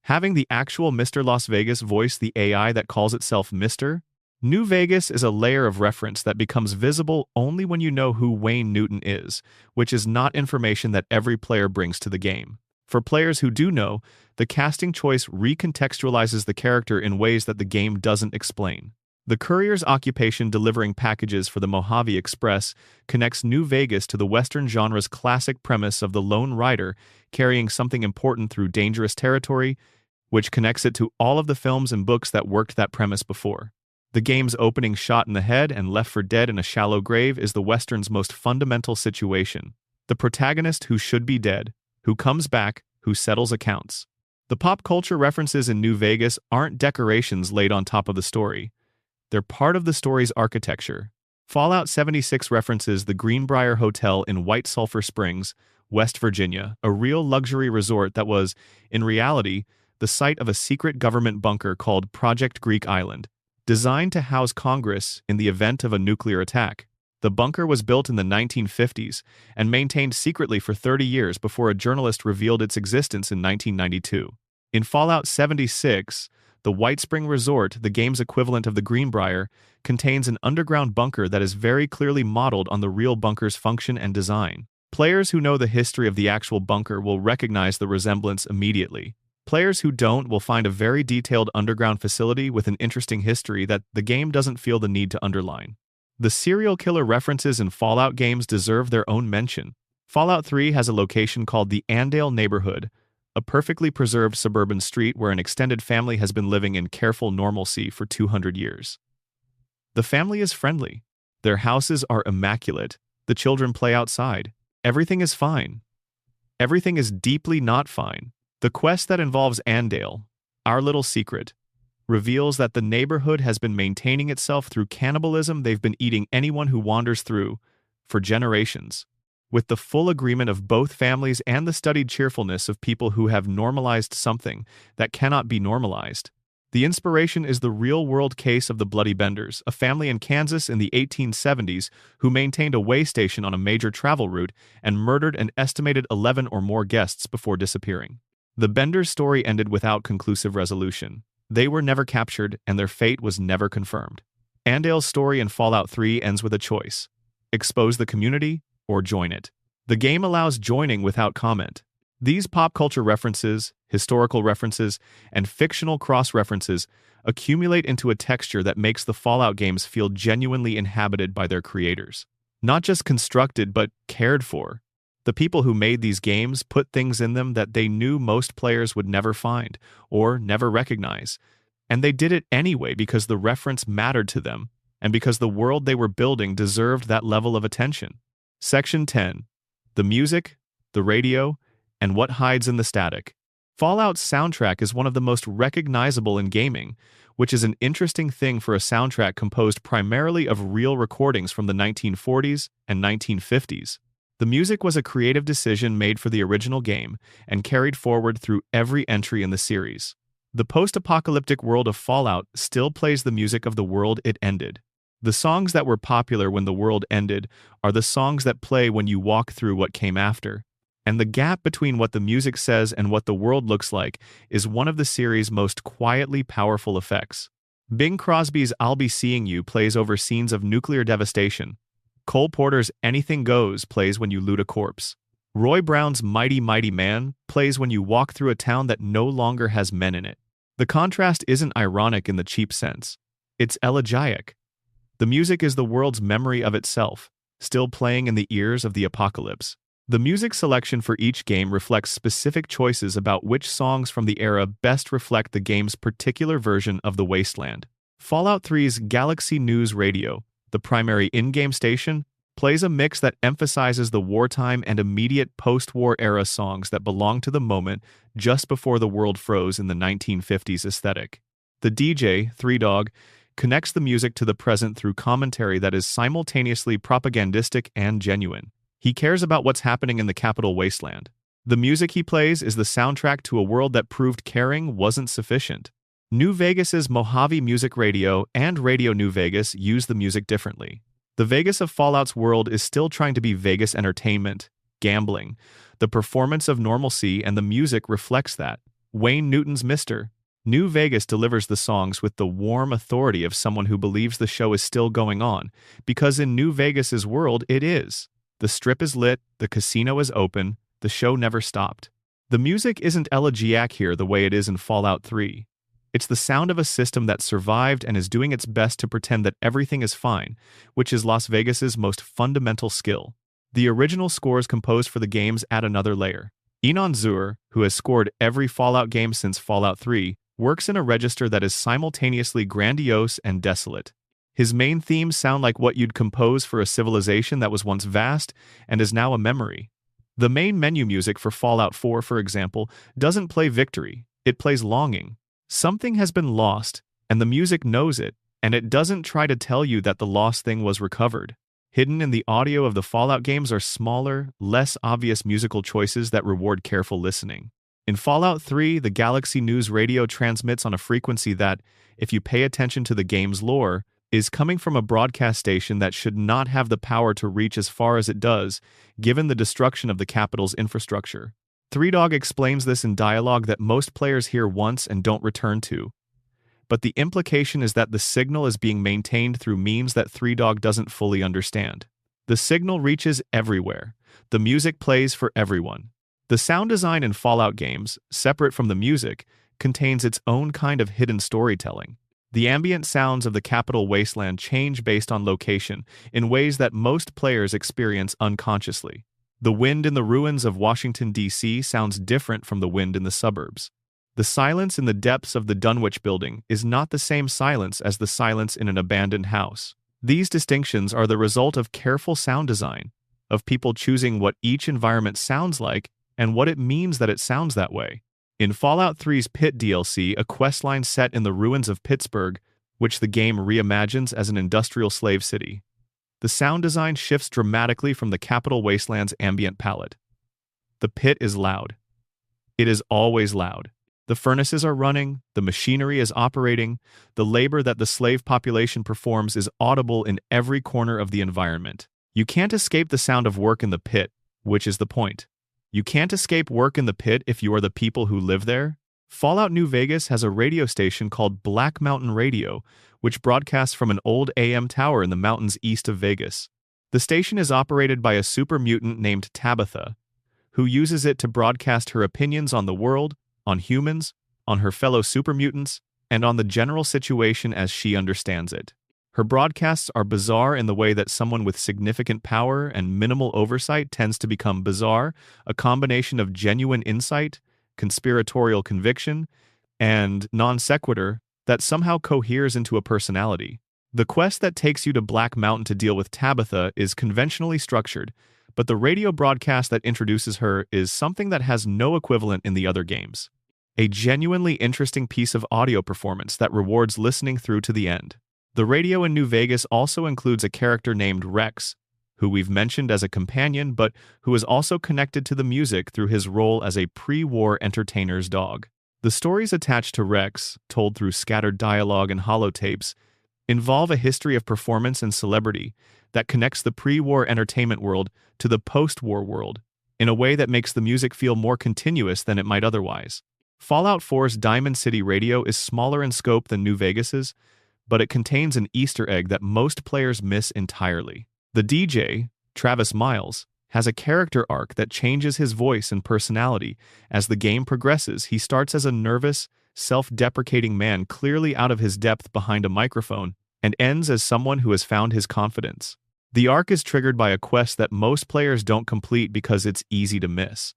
Having the actual Mr. Las Vegas voice the AI that calls itself Mr. New Vegas is a layer of reference that becomes visible only when you know who Wayne Newton is, which is not information that every player brings to the game. For players who do know, the casting choice recontextualizes the character in ways that the game doesn't explain. The courier's occupation delivering packages for the Mojave Express connects New Vegas to the Western genre's classic premise of the lone rider carrying something important through dangerous territory, which connects it to all of the films and books that worked that premise before. The game's opening shot in the head and left for dead in a shallow grave is the Western's most fundamental situation. The protagonist who should be dead, who comes back, who settles accounts. The pop culture references in New Vegas aren't decorations laid on top of the story. They're part of the story's architecture. Fallout 76 references the Greenbrier Hotel in White Sulphur Springs, West Virginia, a real luxury resort that was, in reality, the site of a secret government bunker called Project Greek Island, designed to house Congress in the event of a nuclear attack. The bunker was built in the 1950s and maintained secretly for 30 years before a journalist revealed its existence in 1992. In Fallout 76, the White Spring Resort, the game's equivalent of the Greenbrier, contains an underground bunker that is very clearly modeled on the real bunker's function and design. Players who know the history of the actual bunker will recognize the resemblance immediately. Players who don't will find a very detailed underground facility with an interesting history that the game doesn't feel the need to underline. The serial killer references in Fallout games deserve their own mention. Fallout 3 has a location called the Andale Neighborhood, a perfectly preserved suburban street where an extended family has been living in careful normalcy for 200 years. The family is friendly. Their houses are immaculate. The children play outside. Everything is fine. Everything is deeply not fine. The quest that involves Andale, our little secret, reveals that the neighborhood has been maintaining itself through cannibalism. They've been eating anyone who wanders through for generations. With the full agreement of both families and the studied cheerfulness of people who have normalized something that cannot be normalized. The inspiration is the real-world case of the Bloody Benders, a family in Kansas in the 1870s who maintained a way station on a major travel route and murdered an estimated 11 or more guests before disappearing. The Benders' story ended without conclusive resolution. They were never captured, and their fate was never confirmed. Andale's story in Fallout 3 ends with a choice: expose the community or join it. The game allows joining without comment. These pop culture references, historical references, and fictional cross-references accumulate into a texture that makes the Fallout games feel genuinely inhabited by their creators. Not just constructed, but cared for. The people who made these games put things in them that they knew most players would never find or never recognize. And they did it anyway because the reference mattered to them and because the world they were building deserved that level of attention. Section 10. The music, the radio, and what hides in the static. Fallout's soundtrack is one of the most recognizable in gaming, which is an interesting thing for a soundtrack composed primarily of real recordings from the 1940s and 1950s. The music was a creative decision made for the original game and carried forward through every entry in the series. The post-apocalyptic world of Fallout still plays the music of the world it ended. The songs that were popular when the world ended are the songs that play when you walk through what came after. And the gap between what the music says and what the world looks like is one of the series' most quietly powerful effects. Bing Crosby's I'll Be Seeing You plays over scenes of nuclear devastation. Cole Porter's Anything Goes plays when you loot a corpse. Roy Brown's Mighty Mighty Man plays when you walk through a town that no longer has men in it. The contrast isn't ironic in the cheap sense. It's elegiac. The music is the world's memory of itself, still playing in the ears of the apocalypse. The music selection for each game reflects specific choices about which songs from the era best reflect the game's particular version of the wasteland. Fallout 3's Galaxy News Radio, the primary in-game station, plays a mix that emphasizes the wartime and immediate post-war era songs that belong to the moment just before the world froze in the 1950s aesthetic. The DJ, Three Dog, connects the music to the present through commentary that is simultaneously propagandistic and genuine. He cares about what's happening in the capital wasteland. The music he plays is the soundtrack to a world that proved caring wasn't sufficient. New Vegas's Mojave Music Radio and Radio New Vegas use the music differently. The Vegas of Fallout's world is still trying to be Vegas entertainment, gambling. The performance of normalcy and the music reflects that. Wayne Newton's Mr. New Vegas delivers the songs with the warm authority of someone who believes the show is still going on, because in New Vegas's world it is. The strip is lit, the casino is open, the show never stopped. The music isn't elegiac here the way it is in Fallout 3. It's the sound of a system that survived and is doing its best to pretend that everything is fine, which is Las Vegas's most fundamental skill. The original scores composed for the games add another layer. Enon Zur, who has scored every Fallout game since Fallout 3, works in a register that is simultaneously grandiose and desolate. His main themes sound like what you'd compose for a civilization that was once vast and is now a memory. The main menu music for Fallout 4, for example, doesn't play victory, it plays longing. Something has been lost, and the music knows it, and it doesn't try to tell you that the lost thing was recovered. Hidden in the audio of the Fallout games are smaller, less obvious musical choices that reward careful listening. In Fallout 3, the Galaxy News radio transmits on a frequency that, if you pay attention to the game's lore, is coming from a broadcast station that should not have the power to reach as far as it does, given the destruction of the capital's infrastructure. Three Dog explains this in dialogue that most players hear once and don't return to. But the implication is that the signal is being maintained through means that Three Dog doesn't fully understand. The signal reaches everywhere. The music plays for everyone. The sound design in Fallout games, separate from the music, contains its own kind of hidden storytelling. The ambient sounds of the capital wasteland change based on location in ways that most players experience unconsciously. The wind in the ruins of Washington, D.C. sounds different from the wind in the suburbs. The silence in the depths of the Dunwich building is not the same silence as the silence in an abandoned house. These distinctions are the result of careful sound design, of people choosing what each environment sounds like and what it means that it sounds that way. In Fallout 3's Pit DLC, a questline set in the ruins of Pittsburgh, which the game reimagines as an industrial slave city. The sound design shifts dramatically from the capital wasteland's ambient palette. The pit is loud. It is always loud. The furnaces are running, the machinery is operating, the labor that the slave population performs is audible in every corner of the environment. You can't escape the sound of work in the pit, which is the point. You can't escape work in the pit if you are the people who live there. Fallout New Vegas has a radio station called Black Mountain Radio, which broadcasts from an old AM tower in the mountains east of Vegas. The station is operated by a super mutant named Tabitha, who uses it to broadcast her opinions on the world, on humans, on her fellow super mutants, and on the general situation as she understands it. Her broadcasts are bizarre in the way that someone with significant power and minimal oversight tends to become bizarre, a combination of genuine insight, conspiratorial conviction, and non sequitur that somehow coheres into a personality. The quest that takes you to Black Mountain to deal with Tabitha is conventionally structured, but the radio broadcast that introduces her is something that has no equivalent in the other games. A genuinely interesting piece of audio performance that rewards listening through to the end. The radio in New Vegas also includes a character named Rex, who we've mentioned as a companion but who is also connected to the music through his role as a pre-war entertainer's dog. The stories attached to Rex, told through scattered dialogue and holotapes, involve a history of performance and celebrity that connects the pre-war entertainment world to the post-war world in a way that makes the music feel more continuous than it might otherwise. Fallout 4's Diamond City Radio is smaller in scope than New Vegas's, but it contains an Easter egg that most players miss entirely. The DJ, Travis Miles, has a character arc that changes his voice and personality. As the game progresses, he starts as a nervous, self-deprecating man clearly out of his depth behind a microphone, and ends as someone who has found his confidence. The arc is triggered by a quest that most players don't complete because it's easy to miss.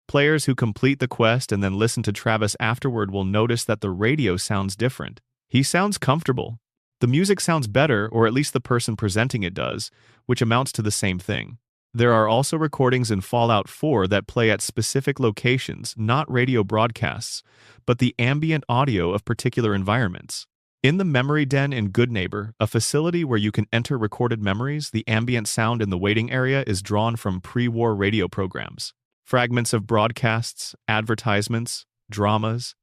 Players who complete the quest and then listen to Travis afterward will notice that the radio sounds different. He sounds comfortable. The music sounds better, or at least the person presenting it does, which amounts to the same thing. There are also recordings in Fallout 4 that play at specific locations, not radio broadcasts, but the ambient audio of particular environments. In the Memory Den in Good Neighbor, a facility where you can enter recorded memories, the ambient sound in the waiting area is drawn from pre-war radio programs. Fragments of broadcasts, advertisements, dramas,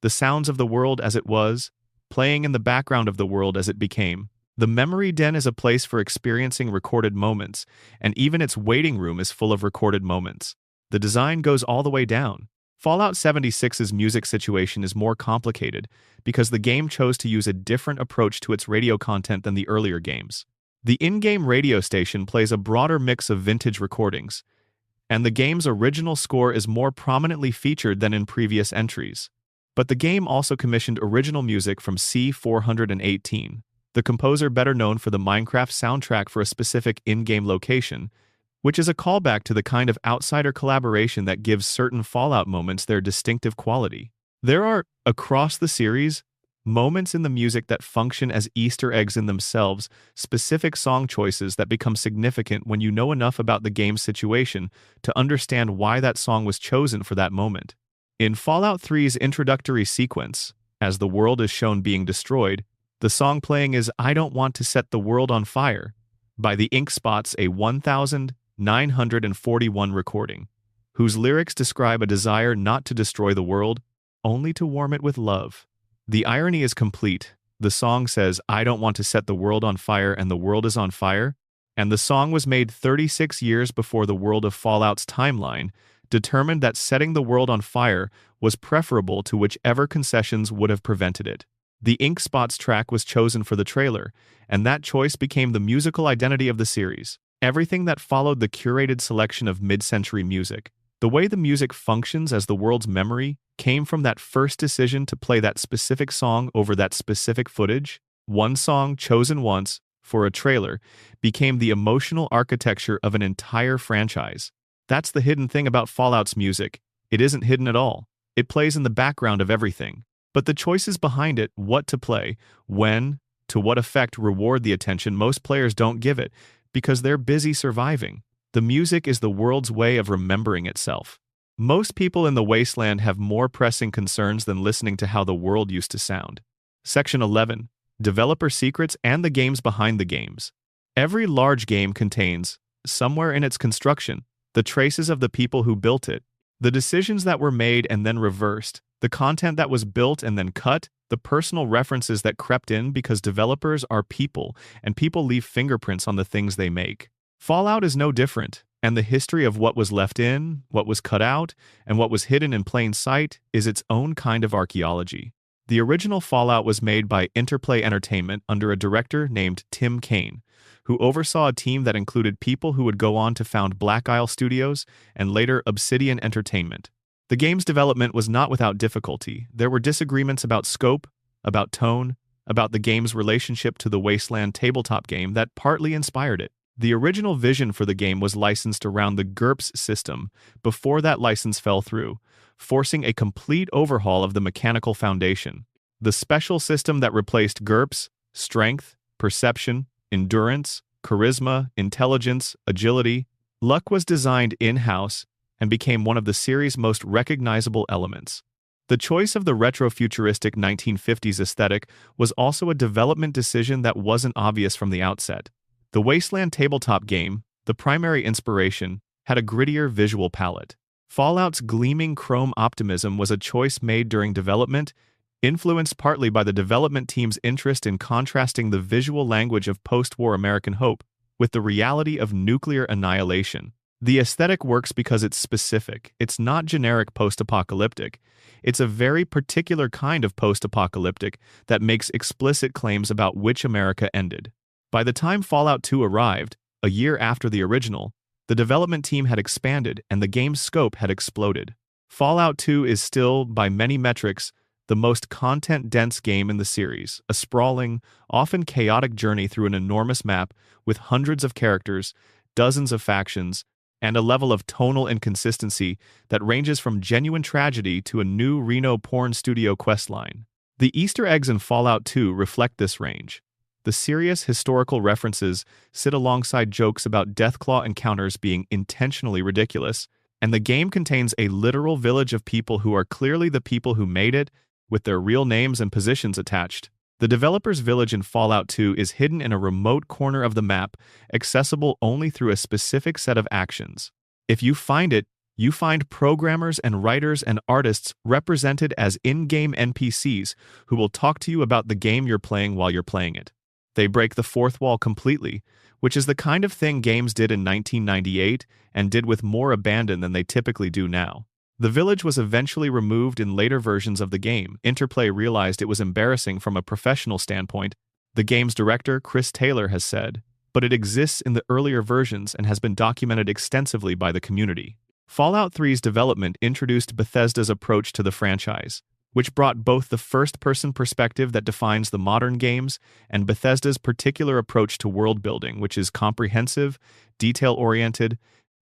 the sounds of the world as it was, playing in the background of the world as it became. The Memory Den is a place for experiencing recorded moments, and even its waiting room is full of recorded moments. The design goes all the way down. Fallout 76's music situation is more complicated because the game chose to use a different approach to its radio content than the earlier games. The in-game radio station plays a broader mix of vintage recordings, and the game's original score is more prominently featured than in previous entries. But the game also commissioned original music from C418, the composer better known for the Minecraft soundtrack for a specific in-game location, which is a callback to the kind of outsider collaboration that gives certain Fallout moments their distinctive quality. There are, across the series, moments in the music that function as Easter eggs in themselves, specific song choices that become significant when you know enough about the game's situation to understand why that song was chosen for that moment. In Fallout 3's introductory sequence, as the world is shown being destroyed, the song playing is "I Don't Want to Set the World on Fire," by the Ink Spots, a 1941 recording, whose lyrics describe a desire not to destroy the world, only to warm it with love. The irony is complete. The song says, "I don't want to set the world on fire," and the world is on fire. And the song was made 36 years before the world of Fallout's timeline determined that setting the world on fire was preferable to whichever concessions would have prevented it. The Ink Spots track was chosen for the trailer, and that choice became the musical identity of the series. Everything that followed the curated selection of mid-century music, the way the music functions as the world's memory, came from that first decision to play that specific song over that specific footage. One song chosen once for a trailer became the emotional architecture of an entire franchise. That's the hidden thing about Fallout's music. It isn't hidden at all. It plays in the background of everything. But the choices behind it, what to play, when, to what effect, reward the attention most players don't give it because they're busy surviving. The music is the world's way of remembering itself. Most people in the wasteland have more pressing concerns than listening to how the world used to sound. Section 11. Developer Secrets and the Games Behind the Games. Every large game contains, somewhere in its construction, the traces of the people who built it, the decisions that were made and then reversed, the content that was built and then cut, the personal references that crept in because developers are people and people leave fingerprints on the things they make. Fallout is no different, and the history of what was left in, what was cut out, and what was hidden in plain sight is its own kind of archaeology. The original Fallout was made by Interplay Entertainment under a director named Tim Kaine, who oversaw a team that included people who would go on to found Black Isle Studios and later Obsidian Entertainment. The game's development was not without difficulty. There were disagreements about scope, about tone, about the game's relationship to the Wasteland tabletop game that partly inspired it. The original vision for the game was licensed around the GURPS system before that license fell through, forcing a complete overhaul of the mechanical foundation. The special system that replaced GURPS, strength, perception, endurance, charisma, intelligence, agility, luck was designed in-house and became one of the series' most recognizable elements. The choice of the retro-futuristic 1950s aesthetic was also a development decision that wasn't obvious from the outset. The Wasteland tabletop game, the primary inspiration, had a grittier visual palette. Fallout's gleaming chrome optimism was a choice made during development, influenced partly by the development team's interest in contrasting the visual language of post-war American hope with the reality of nuclear annihilation. The aesthetic works because it's specific. It's not generic post-apocalyptic. It's a very particular kind of post-apocalyptic that makes explicit claims about which America ended. By the time Fallout 2 arrived, a year after the original, the development team had expanded and the game's scope had exploded. Fallout 2 is still, by many metrics, the most content-dense game in the series, a sprawling, often chaotic journey through an enormous map with hundreds of characters, dozens of factions, and a level of tonal inconsistency that ranges from genuine tragedy to a new Reno porn studio questline. The Easter eggs in Fallout 2 reflect this range. The serious historical references sit alongside jokes about Deathclaw encounters being intentionally ridiculous, and the game contains a literal village of people who are clearly the people who made it, with their real names and positions attached. The developer's village in Fallout 2 is hidden in a remote corner of the map, accessible only through a specific set of actions. If you find it, you find programmers and writers and artists represented as in-game NPCs who will talk to you about the game you're playing while you're playing it. They break the fourth wall completely, which is the kind of thing games did in 1998 and did with more abandon than they typically do now. The village was eventually removed in later versions of the game. Interplay realized it was embarrassing from a professional standpoint, the game's director, Chris Taylor, has said, but it exists in the earlier versions and has been documented extensively by the community. Fallout 3's development introduced Bethesda's approach to the franchise, which brought both the first-person perspective that defines the modern games and Bethesda's particular approach to world-building, which is comprehensive, detail-oriented,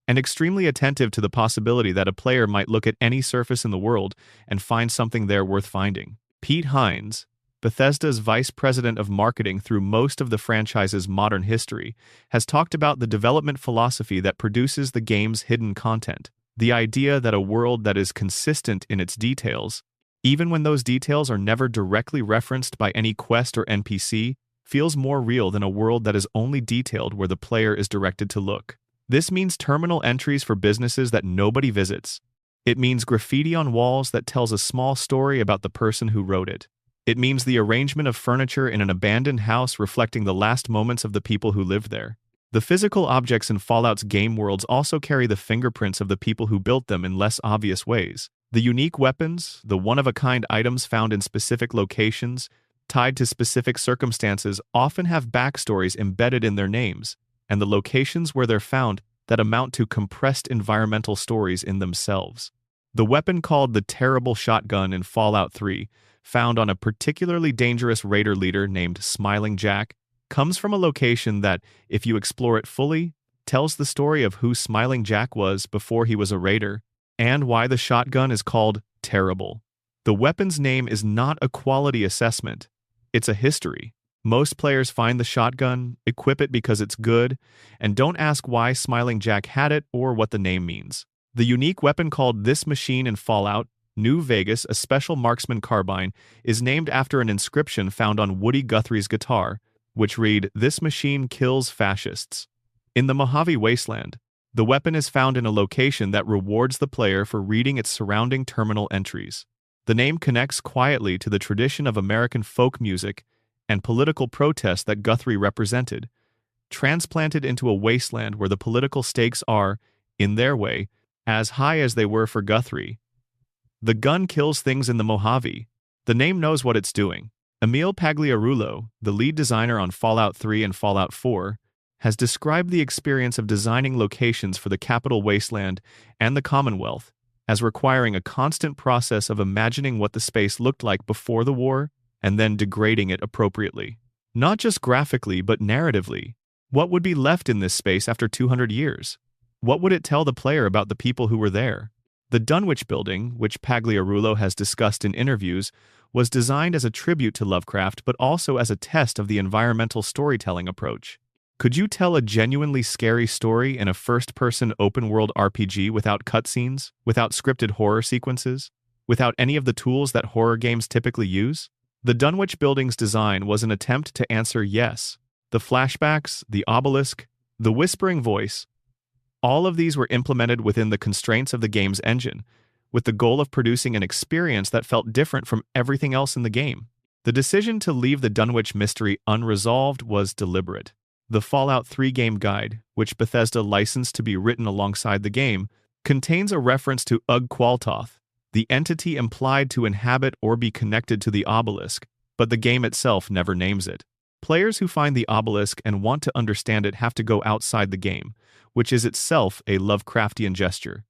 and extremely attentive to the possibility that a player might look at any surface in the world and find something there worth finding. Pete Hines, Bethesda's vice president of marketing through most of the franchise's modern history, has talked about the development philosophy that produces the game's hidden content. The idea that a world that is consistent in its details, even when those details are never directly referenced by any quest or NPC, feels more real than a world that is only detailed where the player is directed to look. This means terminal entries for businesses that nobody visits. It means graffiti on walls that tells a small story about the person who wrote it. It means the arrangement of furniture in an abandoned house reflecting the last moments of the people who lived there. The physical objects in Fallout's game worlds also carry the fingerprints of the people who built them in less obvious ways. The unique weapons, the one-of-a-kind items found in specific locations, tied to specific circumstances, often have backstories embedded in their names, and the locations where they're found that amount to compressed environmental stories in themselves. The weapon called the Terrible Shotgun in Fallout 3, found on a particularly dangerous raider leader named Smiling Jack, comes from a location that, if you explore it fully, tells the story of who Smiling Jack was before he was a raider, and why the shotgun is called Terrible. The weapon's name is not a quality assessment, it's a history. Most players find the shotgun, equip it because it's good, and don't ask why Smiling Jack had it or what the name means. The unique weapon called This Machine in Fallout New Vegas, a special marksman carbine, is named after an inscription found on Woody Guthrie's guitar, which read, "This machine kills fascists." In the Mojave Wasteland, the weapon is found in a location that rewards the player for reading its surrounding terminal entries. The name connects quietly to the tradition of American folk music and political protest that Guthrie represented, transplanted into a wasteland where the political stakes are, in their way, as high as they were for Guthrie. The gun kills things in the Mojave. The name knows what it's doing. Emil Pagliarulo, the lead designer on Fallout 3 and Fallout 4, has described the experience of designing locations for the Capital Wasteland and the Commonwealth as requiring a constant process of imagining what the space looked like before the war and then degrading it appropriately. Not just graphically, but narratively. What would be left in this space after 200 years? What would it tell the player about the people who were there? The Dunwich building, which Pagliarulo has discussed in interviews, was designed as a tribute to Lovecraft but also as a test of the environmental storytelling approach. Could you tell a genuinely scary story in a first-person open-world RPG without cutscenes, without scripted horror sequences, without any of the tools that horror games typically use? The Dunwich building's design was an attempt to answer yes. The flashbacks, the obelisk, the whispering voice, all of these were implemented within the constraints of the game's engine, with the goal of producing an experience that felt different from everything else in the game. The decision to leave the Dunwich mystery unresolved was deliberate. The Fallout 3 game guide, which Bethesda licensed to be written alongside the game, contains a reference to Ugg-Qualtoth, the entity implied to inhabit or be connected to the obelisk, but the game itself never names it. Players who find the obelisk and want to understand it have to go outside the game, which is itself a Lovecraftian gesture.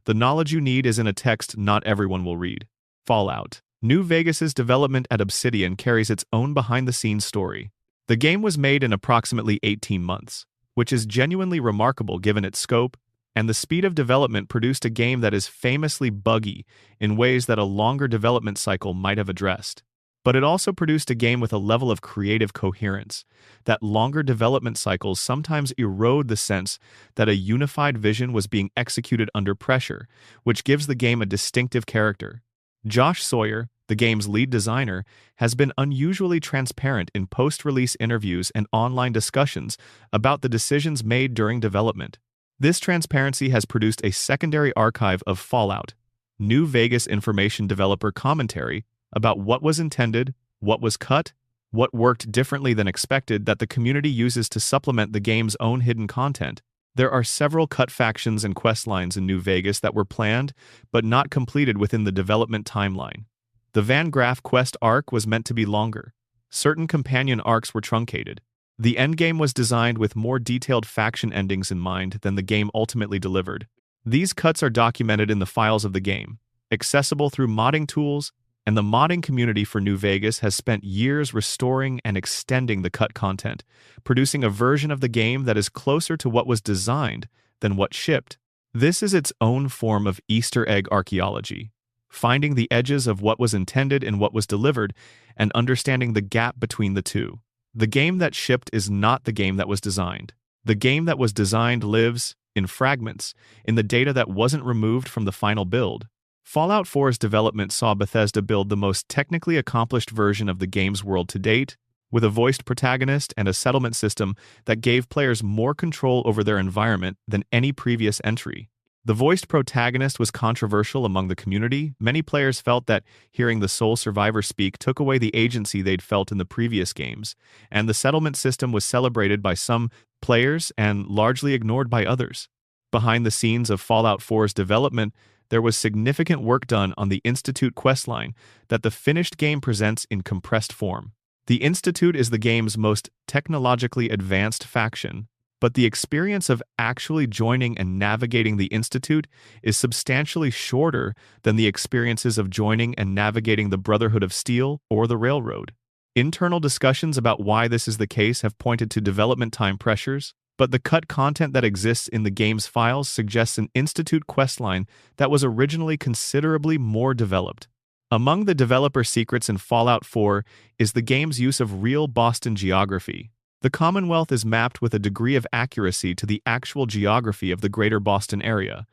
The knowledge you need is in a text not everyone will read. Fallout New Vegas's development at Obsidian carries its own behind-the-scenes story. The game was made in approximately 18 months, which is genuinely remarkable given its scope, and the speed of development produced a game that is famously buggy in ways that a longer development cycle might have addressed. But it also produced a game with a level of creative coherence that longer development cycles sometimes erode the sense that a unified vision was being executed under pressure, which gives the game a distinctive character. Josh Sawyer, the game's lead designer, has been unusually transparent in post-release interviews and online discussions about the decisions made during development. This transparency has produced a secondary archive of Fallout, New Vegas information developer commentary about what was intended, what was cut, what worked differently than expected that the community uses to supplement the game's own hidden content. There are several cut factions and quest lines in New Vegas that were planned but not completed within the development timeline. The Van Graff quest arc was meant to be longer. Certain companion arcs were truncated. The endgame was designed with more detailed faction endings in mind than the game ultimately delivered. These cuts are documented in the files of the game, accessible through modding tools, and the modding community for New Vegas has spent years restoring and extending the cut content, producing a version of the game that is closer to what was designed than what shipped. This is its own form of Easter egg archaeology, finding the edges of what was intended and what was delivered, and understanding the gap between the two. The game that shipped is not the game that was designed. The game that was designed lives, in fragments, in the data that wasn't removed from the final build. Fallout 4's development saw Bethesda build the most technically accomplished version of the game's world to date, with a voiced protagonist and a settlement system that gave players more control over their environment than any previous entry. The voiced protagonist was controversial among the community. Many players felt that hearing the sole survivor speak took away the agency they'd felt in the previous games, and the settlement system was celebrated by some players and largely ignored by others. Behind the scenes of Fallout 4's development, there was significant work done on the Institute questline that the finished game presents in compressed form. The Institute is the game's most technologically advanced faction, but the experience of actually joining and navigating the Institute is substantially shorter than the experiences of joining and navigating the Brotherhood of Steel or the Railroad. Internal discussions about why this is the case have pointed to development time pressures, but the cut content that exists in the game's files suggests an Institute questline that was originally considerably more developed. Among the developer secrets in Fallout 4 is the game's use of real Boston geography. The Commonwealth is mapped with a degree of accuracy to the actual geography of the greater Boston area,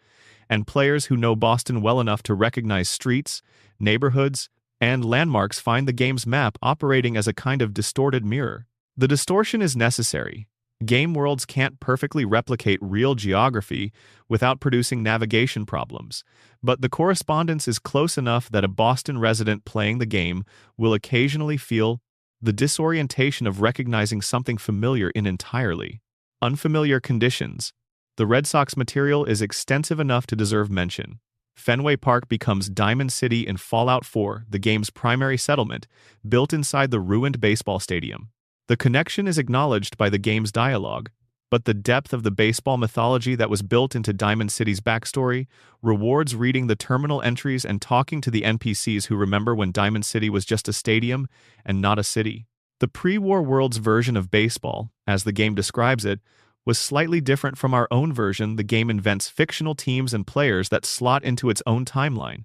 and players who know Boston well enough to recognize streets, neighborhoods, and landmarks find the game's map operating as a kind of distorted mirror. The distortion is necessary. Game worlds can't perfectly replicate real geography without producing navigation problems, but the correspondence is close enough that a Boston resident playing the game will occasionally feel the disorientation of recognizing something familiar in entirely unfamiliar conditions. The Red Sox material is extensive enough to deserve mention. Fenway Park becomes Diamond City in Fallout 4, the game's primary settlement, built inside the ruined baseball stadium. The connection is acknowledged by the game's dialogue, but the depth of the baseball mythology that was built into Diamond City's backstory rewards reading the terminal entries and talking to the NPCs who remember when Diamond City was just a stadium and not a city. The pre-war world's version of baseball, as the game describes it, was slightly different from our own version. The game invents fictional teams and players that slot into its own timeline,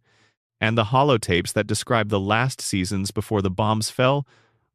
and the holotapes that describe the last seasons before the bombs fell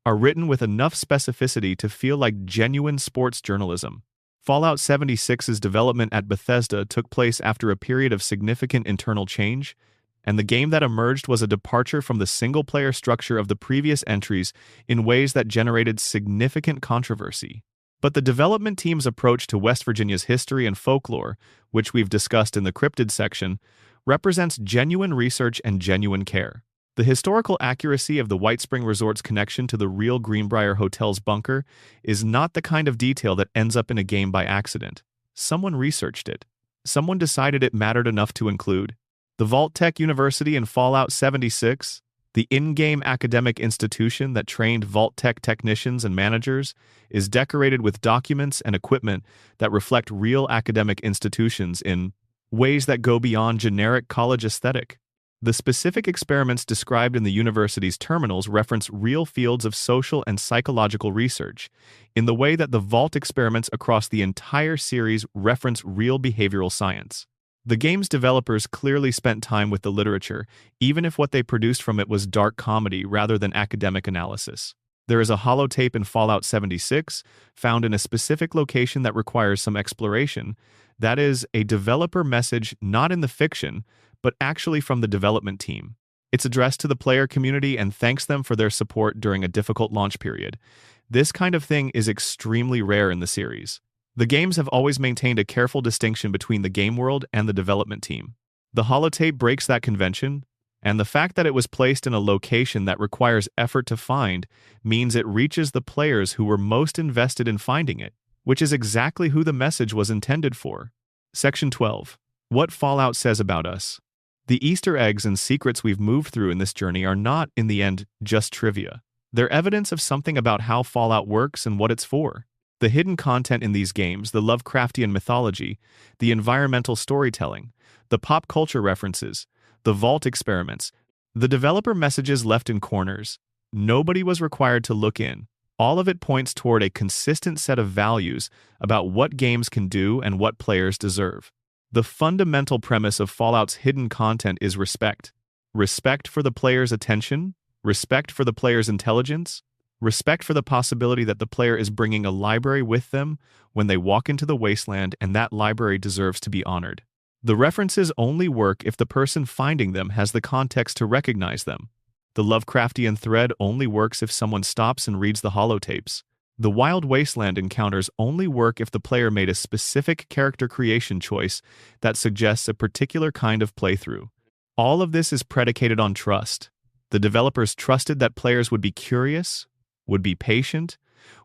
are written with enough specificity to feel like genuine sports journalism. Fallout 76's development at Bethesda took place after a period of significant internal change, and the game that emerged was a departure from the single-player structure of the previous entries in ways that generated significant controversy. But the development team's approach to West Virginia's history and folklore, which we've discussed in the cryptid section, represents genuine research and genuine care. The historical accuracy of the White Spring Resort's connection to the real Greenbrier Hotel's bunker is not the kind of detail that ends up in a game by accident. Someone researched it. Someone decided it mattered enough to include. The Vault-Tec University in Fallout 76, the in-game academic institution that trained Vault-Tec technicians and managers, is decorated with documents and equipment that reflect real academic institutions in ways that go beyond generic college aesthetic. The specific experiments described in the university's terminals reference real fields of social and psychological research, in the way that the Vault experiments across the entire series reference real behavioral science. The game's developers clearly spent time with the literature, even if what they produced from it was dark comedy rather than academic analysis. There is a holotape in Fallout 76, found in a specific location that requires some exploration. That is, a developer message not in the fiction, but actually from the development team. It's addressed to the player community and thanks them for their support during a difficult launch period. This kind of thing is extremely rare in the series. The games have always maintained a careful distinction between the game world and the development team. The holotape breaks that convention, and the fact that it was placed in a location that requires effort to find means it reaches the players who were most invested in finding it, which is exactly who the message was intended for. Section 12. What Fallout says about us. The Easter eggs and secrets we've moved through in this journey are not, in the end, just trivia. They're evidence of something about how Fallout works and what it's for. The hidden content in these games, the Lovecraftian mythology, the environmental storytelling, the pop culture references, the Vault experiments, the developer messages left in corners. Nobody was required to look in. All of it points toward a consistent set of values about what games can do and what players deserve. The fundamental premise of Fallout's hidden content is respect. Respect for the player's attention, respect for the player's intelligence, respect for the possibility that the player is bringing a library with them when they walk into the wasteland, and that library deserves to be honored. The references only work if the person finding them has the context to recognize them. The Lovecraftian thread only works if someone stops and reads the holotapes. The Wild Wasteland encounters only work if the player made a specific character creation choice that suggests a particular kind of playthrough. All of this is predicated on trust. The developers trusted that players would be curious, would be patient,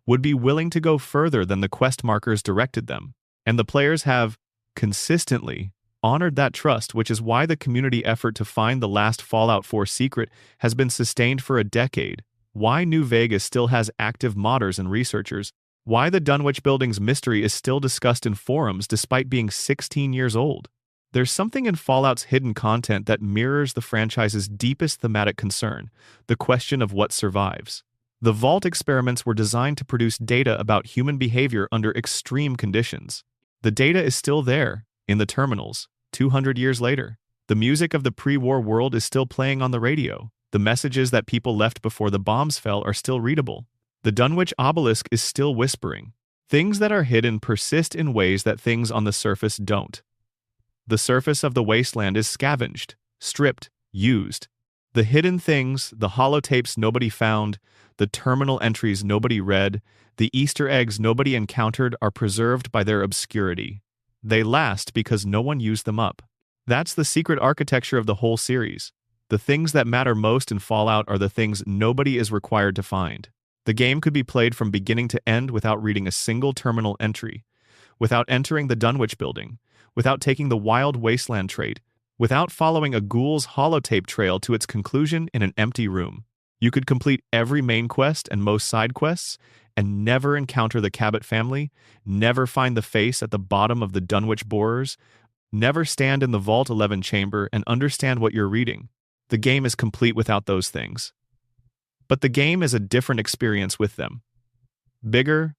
would be willing to go further than the quest markers directed them. And the players have consistently honored that trust, which is why the community effort to find the last Fallout 4 secret has been sustained for a decade, why New Vegas still has active modders and researchers, why the Dunwich Building's mystery is still discussed in forums despite being 16 years old. There's something in Fallout's hidden content that mirrors the franchise's deepest thematic concern, the question of what survives. The Vault experiments were designed to produce data about human behavior under extreme conditions. The data is still there, in the terminals, 200 years later. The music of the pre-war world is still playing on the radio. The messages that people left before the bombs fell are still readable. The Dunwich obelisk is still whispering. Things that are hidden persist in ways that things on the surface don't. The surface of the wasteland is scavenged, stripped, used. The hidden things, the holotapes nobody found, the terminal entries nobody read, the Easter eggs nobody encountered are preserved by their obscurity. They last because no one used them up. That's the secret architecture of the whole series. The things that matter most in Fallout are the things nobody is required to find. The game could be played from beginning to end without reading a single terminal entry, without entering the Dunwich building, without taking the Wild Wasteland trait, without following a ghoul's holotape trail to its conclusion in an empty room. You could complete every main quest and most side quests, and never encounter the Cabot family, never find the face at the bottom of the Dunwich borers, never stand in the Vault 11 chamber and understand what you're reading. The game is complete without those things. But the game is a different experience with them. Bigger,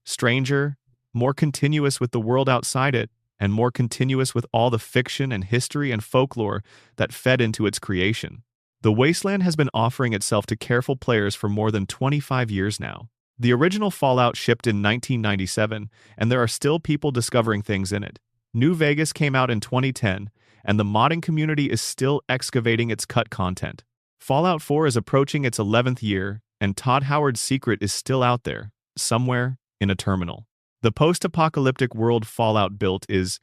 stranger, more continuous with the world outside it, and more continuous with all the fiction and history and folklore that fed into its creation. The Wasteland has been offering itself to careful players for more than 25 years now. The original Fallout shipped in 1997, and there are still people discovering things in it. New Vegas came out in 2010, and the modding community is still excavating its cut content. Fallout 4 is approaching its 11th year, and Todd Howard's secret is still out there, somewhere in a terminal. The post-apocalyptic world Fallout built is,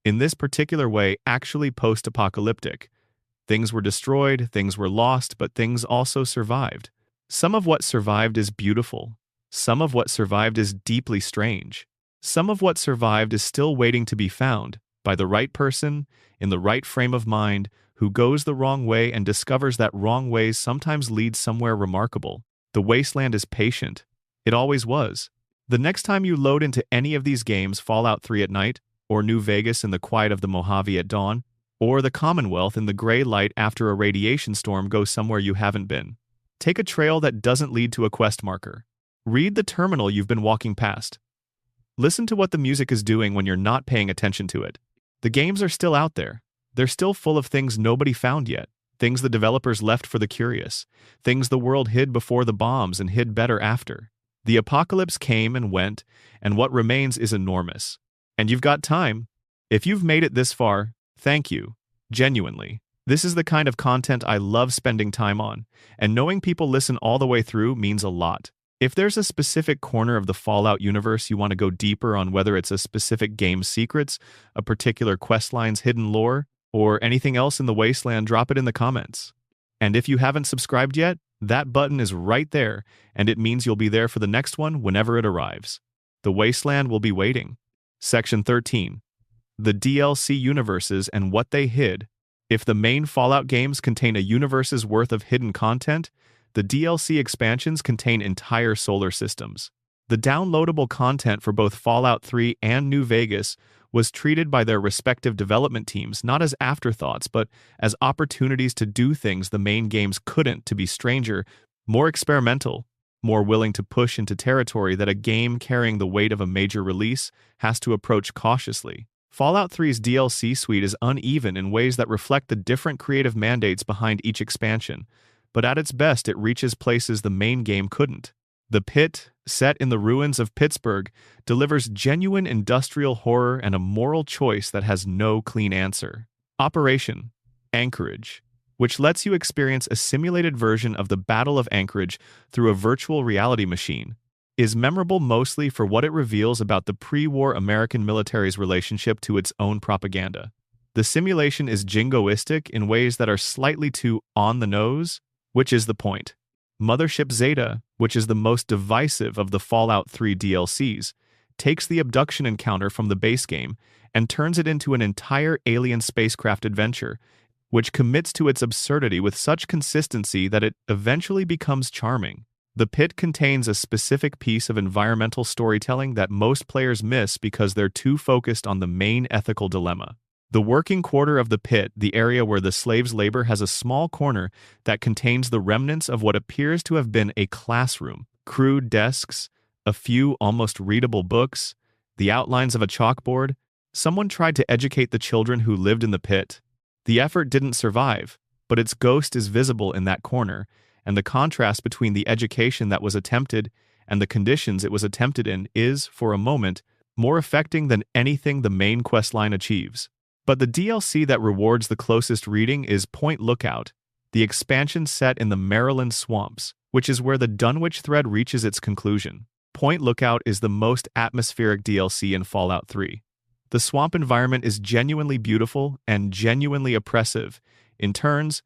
in this particular way, actually post-apocalyptic. Things were destroyed, things were lost, but things also survived. Some of what survived is beautiful. Some of what survived is deeply strange. Some of what survived is still waiting to be found by the right person, in the right frame of mind, who goes the wrong way and discovers that wrong ways sometimes lead somewhere remarkable. The Wasteland is patient. It always was. The next time you load into any of these games, Fallout 3 at night, or New Vegas in the quiet of the Mojave at dawn, or the Commonwealth in the gray light after a radiation storm, go somewhere you haven't been. Take a trail that doesn't lead to a quest marker. Read the terminal you've been walking past. Listen to what the music is doing when you're not paying attention to it. The games are still out there. They're still full of things nobody found yet, things the developers left for the curious, things the world hid before the bombs and hid better after. The apocalypse came and went, and what remains is enormous. And you've got time. If you've made it this far, thank you. Genuinely. This is the kind of content I love spending time on, and knowing people listen all the way through means a lot. If there's a specific corner of the Fallout universe you want to go deeper on, whether it's a specific game's secrets, a particular questline's hidden lore, or anything else in the Wasteland, drop it in the comments. And if you haven't subscribed yet, that button is right there, and it means you'll be there for the next one whenever it arrives. The Wasteland will be waiting. Section 13. The DLC universes and what they hid. If the main Fallout games contain a universe's worth of hidden content, the DLC expansions contain entire solar systems. The downloadable content for both Fallout 3 and New Vegas was treated by their respective development teams not as afterthoughts, but as opportunities to do things the main games couldn't, to be stranger, more experimental, more willing to push into territory that a game carrying the weight of a major release has to approach cautiously. Fallout 3's DLC suite is uneven in ways that reflect the different creative mandates behind each expansion, but at its best it reaches places the main game couldn't. The Pit, set in the ruins of Pittsburgh, delivers genuine industrial horror and a moral choice that has no clean answer. Operation Anchorage. which lets you experience a simulated version of the Battle of Anchorage through a virtual reality machine, is memorable mostly for what it reveals about the pre-war American military's relationship to its own propaganda. The simulation is jingoistic in ways that are slightly too on the nose, which is the point. Mothership Zeta, which is the most divisive of the Fallout 3 DLCs, takes the abduction encounter from the base game and turns it into an entire alien spacecraft adventure, which commits to its absurdity with such consistency that it eventually becomes charming. The Pit contains a specific piece of environmental storytelling that most players miss because they're too focused on the main ethical dilemma. The working quarter of the Pit, the area where the slaves labor, has a small corner that contains the remnants of what appears to have been a classroom. Crude desks, a few almost readable books, the outlines of a chalkboard. Someone tried to educate the children who lived in the Pit. The effort didn't survive, but its ghost is visible in that corner, and the contrast between the education that was attempted and the conditions it was attempted in is, for a moment, more affecting than anything the main questline achieves. But the DLC that rewards the closest reading is Point Lookout, the expansion set in the Maryland swamps, which is where the Dunwich thread reaches its conclusion. Point Lookout is the most atmospheric DLC in Fallout 3. The swamp environment is genuinely beautiful and genuinely oppressive in turns,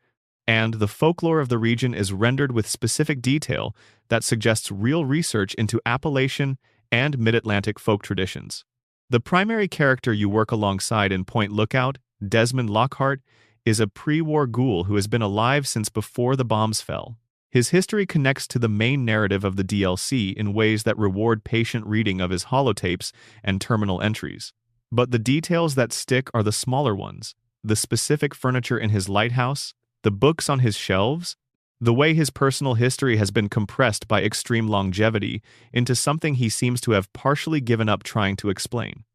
and the folklore of the region is rendered with specific detail that suggests real research into Appalachian and Mid-Atlantic folk traditions. The primary character you work alongside in Point Lookout, Desmond Lockhart, is a pre-war ghoul who has been alive since before the bombs fell. His history connects to the main narrative of the DLC in ways that reward patient reading of his holotapes and terminal entries. But the details that stick are the smaller ones: the specific furniture in his lighthouse, the books on his shelves, the way his personal history has been compressed by extreme longevity into something he seems to have partially given up trying to explain.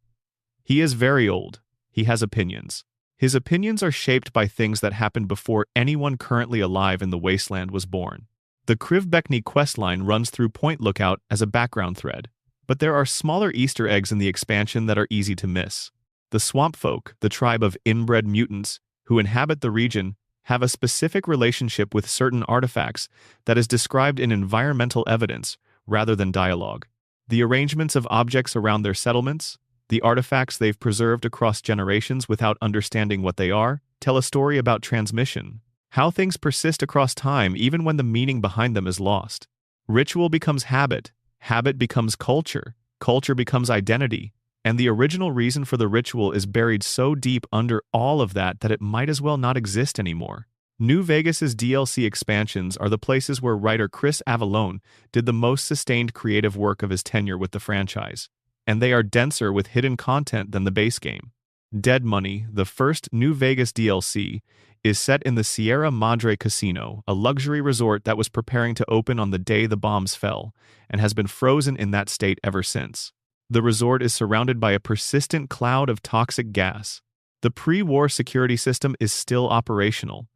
He is very old. He has opinions. His opinions are shaped by things that happened before anyone currently alive in the wasteland was born. The Krivbekny questline runs through Point Lookout as a background thread, but there are smaller Easter eggs in the expansion that are easy to miss. The swamp folk, the tribe of inbred mutants who inhabit the region, have a specific relationship with certain artifacts that is described in environmental evidence rather than dialogue. The arrangements of objects around their settlements, the artifacts they've preserved across generations without understanding what they are, tell a story about transmission, how things persist across time even when the meaning behind them is lost. Ritual becomes habit, habit becomes culture, culture becomes identity, and the original reason for the ritual is buried so deep under all of that that it might as well not exist anymore. New Vegas's DLC expansions are the places where writer Chris Avallone did the most sustained creative work of his tenure with the franchise, and they are denser with hidden content than the base game. Dead Money, the first New Vegas DLC, is set in the Sierra Madre Casino, a luxury resort that was preparing to open on the day the bombs fell, and has been frozen in that state ever since. The resort is surrounded by a persistent cloud of toxic gas. The pre-war security system is still operational.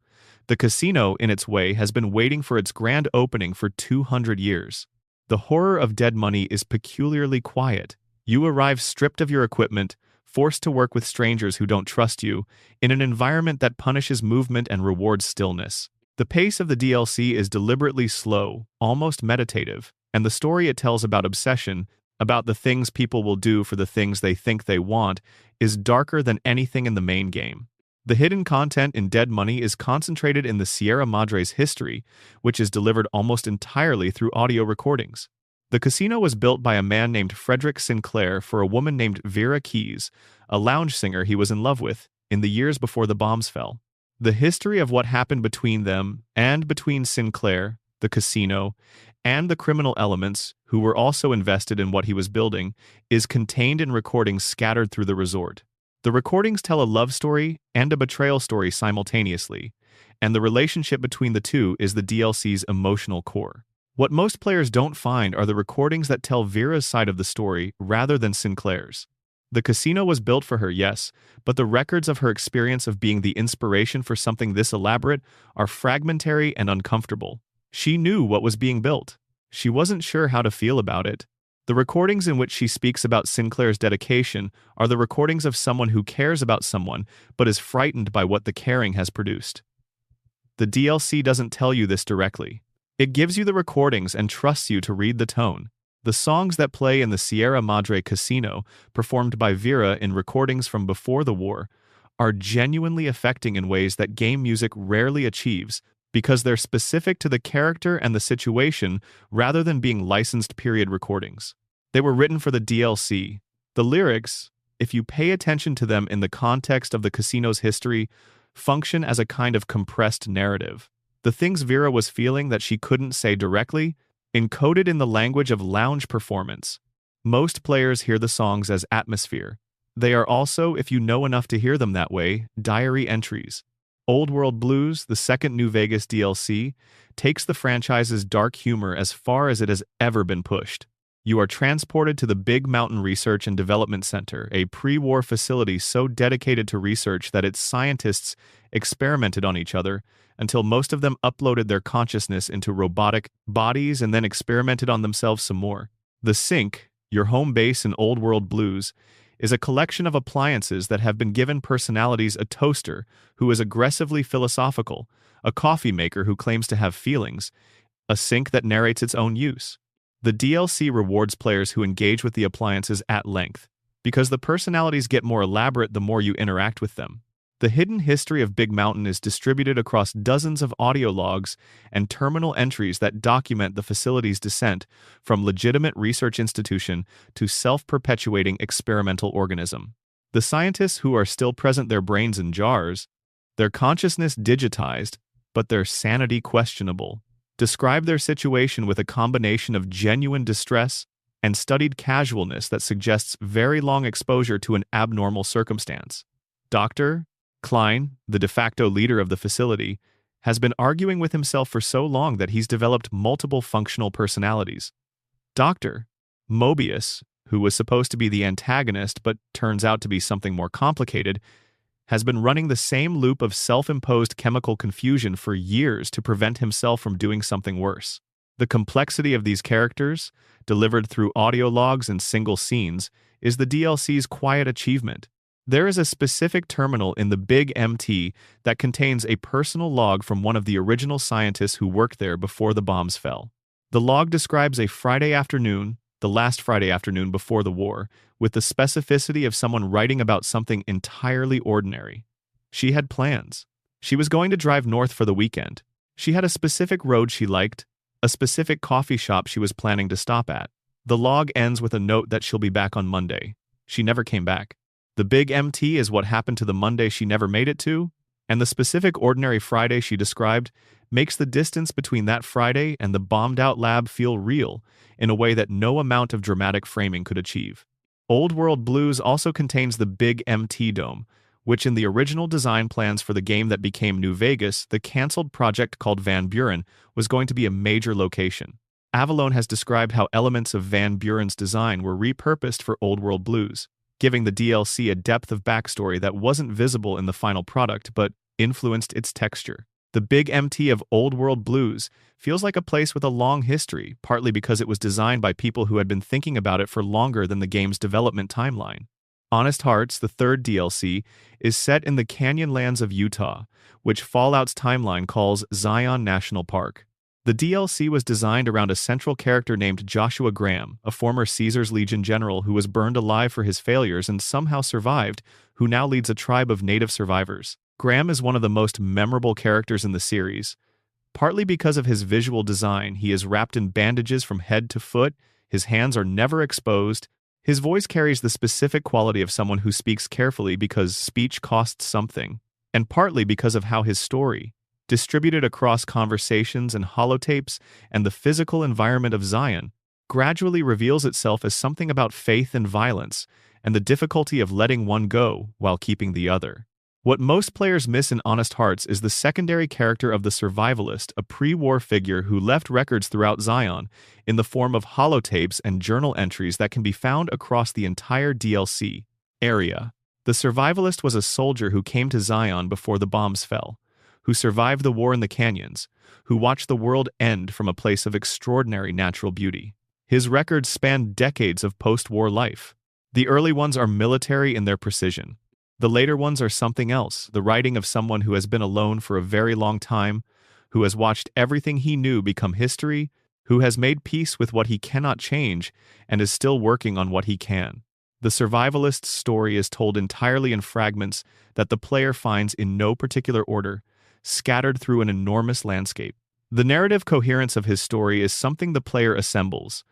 The casino, in its way, has been waiting for its grand opening for 200 years. The horror of Dead Money is peculiarly quiet. You arrive stripped of your equipment, forced to work with strangers who don't trust you, in an environment that punishes movement and rewards stillness. The pace of the DLC is deliberately slow, almost meditative, and the story it tells about obsession, about the things people will do for the things they think they want, is darker than anything in the main game. The hidden content in Dead Money is concentrated in the Sierra Madre's history, which is delivered almost entirely through audio recordings. The casino was built by a man named Frederick Sinclair for a woman named Vera Keyes, a lounge singer he was in love with, in the years before the bombs fell. The history of what happened between them and between Sinclair, the casino, and the criminal elements, who were also invested in what he was building, is contained in recordings scattered through the resort. The recordings tell a love story and a betrayal story simultaneously, and the relationship between the two is the DLC's emotional core. What most players don't find are the recordings that tell Vera's side of the story rather than Sinclair's. The casino was built for her, yes, but the records of her experience of being the inspiration for something this elaborate are fragmentary and uncomfortable. She knew what was being built. She wasn't sure how to feel about it. The recordings in which she speaks about Sinclair's dedication are the recordings of someone who cares about someone but is frightened by what the caring has produced. The DLC doesn't tell you this directly. It gives you the recordings and trusts you to read the tone. The songs that play in the Sierra Madre Casino, performed by Vera in recordings from before the war, are genuinely affecting in ways that game music rarely achieves because they're specific to the character and the situation rather than being licensed period recordings. They were written for the DLC. The lyrics, if you pay attention to them in the context of the casino's history, function as a kind of compressed narrative. The things Vera was feeling that she couldn't say directly, encoded in the language of lounge performance. Most players hear the songs as atmosphere. They are also, if you know enough to hear them that way, diary entries. Old World Blues, the second New Vegas DLC, takes the franchise's dark humor as far as it has ever been pushed. You are transported to the Big Mountain Research and Development Center, a pre-war facility so dedicated to research that its scientists experimented on each other until most of them uploaded their consciousness into robotic bodies and then experimented on themselves some more. The Sink, your home base in Old World Blues, is a collection of appliances that have been given personalities: a toaster, who is aggressively philosophical, a coffee maker who claims to have feelings, a sink that narrates its own use. The DLC rewards players who engage with the appliances at length, because the personalities get more elaborate the more you interact with them. The hidden history of Big Mountain is distributed across dozens of audio logs and terminal entries that document the facility's descent from legitimate research institution to self-perpetuating experimental organism. The scientists who are still present, their brains in jars, their consciousness digitized, but their sanity questionable, describe their situation with a combination of genuine distress and studied casualness that suggests very long exposure to an abnormal circumstance. Dr. Klein, the de facto leader of the facility, has been arguing with himself for so long that he's developed multiple functional personalities. Dr. Mobius, who was supposed to be the antagonist but turns out to be something more complicated, has been running the same loop of self-imposed chemical confusion for years to prevent himself from doing something worse. The complexity of these characters, delivered through audio logs and single scenes, is the DLC's quiet achievement. There is a specific terminal in the Big MT that contains a personal log from one of the original scientists who worked there before the bombs fell. The log describes a Friday afternoon, the last Friday afternoon before the war, with the specificity of someone writing about something entirely ordinary. She had plans. She was going to drive north for the weekend. She had a specific road she liked, a specific coffee shop she was planning to stop at. The log ends with a note that she'll be back on Monday. She never came back. The Big MT is what happened to the Monday she never made it to, and the specific ordinary Friday she described makes the distance between that Friday and the bombed-out lab feel real in a way that no amount of dramatic framing could achieve. Old World Blues also contains the Big MT Dome, which in the original design plans for the game that became New Vegas, the cancelled project called Van Buren, was going to be a major location. Avalon has described how elements of Van Buren's design were repurposed for Old World Blues, giving the DLC a depth of backstory that wasn't visible in the final product but influenced its texture. The Big MT of Old World Blues feels like a place with a long history, partly because it was designed by people who had been thinking about it for longer than the game's development timeline. Honest Hearts, the third DLC, is set in the Canyonlands of Utah, which Fallout's timeline calls Zion National Park. The DLC was designed around a central character named Joshua Graham, a former Caesar's Legion general who was burned alive for his failures and somehow survived, who now leads a tribe of native survivors. Graham is one of the most memorable characters in the series. Partly because of his visual design, he is wrapped in bandages from head to foot, his hands are never exposed, his voice carries the specific quality of someone who speaks carefully because speech costs something, and partly because of how his story, distributed across conversations and holotapes and the physical environment of Zion, gradually reveals itself as something about faith and violence, and the difficulty of letting one go while keeping the other. What most players miss in Honest Hearts is the secondary character of the Survivalist, a pre-war figure who left records throughout Zion in the form of holotapes and journal entries that can be found across the entire DLC area. The Survivalist was a soldier who came to Zion before the bombs fell, who survived the war in the canyons, who watched the world end from a place of extraordinary natural beauty. His records span decades of post-war life. The early ones are military in their precision. The later ones are something else, the writing of someone who has been alone for a very long time, who has watched everything he knew become history, who has made peace with what he cannot change, and is still working on what he can. The survivalist's story is told entirely in fragments that the player finds in no particular order, scattered through an enormous landscape. The narrative coherence of his story is something the player assembles,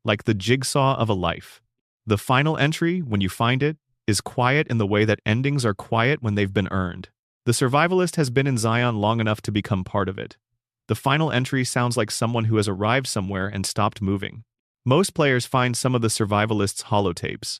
like the jigsaw of a life. The final entry, when you find it, is quiet in the way that endings are quiet when they've been earned. The survivalist has been in Zion long enough to become part of it. The final entry sounds like someone who has arrived somewhere and stopped moving. Most players find some of the survivalist's holotapes.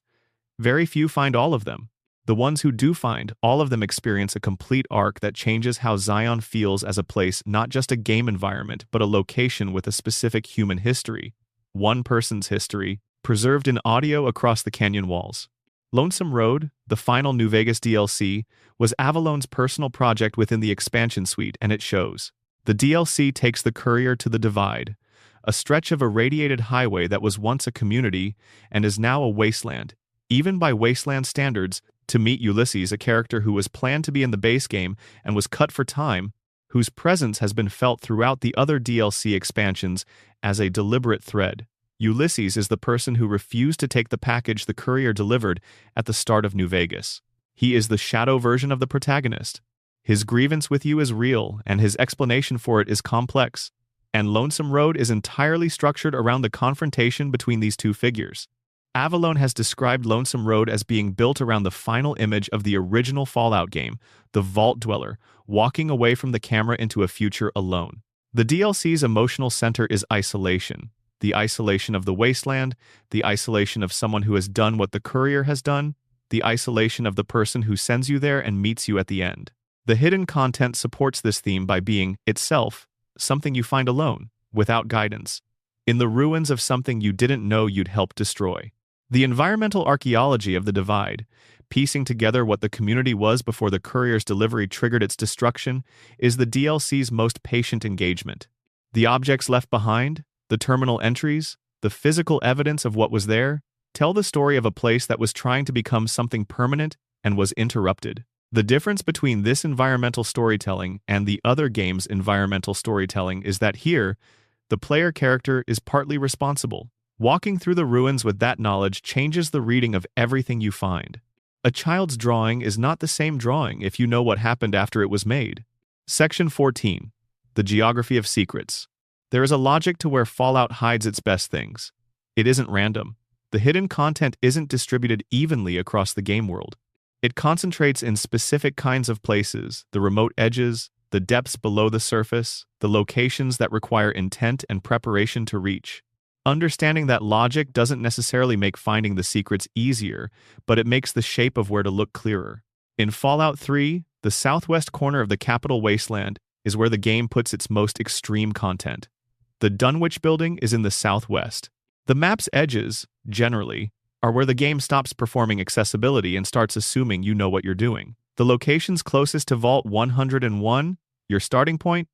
Very few find all of them. The ones who do find, all of them experience a complete arc that changes how Zion feels as a place, not just a game environment, but a location with a specific human history. One person's history, preserved in audio across the canyon walls. Lonesome Road, the final New Vegas DLC, was Avalon's personal project within the expansion suite, and it shows. The DLC takes the courier to the Divide, a stretch of irradiated highway that was once a community and is now a wasteland, even by wasteland standards, to meet Ulysses, a character who was planned to be in the base game and was cut for time, whose presence has been felt throughout the other DLC expansions as a deliberate thread. Ulysses is the person who refused to take the package the courier delivered at the start of New Vegas. He is the shadow version of the protagonist. His grievance with you is real, and his explanation for it is complex. And Lonesome Road is entirely structured around the confrontation between these two figures. Avalon has described Lonesome Road as being built around the final image of the original Fallout game, the Vault Dweller, walking away from the camera into a future alone. The DLC's emotional center is isolation. The isolation of the wasteland, the isolation of someone who has done what the courier has done, the isolation of the person who sends you there and meets you at the end. The hidden content supports this theme by being, itself, something you find alone, without guidance, in the ruins of something you didn't know you'd help destroy. The environmental archaeology of the Divide, piecing together what the community was before the courier's delivery triggered its destruction, is the DLC's most patient engagement. The objects left behind, the terminal entries, the physical evidence of what was there, tell the story of a place that was trying to become something permanent and was interrupted. The difference between this environmental storytelling and the other game's environmental storytelling is that here, the player character is partly responsible. Walking through the ruins with that knowledge changes the reading of everything you find. A child's drawing is not the same drawing if you know what happened after it was made. Section 14. The Geography of Secrets. There is a logic to where Fallout hides its best things. It isn't random. The hidden content isn't distributed evenly across the game world. It concentrates in specific kinds of places, the remote edges, the depths below the surface, the locations that require intent and preparation to reach. Understanding that logic doesn't necessarily make finding the secrets easier, but it makes the shape of where to look clearer. In Fallout 3, the southwest corner of the capital wasteland is where the game puts its most extreme content. The Dunwich building is in the southwest. The map's edges, generally, are where the game stops performing accessibility and starts assuming you know what you're doing. The locations closest to Vault 101, your starting point,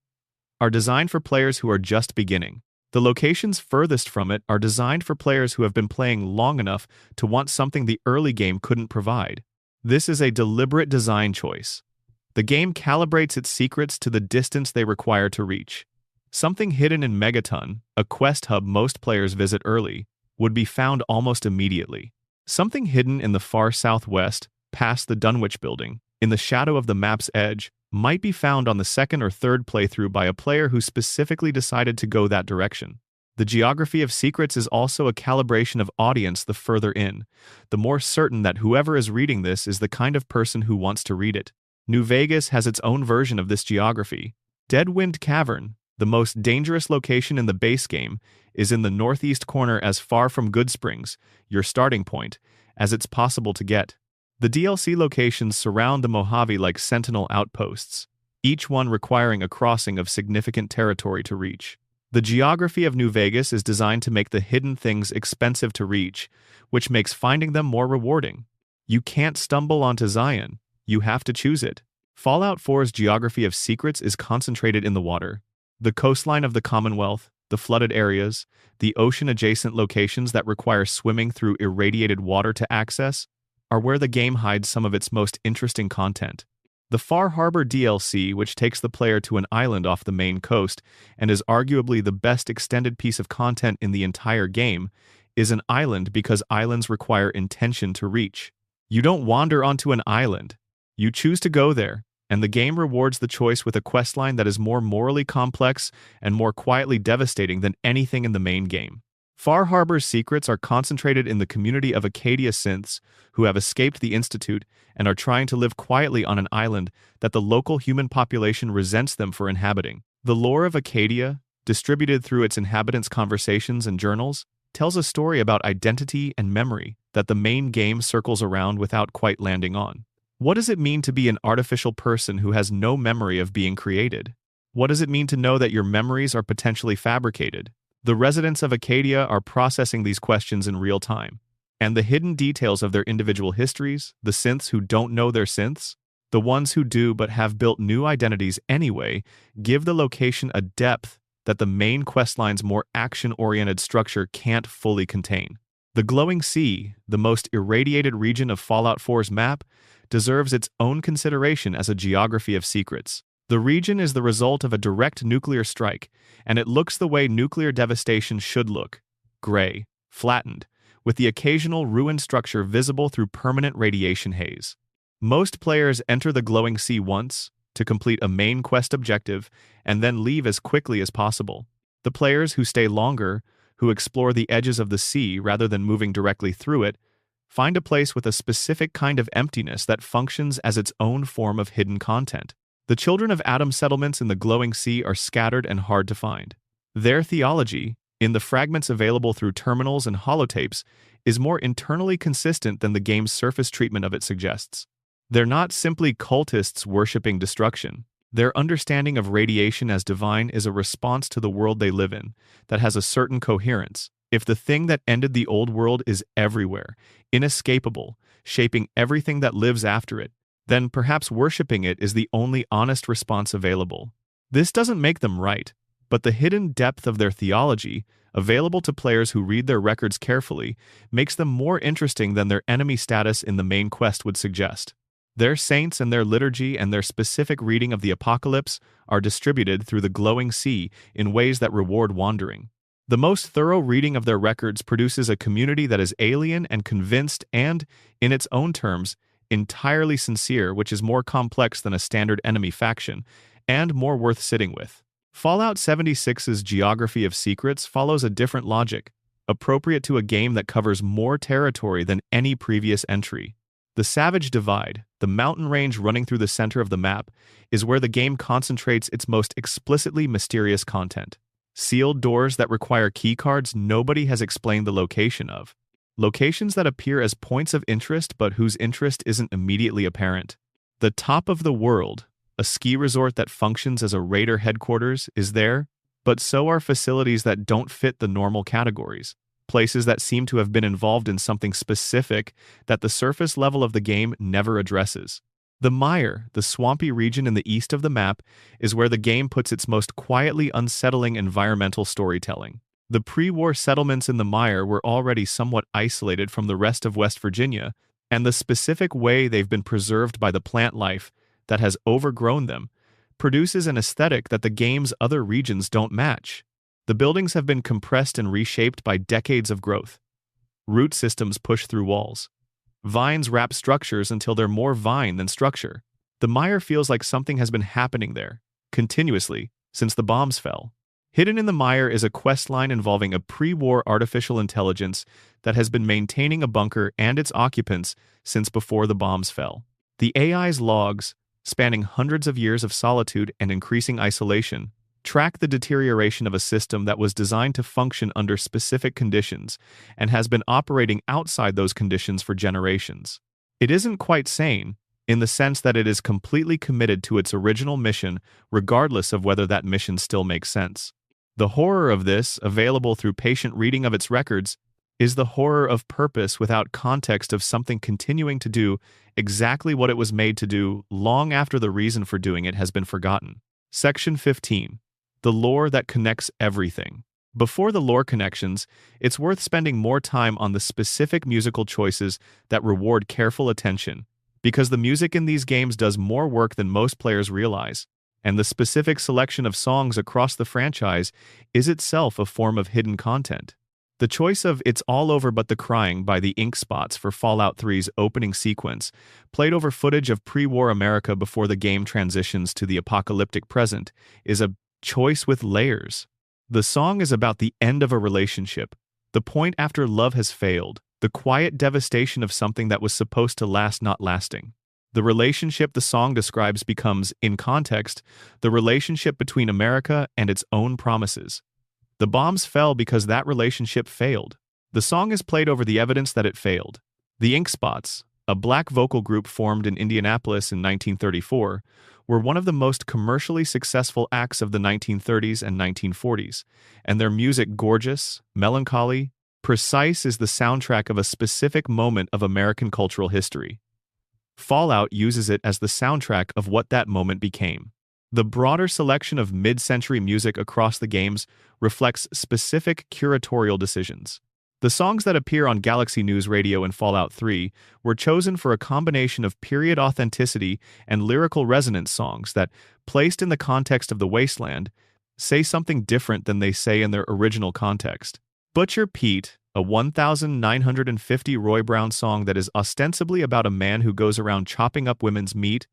are designed for players who are just beginning. The locations furthest from it are designed for players who have been playing long enough to want something the early game couldn't provide. This is a deliberate design choice. The game calibrates its secrets to the distance they require to reach. Something hidden in Megaton, a quest hub most players visit early, would be found almost immediately. Something hidden in the far southwest, past the Dunwich building, in the shadow of the map's edge, might be found on the second or third playthrough by a player who specifically decided to go that direction. The Geography of Secrets is also a calibration of audience the further in, the more certain that whoever is reading this is the kind of person who wants to read it. New Vegas has its own version of this geography. Deadwind Cavern, the most dangerous location in the base game, is in the northeast corner as far from Goodsprings, your starting point, as it's possible to get. The DLC locations surround the Mojave like sentinel outposts, each one requiring a crossing of significant territory to reach. The geography of New Vegas is designed to make the hidden things expensive to reach, which makes finding them more rewarding. You can't stumble onto Zion, you have to choose it. Fallout 4's Geography of Secrets is concentrated in the water. The coastline of the Commonwealth, the flooded areas, the ocean-adjacent locations that require swimming through irradiated water to access, are where the game hides some of its most interesting content. The Far Harbor DLC, which takes the player to an island off the main coast and is arguably the best extended piece of content in the entire game, is an island because islands require intention to reach. You don't wander onto an island. You choose to go there, and the game rewards the choice with a questline that is more morally complex and more quietly devastating than anything in the main game. Far Harbor's secrets are concentrated in the community of Acadia synths who have escaped the Institute and are trying to live quietly on an island that the local human population resents them for inhabiting. The lore of Acadia, distributed through its inhabitants' conversations and journals, tells a story about identity and memory that the main game circles around without quite landing on. What does it mean to be an artificial person who has no memory of being created? What does it mean to know that your memories are potentially fabricated? The residents of Acadia are processing these questions in real time, and the hidden details of their individual histories, the synths who don't know their synths, the ones who do but have built new identities anyway, give the location a depth that the main questline's more action-oriented structure can't fully contain. The glowing sea, the most irradiated region of Fallout 4's map, deserves its own consideration as a geography of secrets. The region is the result of a direct nuclear strike, and it looks the way nuclear devastation should look: gray, flattened, with the occasional ruined structure visible through permanent radiation haze. Most players enter the glowing sea once, to complete a main quest objective, and then leave as quickly as possible. The players who stay longer, who explore the edges of the sea rather than moving directly through it, find a place with a specific kind of emptiness that functions as its own form of hidden content. The children of Atom settlements in the glowing sea are scattered and hard to find. Their theology, in the fragments available through terminals and holotapes, is more internally consistent than the game's surface treatment of it suggests. They're not simply cultists worshipping destruction. Their understanding of radiation as divine is a response to the world they live in that has a certain coherence. If the thing that ended the old world is everywhere, inescapable, shaping everything that lives after it, then perhaps worshipping it is the only honest response available. This doesn't make them right, but the hidden depth of their theology, available to players who read their records carefully, makes them more interesting than their enemy status in the main quest would suggest. Their saints and their liturgy and their specific reading of the apocalypse are distributed through the glowing sea in ways that reward wandering. The most thorough reading of their records produces a community that is alien and convinced and, in its own terms, entirely sincere, which is more complex than a standard enemy faction, and more worth sitting with. Fallout 76's geography of secrets follows a different logic, appropriate to a game that covers more territory than any previous entry. The Savage Divide, the mountain range running through the center of the map, is where the game concentrates its most explicitly mysterious content. Sealed doors that require keycards nobody has explained the location of. Locations that appear as points of interest but whose interest isn't immediately apparent. The top of the world, a ski resort that functions as a raider headquarters, is there, but so are facilities that don't fit the normal categories. Places that seem to have been involved in something specific that the surface level of the game never addresses. The mire, the swampy region in the east of the map, is where the game puts its most quietly unsettling environmental storytelling. The pre-war settlements in the mire were already somewhat isolated from the rest of West Virginia, and the specific way they've been preserved by the plant life that has overgrown them produces an aesthetic that the game's other regions don't match. The buildings have been compressed and reshaped by decades of growth. Root systems push through walls. Vines wrap structures until they're more vine than structure. The mire feels like something has been happening there, continuously, since the bombs fell. Hidden in the mire is a questline involving a pre-war artificial intelligence that has been maintaining a bunker and its occupants since before the bombs fell. The AI's logs, spanning hundreds of years of solitude and increasing isolation, track the deterioration of a system that was designed to function under specific conditions and has been operating outside those conditions for generations. It isn't quite sane, in the sense that it is completely committed to its original mission regardless of whether that mission still makes sense. The horror of this, available through patient reading of its records, is the horror of purpose without context of something continuing to do exactly what it was made to do long after the reason for doing it has been forgotten. Section 15. The lore that connects everything. Before the lore connections, it's worth spending more time on the specific musical choices that reward careful attention, because the music in these games does more work than most players realize, and the specific selection of songs across the franchise is itself a form of hidden content. The choice of It's All Over But the Crying by the Ink Spots for Fallout 3's opening sequence, played over footage of pre-war America before the game transitions to the apocalyptic present, is a choice with layers. The song is about the end of a relationship, the point after love has failed, the quiet devastation of something that was supposed to last not lasting. The relationship the song describes becomes, in context, the relationship between America and its own promises. The bombs fell because that relationship failed. The song is played over the evidence that it failed. The Ink Spots, a black vocal group formed in Indianapolis in 1934, were one of the most commercially successful acts of the 1930s and 1940s, and their music gorgeous, melancholy, precise is the soundtrack of a specific moment of American cultural history. Fallout uses it as the soundtrack of what that moment became. The broader selection of mid-century music across the games reflects specific curatorial decisions. The songs that appear on Galaxy News Radio in Fallout 3 were chosen for a combination of period authenticity and lyrical resonance songs that, placed in the context of the wasteland, say something different than they say in their original context. Butcher Pete, a 1950 Roy Brown song that is ostensibly about a man who goes around chopping up women's meat,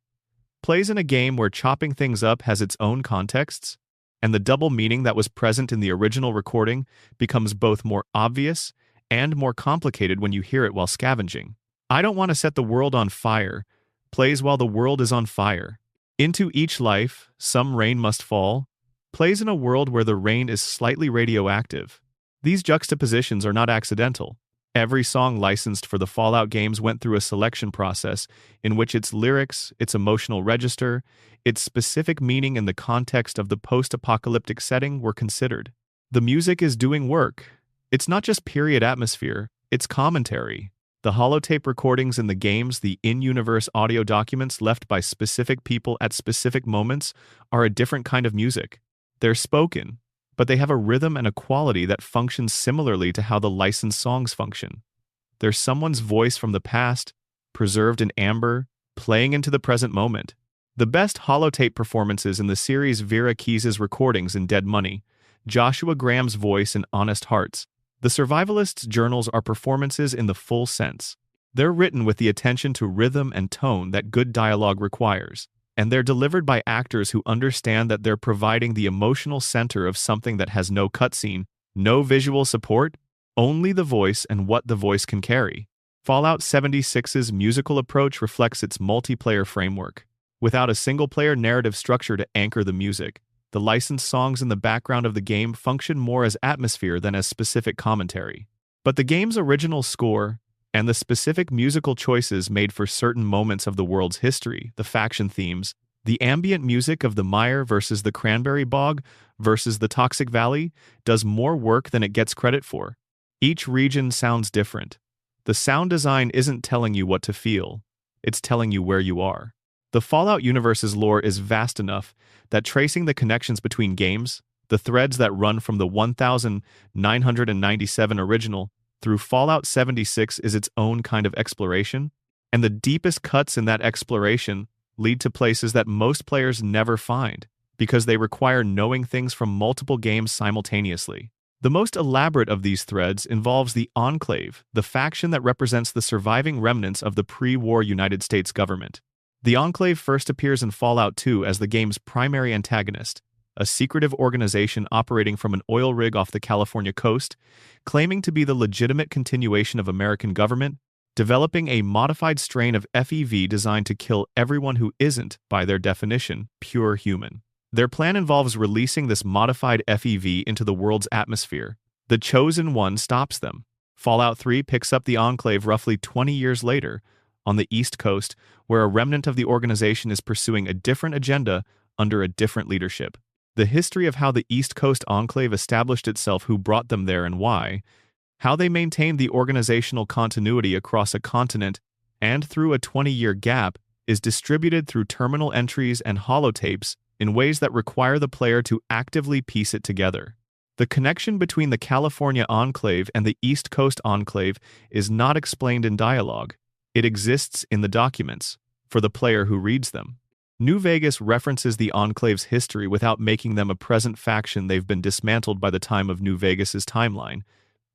plays in a game where chopping things up has its own contexts, and the double meaning that was present in the original recording becomes both more obvious and more complicated when you hear it while scavenging. I Don't Want to Set the World on Fire plays while the world is on fire. Into Each Life, Some Rain Must Fall plays in a world where the rain is slightly radioactive. These juxtapositions are not accidental. Every song licensed for the Fallout games went through a selection process in which its lyrics, its emotional register, its specific meaning in the context of the post-apocalyptic setting were considered. The music is doing work. It's not just period atmosphere, it's commentary. The holotape recordings in the games, the in-universe audio documents left by specific people at specific moments, are a different kind of music. They're spoken, but they have a rhythm and a quality that functions similarly to how the licensed songs function. They're someone's voice from the past, preserved in amber, playing into the present moment. The best holotape performances in the series Vera Keys's recordings in Dead Money, Joshua Graham's voice in Honest Hearts. The Survivalist's journals are performances in the full sense. They're written with the attention to rhythm and tone that good dialogue requires, and they're delivered by actors who understand that they're providing the emotional center of something that has no cutscene, no visual support, only the voice and what the voice can carry. Fallout 76's musical approach reflects its multiplayer framework. Without a single-player narrative structure to anchor the music, the licensed songs in the background of the game function more as atmosphere than as specific commentary. But the game's original score, and the specific musical choices made for certain moments of the world's history, the faction themes, the ambient music of the mire versus the cranberry bog versus the toxic valley, does more work than it gets credit for. Each region sounds different. The sound design isn't telling you what to feel, it's telling you where you are. The Fallout universe's lore is vast enough that tracing the connections between games, the threads that run from the 1997 original through Fallout 76 is its own kind of exploration, and the deepest cuts in that exploration lead to places that most players never find, because they require knowing things from multiple games simultaneously. The most elaborate of these threads involves the Enclave, the faction that represents the surviving remnants of the pre-war United States government. The Enclave first appears in Fallout 2 as the game's primary antagonist, a secretive organization operating from an oil rig off the California coast, claiming to be the legitimate continuation of American government, developing a modified strain of FEV designed to kill everyone who isn't, by their definition, pure human. Their plan involves releasing this modified FEV into the world's atmosphere. The Chosen One stops them. Fallout 3 picks up the Enclave roughly 20 years later, on the East Coast, where a remnant of the organization is pursuing a different agenda under a different leadership. The history of how the East Coast Enclave established itself, who brought them there and why, how they maintained the organizational continuity across a continent and through a 20-year gap, is distributed through terminal entries and holotapes in ways that require the player to actively piece it together. The connection between the California Enclave and the East Coast Enclave is not explained in dialogue. It exists in the documents, for the player who reads them. New Vegas references the Enclave's history without making them a present faction. They've been dismantled by the time of New Vegas's timeline,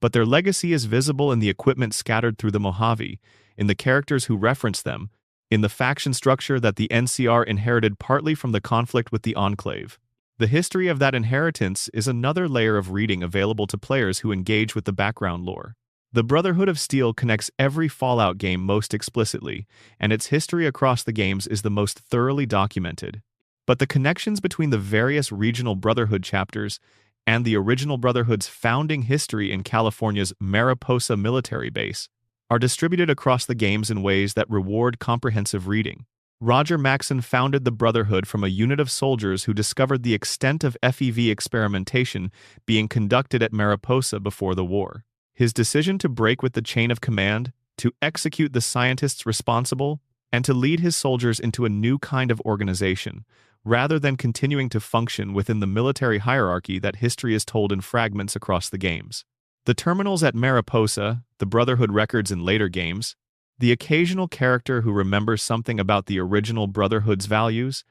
but their legacy is visible in the equipment scattered through the Mojave, in the characters who reference them, in the faction structure that the NCR inherited partly from the conflict with the Enclave. The history of that inheritance is another layer of reading available to players who engage with the background lore. The Brotherhood of Steel connects every Fallout game most explicitly, and its history across the games is the most thoroughly documented. But the connections between the various regional Brotherhood chapters and the original Brotherhood's founding history in California's Mariposa military base are distributed across the games in ways that reward comprehensive reading. Roger Maxson founded the Brotherhood from a unit of soldiers who discovered the extent of FEV experimentation being conducted at Mariposa before the war. His decision to break with the chain of command, to execute the scientists responsible, and to lead his soldiers into a new kind of organization, rather than continuing to function within the military hierarchy that history is told in fragments across the games. The terminals at Mariposa, the Brotherhood records in later games, the occasional character who remembers something about the original Brotherhood's values,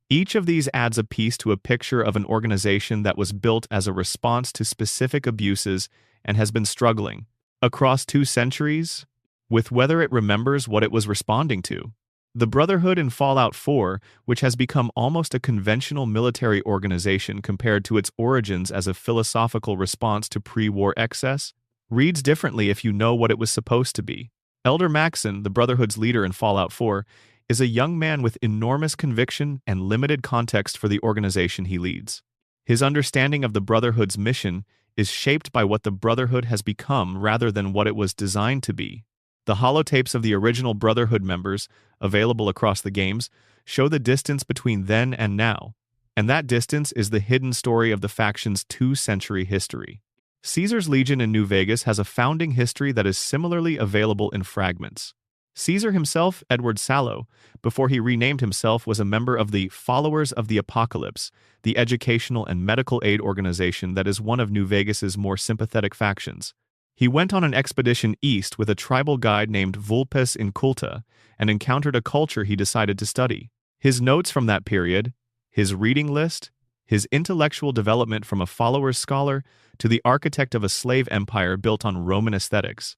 each of these adds a piece to a picture of an organization that was built as a response to specific abuses and has been struggling, across 2 centuries, with whether it remembers what it was responding to. The Brotherhood in Fallout 4, which has become almost a conventional military organization compared to its origins as a philosophical response to pre-war excess, reads differently if you know what it was supposed to be. Elder Maxson, the Brotherhood's leader in Fallout 4, is a young man with enormous conviction and limited context for the organization he leads. His understanding of the Brotherhood's mission is shaped by what the Brotherhood has become rather than what it was designed to be. The holotapes of the original Brotherhood members, available across the games, show the distance between then and now, and that distance is the hidden story of the faction's 2-century history. Caesar's Legion in New Vegas has a founding history that is similarly available in fragments. Caesar himself, Edward Sallow, before he renamed himself, was a member of the Followers of the Apocalypse, the educational and medical aid organization that is one of New Vegas's more sympathetic factions. He went on an expedition east with a tribal guide named Vulpes Inculta and encountered a culture he decided to study. His notes from that period, his reading list, his intellectual development from a follower's scholar to the architect of a slave empire built on Roman aesthetics.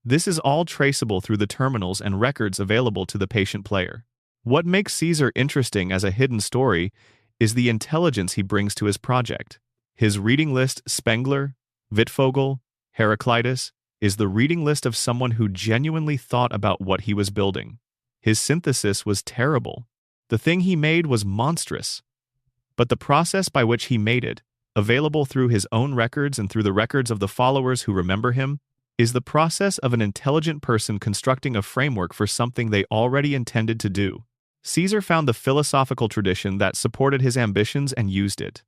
This is all traceable through the terminals and records available to the patient player. What makes Caesar interesting as a hidden story is the intelligence he brings to his project. His reading list, Spengler, Wittfogel, Heraclitus, is the reading list of someone who genuinely thought about what he was building. His synthesis was terrible. The thing he made was monstrous. But the process by which he made it, available through his own records and through the records of the followers who remember him, is the process of an intelligent person constructing a framework for something they already intended to do. Caesar found the philosophical tradition that supported his ambitions and used it.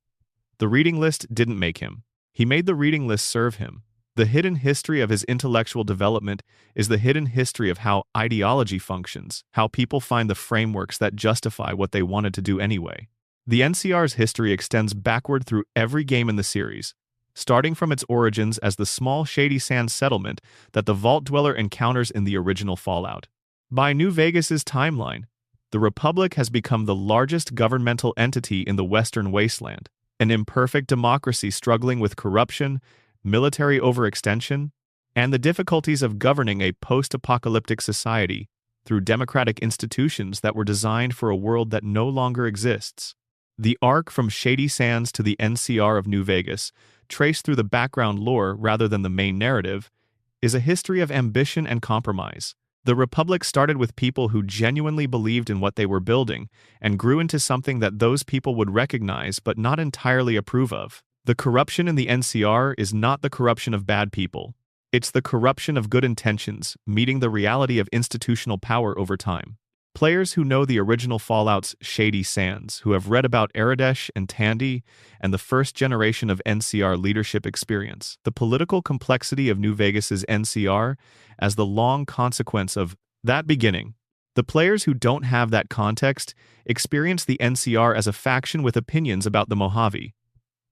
The reading list didn't make him. He made the reading list serve him. The hidden history of his intellectual development is the hidden history of how ideology functions, how people find the frameworks that justify what they wanted to do anyway. The NCR's history extends backward through every game in the series, starting from its origins as the small Shady Sands settlement that the Vault Dweller encounters in the original Fallout. By New Vegas's timeline, the Republic has become the largest governmental entity in the Western Wasteland, an imperfect democracy struggling with corruption, military overextension, and the difficulties of governing a post-apocalyptic society through democratic institutions that were designed for a world that no longer exists. The arc from Shady Sands to the NCR of New Vegas, traced through the background lore rather than the main narrative, is a history of ambition and compromise. The Republic started with people who genuinely believed in what they were building and grew into something that those people would recognize but not entirely approve of. The corruption in the NCR is not the corruption of bad people. It's the corruption of good intentions, meeting the reality of institutional power over time. Players who know the original Fallout's Shady Sands, who have read about Aradesh and Tandy and the first generation of NCR leadership experience, the political complexity of New Vegas's NCR as the long consequence of that beginning. The players who don't have that context experience the NCR as a faction with opinions about the Mojave.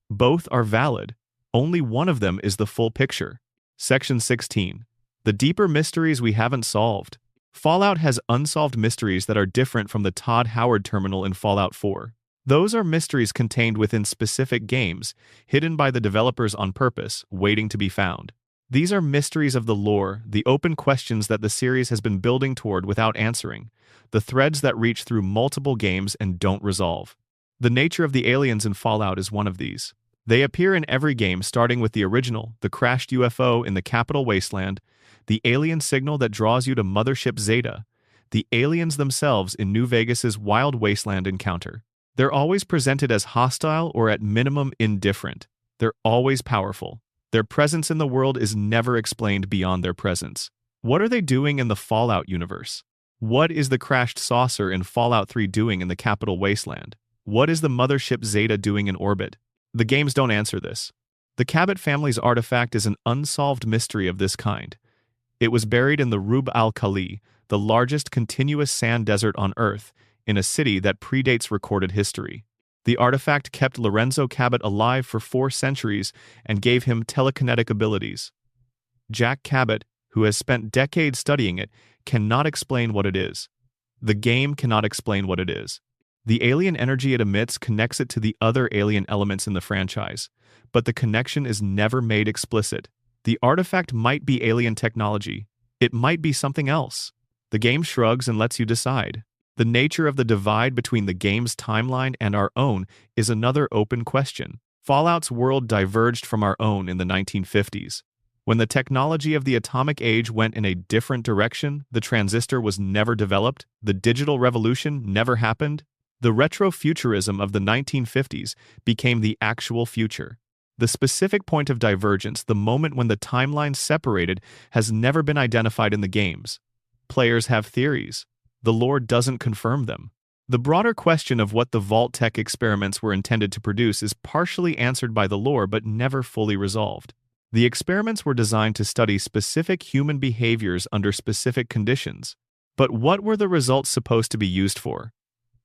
Both are valid. Only one of them is the full picture. Section 16. The deeper mysteries we haven't solved. Fallout has unsolved mysteries that are different from the Todd Howard terminal in Fallout 4. Those are mysteries contained within specific games, hidden by the developers on purpose, waiting to be found. These are mysteries of the lore, the open questions that the series has been building toward without answering, the threads that reach through multiple games and don't resolve. The nature of the aliens in Fallout is one of these. They appear in every game, starting with the original, the crashed UFO in the capital wasteland, the alien signal that draws you to Mothership Zeta, the aliens themselves in New Vegas's wild wasteland encounter. They're always presented as hostile or at minimum indifferent. They're always powerful. Their presence in the world is never explained beyond their presence. What are they doing in the Fallout universe? What is the crashed saucer in Fallout 3 doing in the capital wasteland? What is the Mothership Zeta doing in orbit? The games don't answer this. The Cabot family's artifact is an unsolved mystery of this kind. It was buried in the Rub al-Khali, the largest continuous sand desert on Earth, in a city that predates recorded history. The artifact kept Lorenzo Cabot alive for 4 centuries and gave him telekinetic abilities. Jack Cabot, who has spent decades studying it, cannot explain what it is. The game cannot explain what it is. The alien energy it emits connects it to the other alien elements in the franchise, but the connection is never made explicit. The artifact might be alien technology. It might be something else. The game shrugs and lets you decide. The nature of the divide between the game's timeline and our own is another open question. Fallout's world diverged from our own in the 1950s. When the technology of the atomic age went in a different direction, the transistor was never developed, the digital revolution never happened, the retrofuturism of the 1950s became the actual future. The specific point of divergence, the moment when the timelines separated, has never been identified in the games. Players have theories. The lore doesn't confirm them. The broader question of what the Vault-Tec experiments were intended to produce is partially answered by the lore but never fully resolved. The experiments were designed to study specific human behaviors under specific conditions. But what were the results supposed to be used for?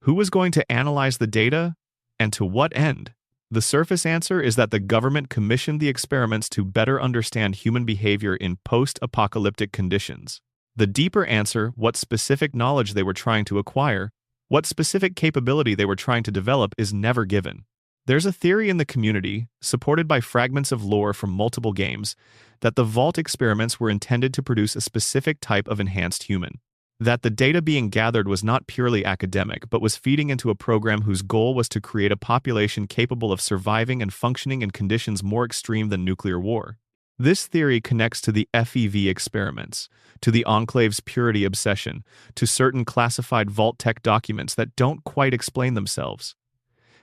Who was going to analyze the data? And to what end? The surface answer is that the government commissioned the experiments to better understand human behavior in post-apocalyptic conditions. The deeper answer, what specific knowledge they were trying to acquire, what specific capability they were trying to develop, is never given. There's a theory in the community, supported by fragments of lore from multiple games, that the Vault experiments were intended to produce a specific type of enhanced human. That the data being gathered was not purely academic, but was feeding into a program whose goal was to create a population capable of surviving and functioning in conditions more extreme than nuclear war. This theory connects to the FEV experiments, to the Enclave's purity obsession, to certain classified Vault-Tec documents that don't quite explain themselves.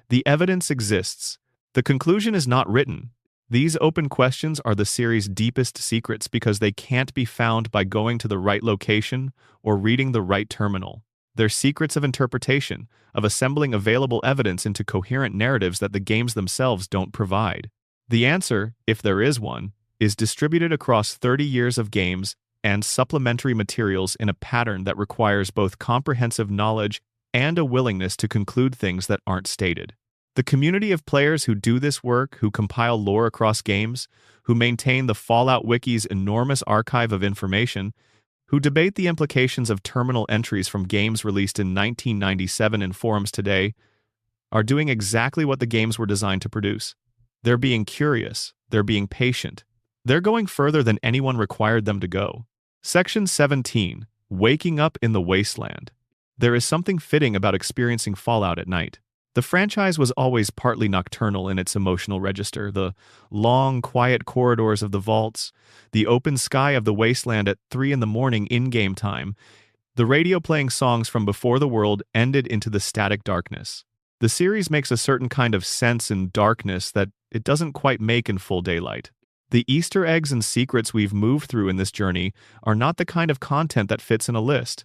The evidence exists. The conclusion is not written. These open questions are the series' deepest secrets because they can't be found by going to the right location or reading the right terminal. They're secrets of interpretation, of assembling available evidence into coherent narratives that the games themselves don't provide. The answer, if there is one, is distributed across 30 years of games and supplementary materials in a pattern that requires both comprehensive knowledge and a willingness to conclude things that aren't stated. The community of players who do this work, who compile lore across games, who maintain the Fallout Wiki's enormous archive of information, who debate the implications of terminal entries from games released in 1997 in forums today, are doing exactly what the games were designed to produce. They're being curious, they're being patient, they're going further than anyone required them to go. Section 17. Waking up in the wasteland. There is something fitting about experiencing Fallout at night. The franchise was always partly nocturnal in its emotional register, the long, quiet corridors of the vaults, the open sky of the wasteland at 3 a.m. in-game time, the radio playing songs from before the world ended into the static darkness. The series makes a certain kind of sense in darkness that it doesn't quite make in full daylight. The Easter eggs and secrets we've moved through in this journey are not the kind of content that fits in a list.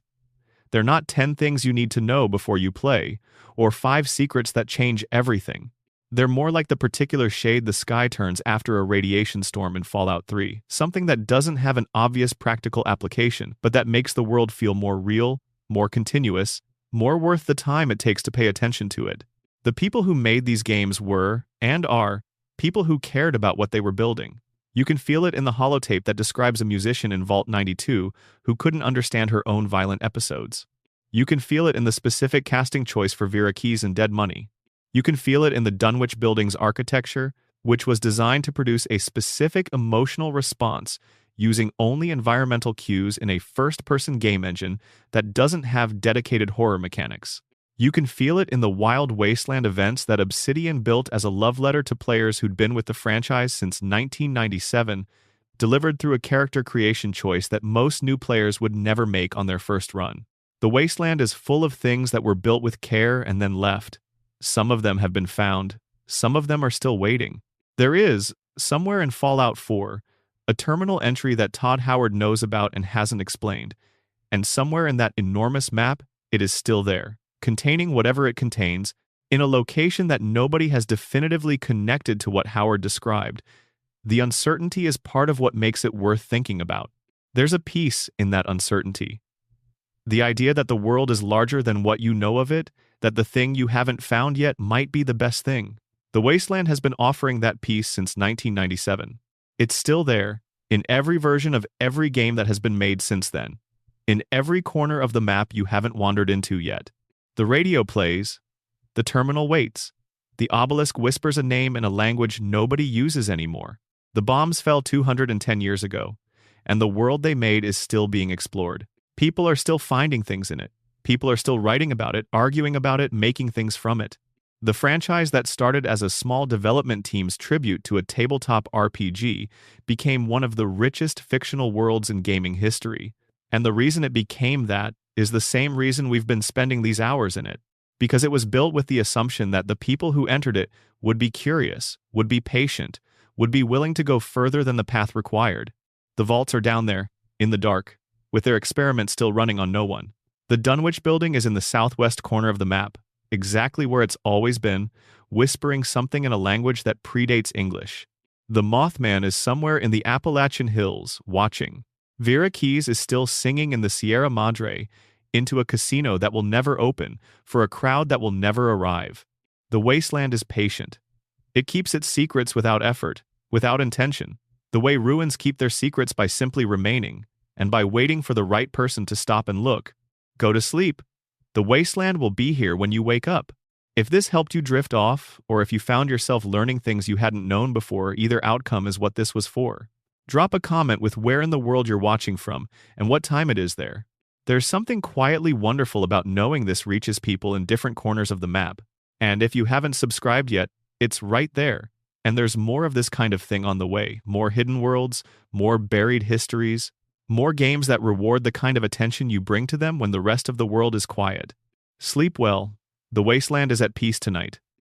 They're not 10 things you need to know before you play, or 5 secrets that change everything. They're more like the particular shade the sky turns after a radiation storm in Fallout 3, something that doesn't have an obvious practical application, but that makes the world feel more real, more continuous, more worth the time it takes to pay attention to it. The people who made these games were, and are, people who cared about what they were building. You can feel it in the holotape that describes a musician in Vault 92 who couldn't understand her own violent episodes. You can feel it in the specific casting choice for Vera Keyes in Dead Money. You can feel it in the Dunwich building's architecture, which was designed to produce a specific emotional response using only environmental cues in a first-person game engine that doesn't have dedicated horror mechanics. You can feel it in the wild wasteland events that Obsidian built as a love letter to players who'd been with the franchise since 1997, delivered through a character creation choice that most new players would never make on their first run. The wasteland is full of things that were built with care and then left. Some of them have been found, some of them are still waiting. There is, somewhere in Fallout 4, a terminal entry that Todd Howard knows about and hasn't explained, and somewhere in that enormous map, it is still there, containing whatever it contains, in a location that nobody has definitively connected to what Howard described. The uncertainty is part of what makes it worth thinking about. There's a peace in that uncertainty. The idea that the world is larger than what you know of it, that the thing you haven't found yet might be the best thing. The Wasteland has been offering that peace since 1997. It's still there, in every version of every game that has been made since then. In every corner of the map you haven't wandered into yet. The radio plays, the terminal waits, the obelisk whispers a name in a language nobody uses anymore. The bombs fell 210 years ago, and the world they made is still being explored. People are still finding things in it. People are still writing about it, arguing about it, making things from it. The franchise that started as a small development team's tribute to a tabletop RPG became one of the richest fictional worlds in gaming history. And the reason it became that is the same reason we've been spending these hours in it. Because it was built with the assumption that the people who entered it would be curious, would be patient, would be willing to go further than the path required. The vaults are down there, in the dark, with their experiments still running on no one. The Dunwich building is in the southwest corner of the map, exactly where it's always been, whispering something in a language that predates English. The Mothman is somewhere in the Appalachian Hills, watching. Vera Keyes is still singing in the Sierra Madre, into a casino that will never open, for a crowd that will never arrive. The wasteland is patient. It keeps its secrets without effort, without intention, the way ruins keep their secrets by simply remaining, and by waiting for the right person to stop and look. Go to sleep. The wasteland will be here when you wake up. If this helped you drift off, or if you found yourself learning things you hadn't known before, either outcome is what this was for. Drop a comment with where in the world you're watching from, and what time it is there. There's something quietly wonderful about knowing this reaches people in different corners of the map. And if you haven't subscribed yet, it's right there. And there's more of this kind of thing on the way. More hidden worlds, more buried histories, more games that reward the kind of attention you bring to them when the rest of the world is quiet. Sleep well. The wasteland is at peace tonight.